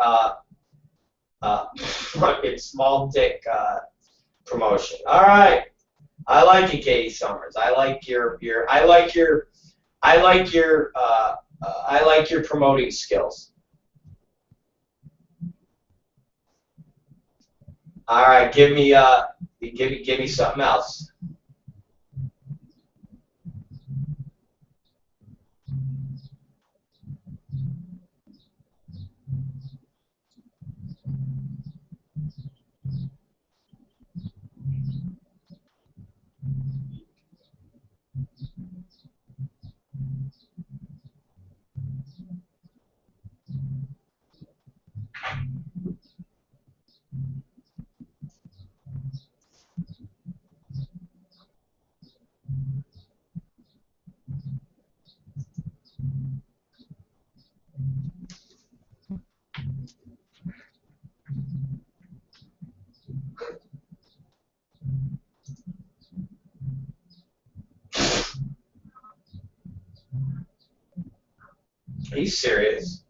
fucking small dick promotion. All right, I like you, Katie Summers. I like your promoting skills. All right, give me something else. Are you serious?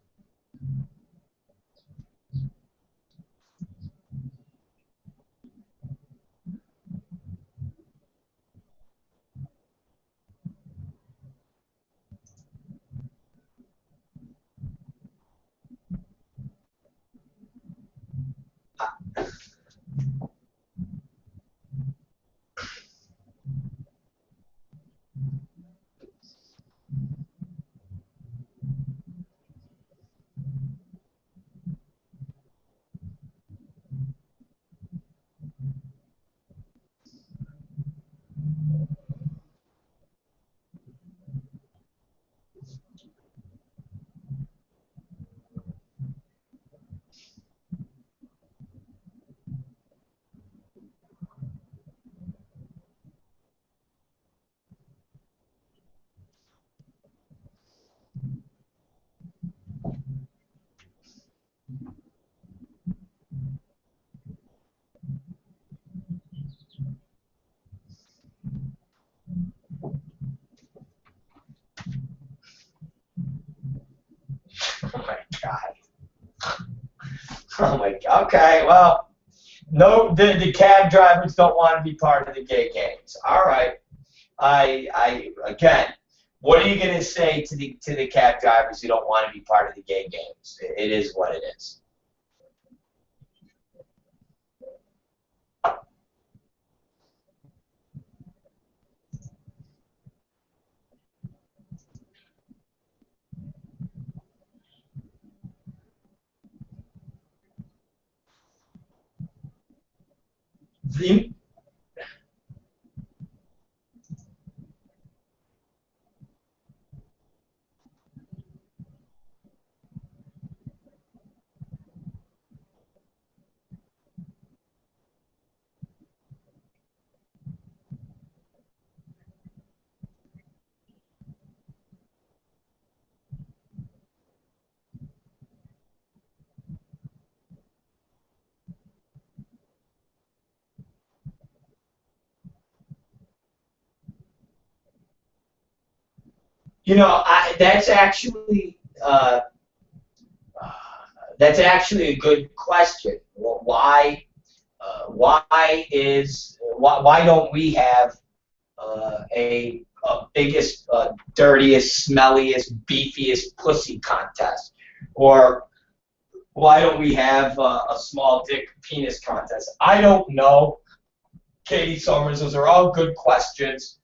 Oh my God. Okay, well, no, the cab drivers don't want to be part of the gay gangs. All right. Again, what are you gonna say to the cab drivers who don't want to be part of the gay gangs? It is what it is. The, that's actually a good question. Well, why don't we have a biggest, dirtiest, smelliest, beefiest pussy contest? Or why don't we have a small dick penis contest? I don't know, Katie Summers. Those are all good questions.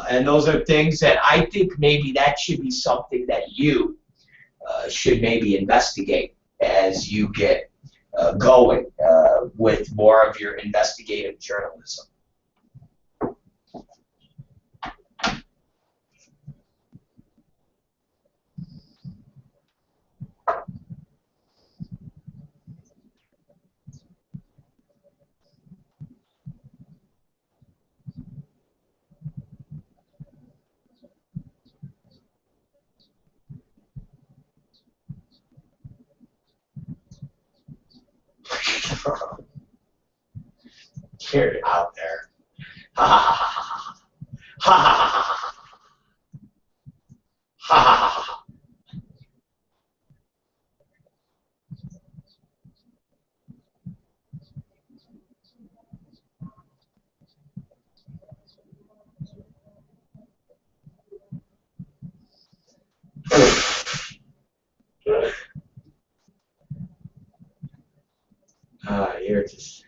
And those are things that I think maybe that should be something that you should maybe investigate as you get going with more of your investigative journalism. Get it out there. Ha ha ha ha ha ha ha ha ha ha ha ha ha. You're just.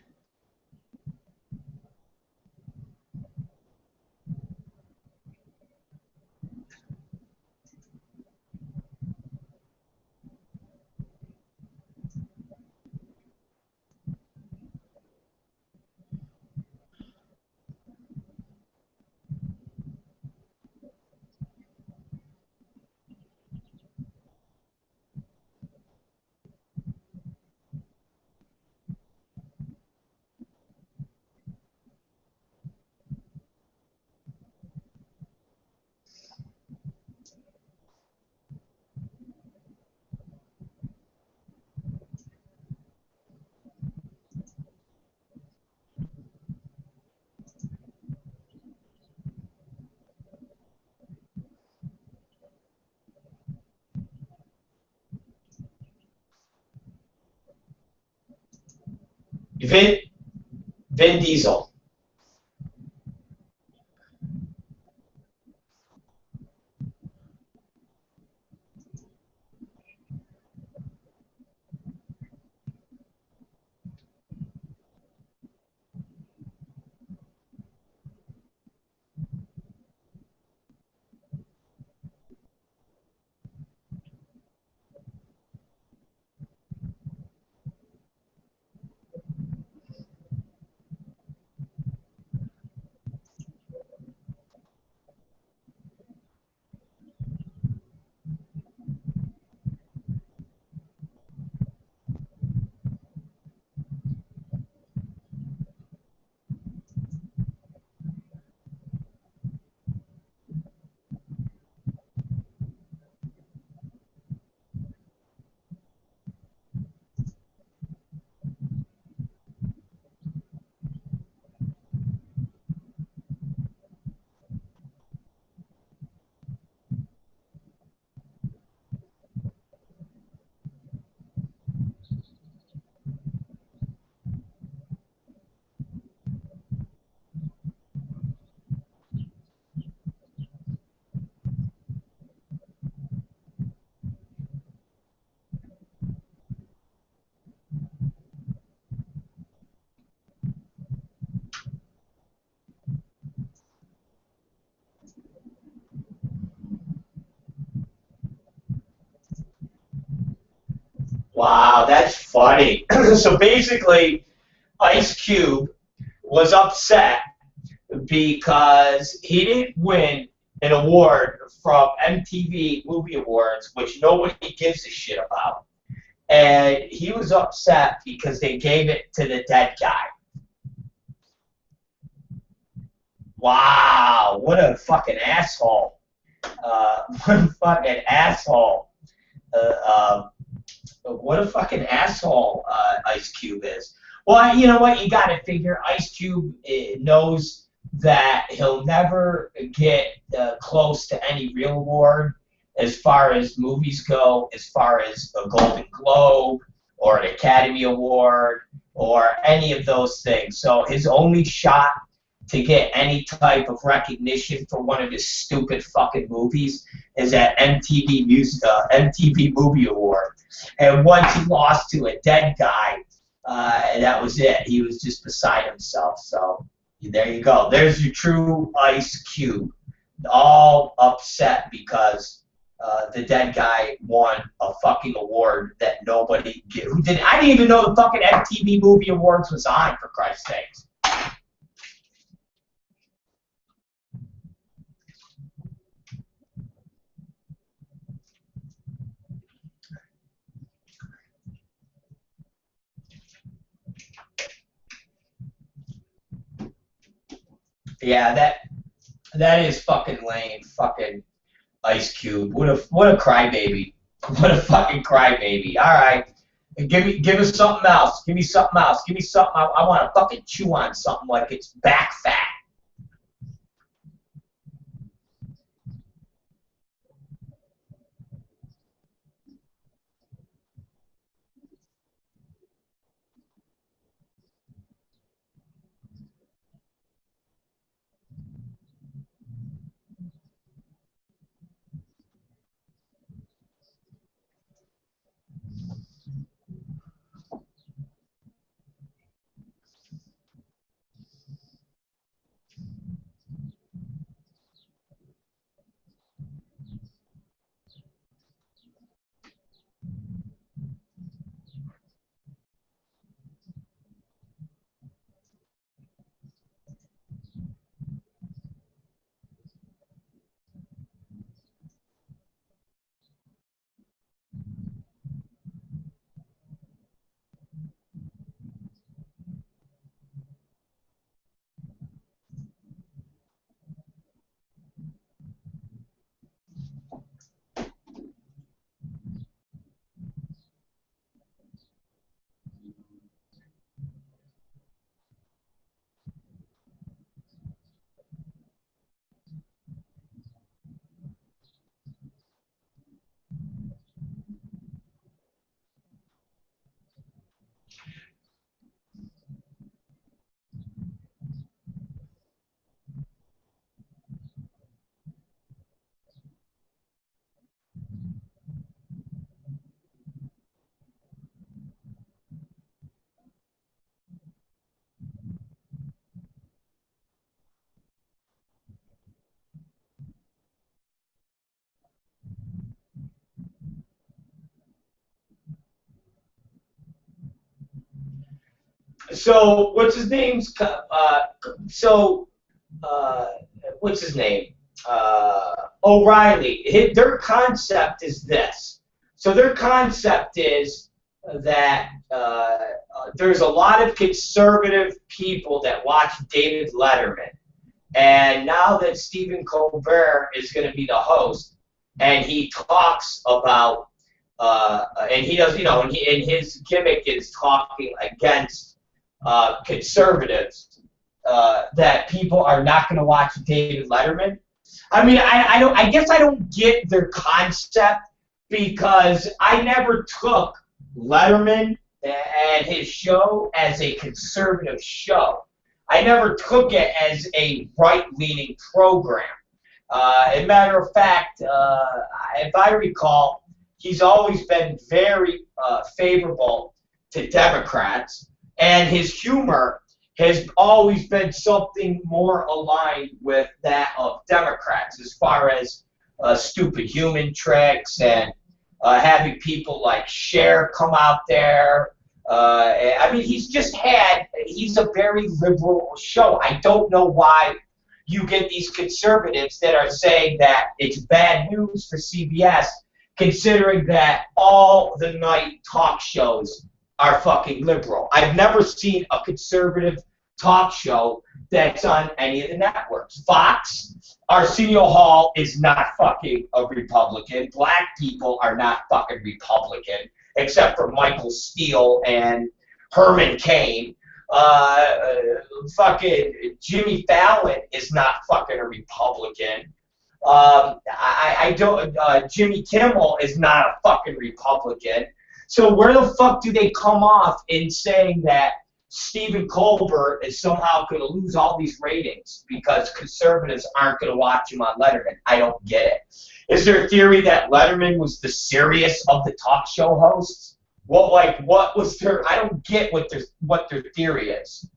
Vin, Vin Diesel. Wow, that's funny. So basically, Ice Cube was upset because he didn't win an award from MTV Movie Awards, which nobody gives a shit about. And he was upset because they gave it to the dead guy. Wow, what a fucking asshole. What a fucking asshole. What a fucking asshole Ice Cube is. Well, you know what? You got to figure Ice Cube knows that he'll never get close to any real award as far as movies go, as far as a Golden Globe or an Academy Award or any of those things. So his only shot to get any type of recognition for one of his stupid fucking movies is at MTV Movie Award. And once he lost to a dead guy, that was it. He was just beside himself. So there you go. There's your true Ice Cube. All upset because the dead guy won a fucking award that nobody who did. I didn't even know the fucking MTV Movie Awards was on, for Christ's sakes. Yeah, that is fucking lame. Fucking Ice Cube. What a crybaby. What a fucking crybaby. All right, give us something else. Give me something else. Give me something. I want to fucking chew on something like it's back fat. So what's his name's? What's his name? O'Reilly. Their concept is this. So their concept is that there's a lot of conservative people that watch David Letterman, and now that Stephen Colbert is going to be the host, and he talks about, and he does, and his gimmick is talking against conservatives, that people are not going to watch David Letterman. I mean, I guess I don't get their concept because I never took Letterman and his show as a conservative show. I never took it as a right-leaning program. As a matter of fact, if I recall, he's always been very favorable to Democrats, and his humor has always been something more aligned with that of Democrats as far as stupid human tricks and having people like Cher come out there. I mean, he's a very liberal show. I don't know why you get these conservatives that are saying that it's bad news for CBS, considering that all the night talk shows are fucking liberal. I've never seen a conservative talk show that's on any of the networks. Fox, Arsenio Hall is not fucking a Republican. Black people are not fucking Republican, except for Michael Steele and Herman Cain. Fucking Jimmy Fallon is not fucking a Republican. I don't. Jimmy Kimmel is not a fucking Republican. So where the fuck do they come off in saying that Stephen Colbert is somehow going to lose all these ratings because conservatives aren't going to watch him on Letterman? I don't get it. Is there a theory that Letterman was the serious of the talk show hosts? What was their? I don't get what their theory is.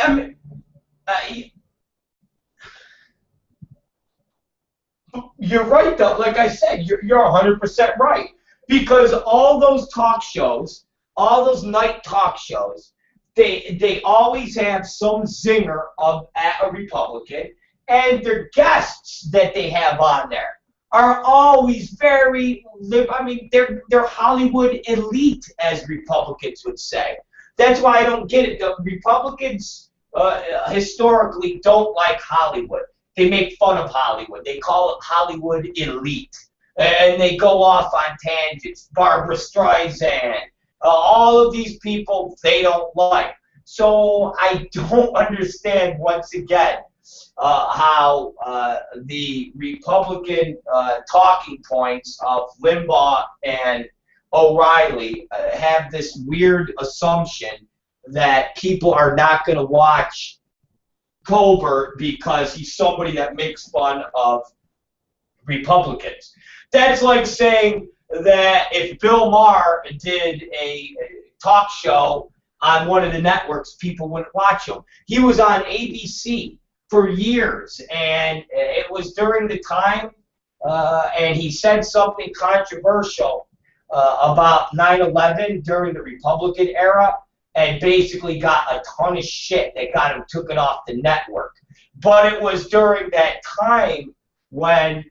I mean, you're right, though. Like I said, you're 100% right. Because all those talk shows, all those night talk shows, they always have some zinger of a Republican, and their guests that they have on there are always very, I mean, they're Hollywood elite, as Republicans would say. That's why I don't get it. The Republicans historically don't like Hollywood. They make fun of Hollywood. They call it Hollywood elite. And they go off on tangents. Barbara Streisand. All of these people they don't like. So I don't understand, once again, how the Republican talking points of Limbaugh and O'Reilly have this weird assumption that people are not going to watch Colbert because he's somebody that makes fun of Republicans. That's like saying that if Bill Maher did a talk show on one of the networks, people wouldn't watch him. He was on ABC for years, and it was during the time, and he said something controversial about 9/11 during the Republican era, and basically got a ton of shit that got him took it off the network. But it was during that time when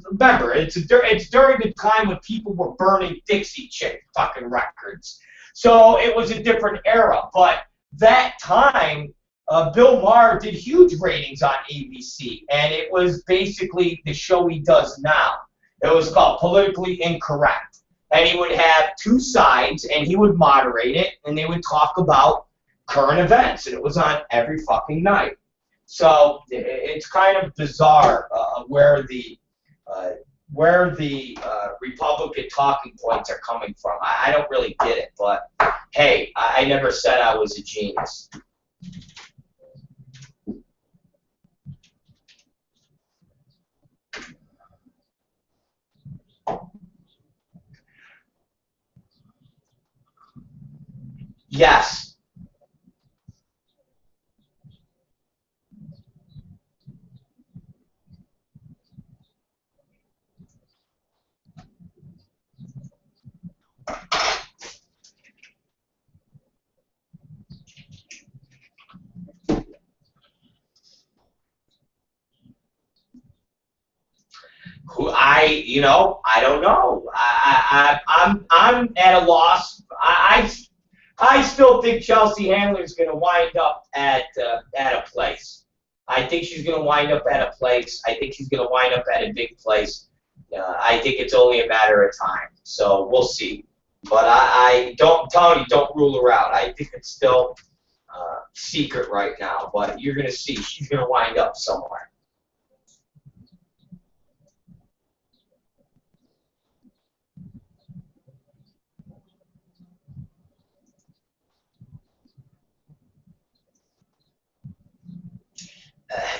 remember, it's during the time when people were burning Dixie Chick fucking records. So it was a different era. But that time, Bill Maher did huge ratings on ABC, and it was basically the show he does now. It was called Politically Incorrect. And he would have two sides, and he would moderate it, and they would talk about current events, and it was on every fucking night. So it's kind of bizarre where the Republican talking points are coming from. I don't really get it, but hey, I never said I was a genius. Yes. I don't know. I'm at a loss. I still think Chelsea Handler's going to wind up at a place. I think she's going to wind up at a place. I think she's going to wind up at a big place. I think it's only a matter of time. So we'll see. But I don't, Tony, don't rule her out. I think it's still secret right now. But you're going to see. She's going to wind up somewhere.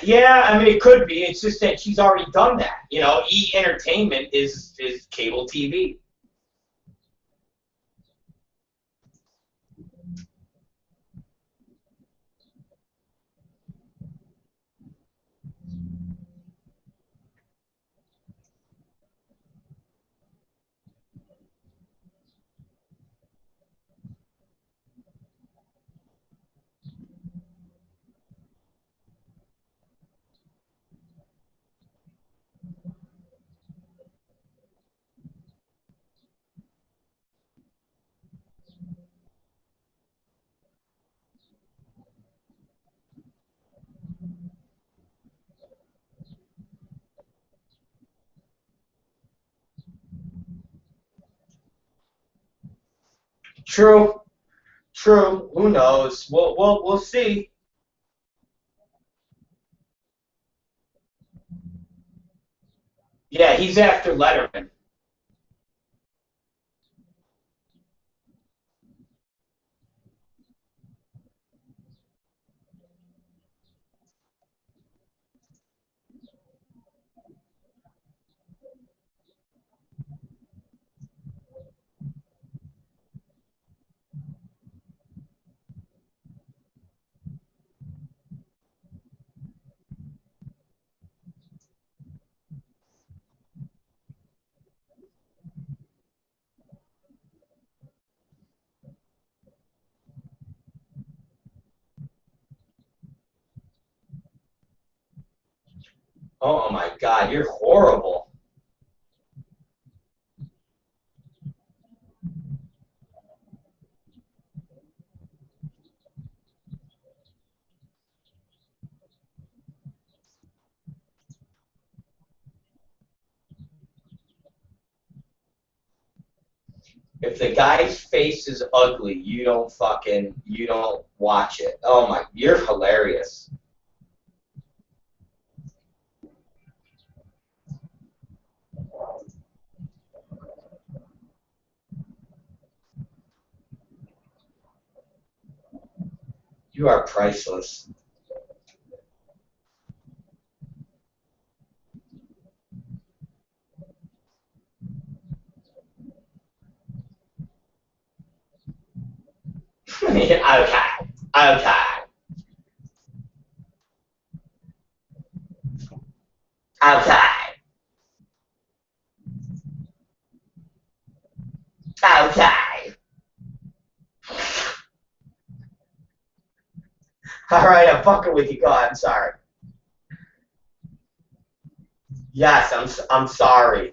Yeah, I mean, it could be. It's just that she's already done that. You know, E! Entertainment is cable TV. True. True. Who knows? We'll see. Yeah, he's after Letterman. Oh my God, you're horrible. If the guy's face is ugly, you don't watch it. Oh my, you're hilarious. You are priceless. Okay, okay, okay, okay. All right, I'm fucking with you. Go ahead. I'm sorry. Yes, I'm sorry.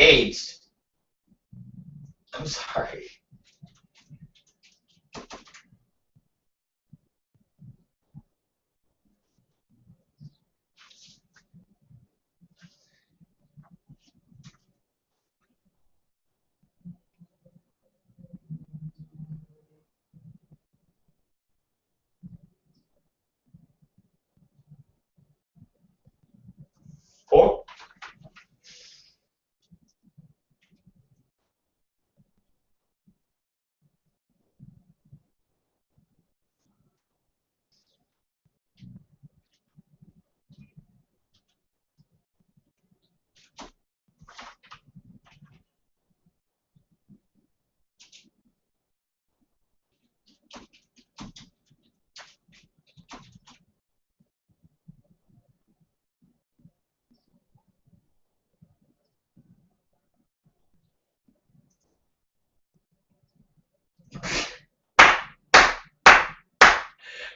AIDS. I'm sorry.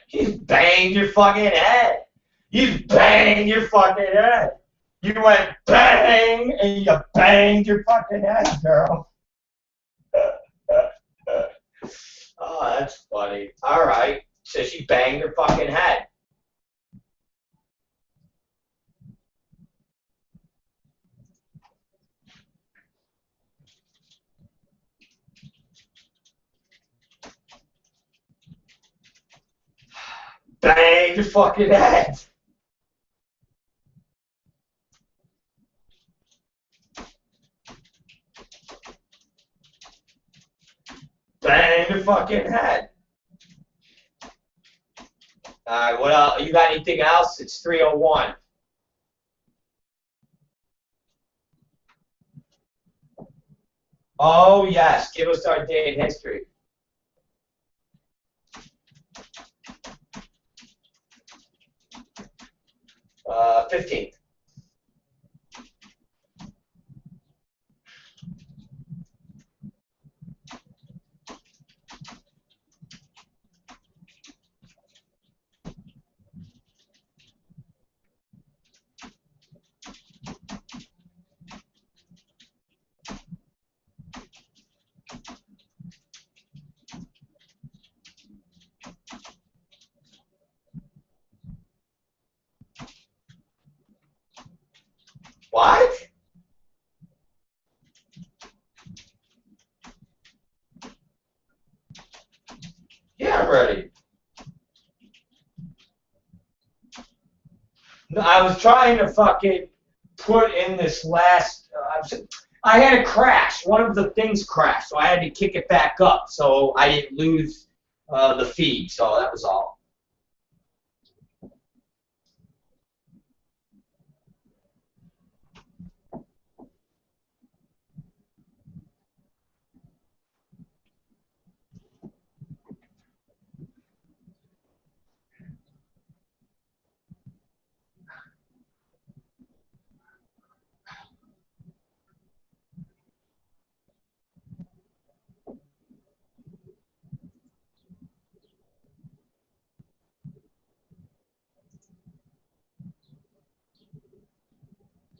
You just banged your fucking head. You just banged your fucking head. You went bang, and you banged your fucking head, girl. Oh, that's funny. All right. So she banged her fucking head. Bang your fucking head. Bang your fucking head. Alright, what else? You got anything else? It's 3:01. Oh, yes. Give us our day in history. Uh, 15th. What? Yeah, I'm ready. No, I was trying to fucking put in this last. I had a crash. One of the things crashed, so I had to kick it back up, so I didn't lose the feed. So that was all.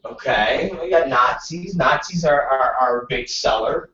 Okay, we got Nazis. Nazis are a big seller.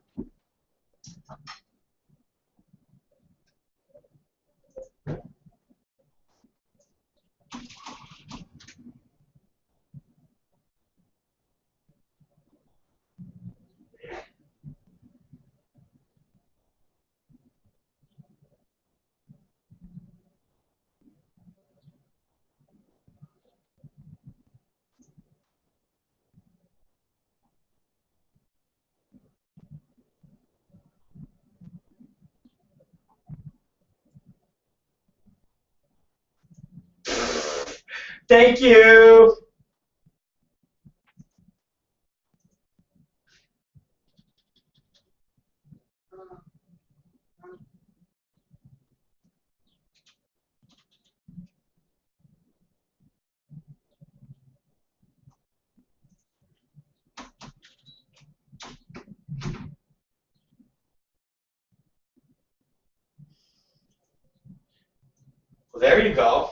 Thank you. Well, there you go.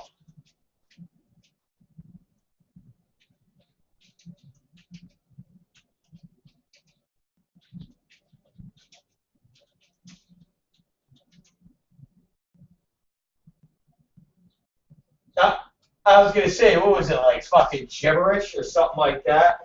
I was gonna say, what was it, like fucking gibberish or something like that?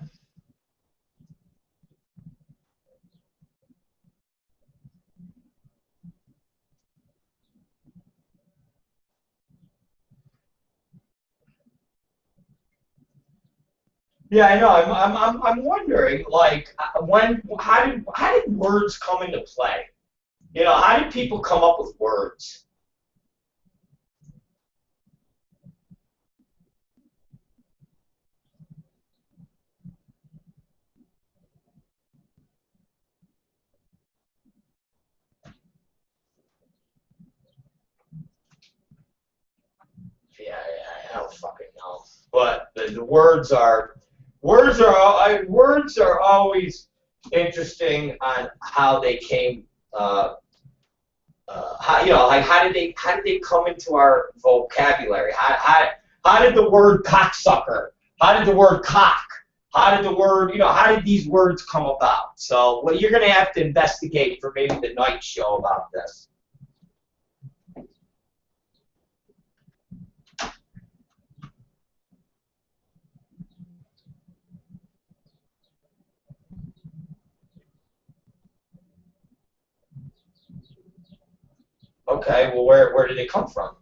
Yeah, I know. I'm wondering, like, how did words come into play? You know, how did people come up with words? Yeah, I don't fucking know. But the words are always interesting on how they came how did they come into our vocabulary? How did the word cocksucker? How did the word cock? How did the word, how did these words come about? So, well, you're going to have to investigate for maybe the night show about this. Okay, well, where did they come from?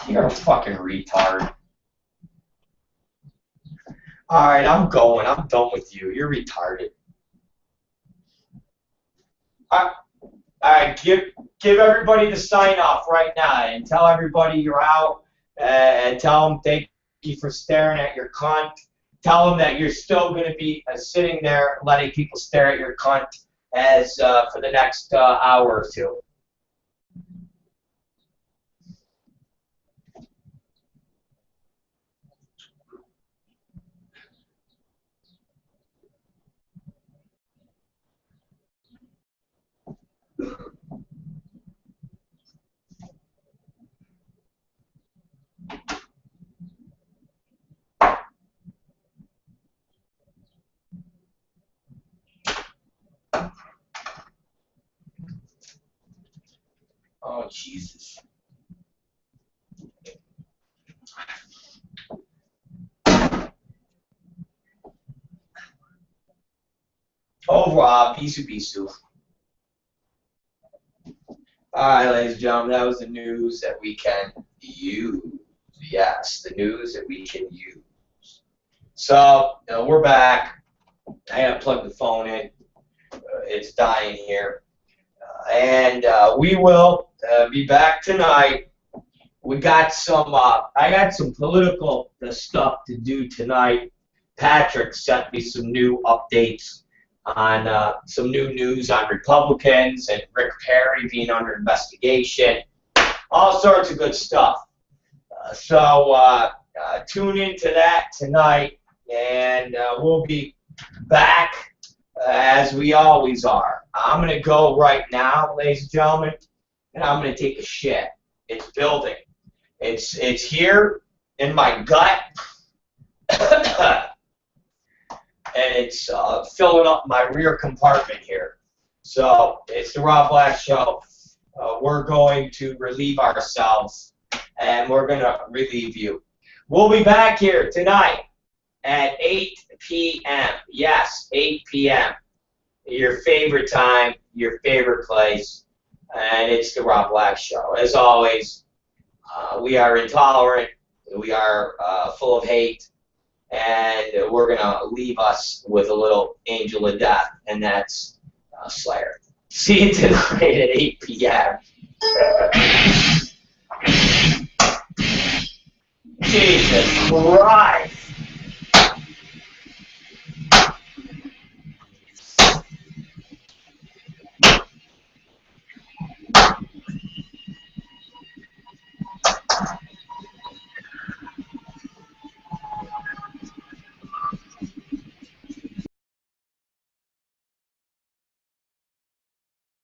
You're a fucking retard. Alright, I'm going. I'm done with you. You're retarded. Alright, give everybody the sign off right now and tell everybody you're out and tell them thank you for staring at your cunt. Tell them that you're still going to be sitting there letting people stare at your cunt as for the next hour or two. Oh, Jesus. Au revoir. Bisous, bisous. Alright, ladies and gentlemen, that was the news that we can use. Yes, the news that we can use. So, we're back. I gotta plug the phone in. It's dying here. And we will be back tonight. We got some, I got some political stuff to do tonight. Patrick sent me some new updates on some new news on Republicans and Rick Perry being under investigation. All sorts of good stuff. So tune into that tonight, and we'll be back as we always are. I'm going to go right now, ladies and gentlemen, and I'm going to take a shit. It's building. It's here in my gut, and it's filling up my rear compartment here. So it's the Rob Black Show. We're going to relieve ourselves, and we're going to relieve you. We'll be back here tonight at 8 p.m. Yes, 8 p.m. Your favorite time, your favorite place, and it's the Rob Black Show. As always, we are intolerant, we are full of hate, and we're going to leave us with a little angel of death, and that's Slayer. See you tonight at 8 p.m. Jesus Christ!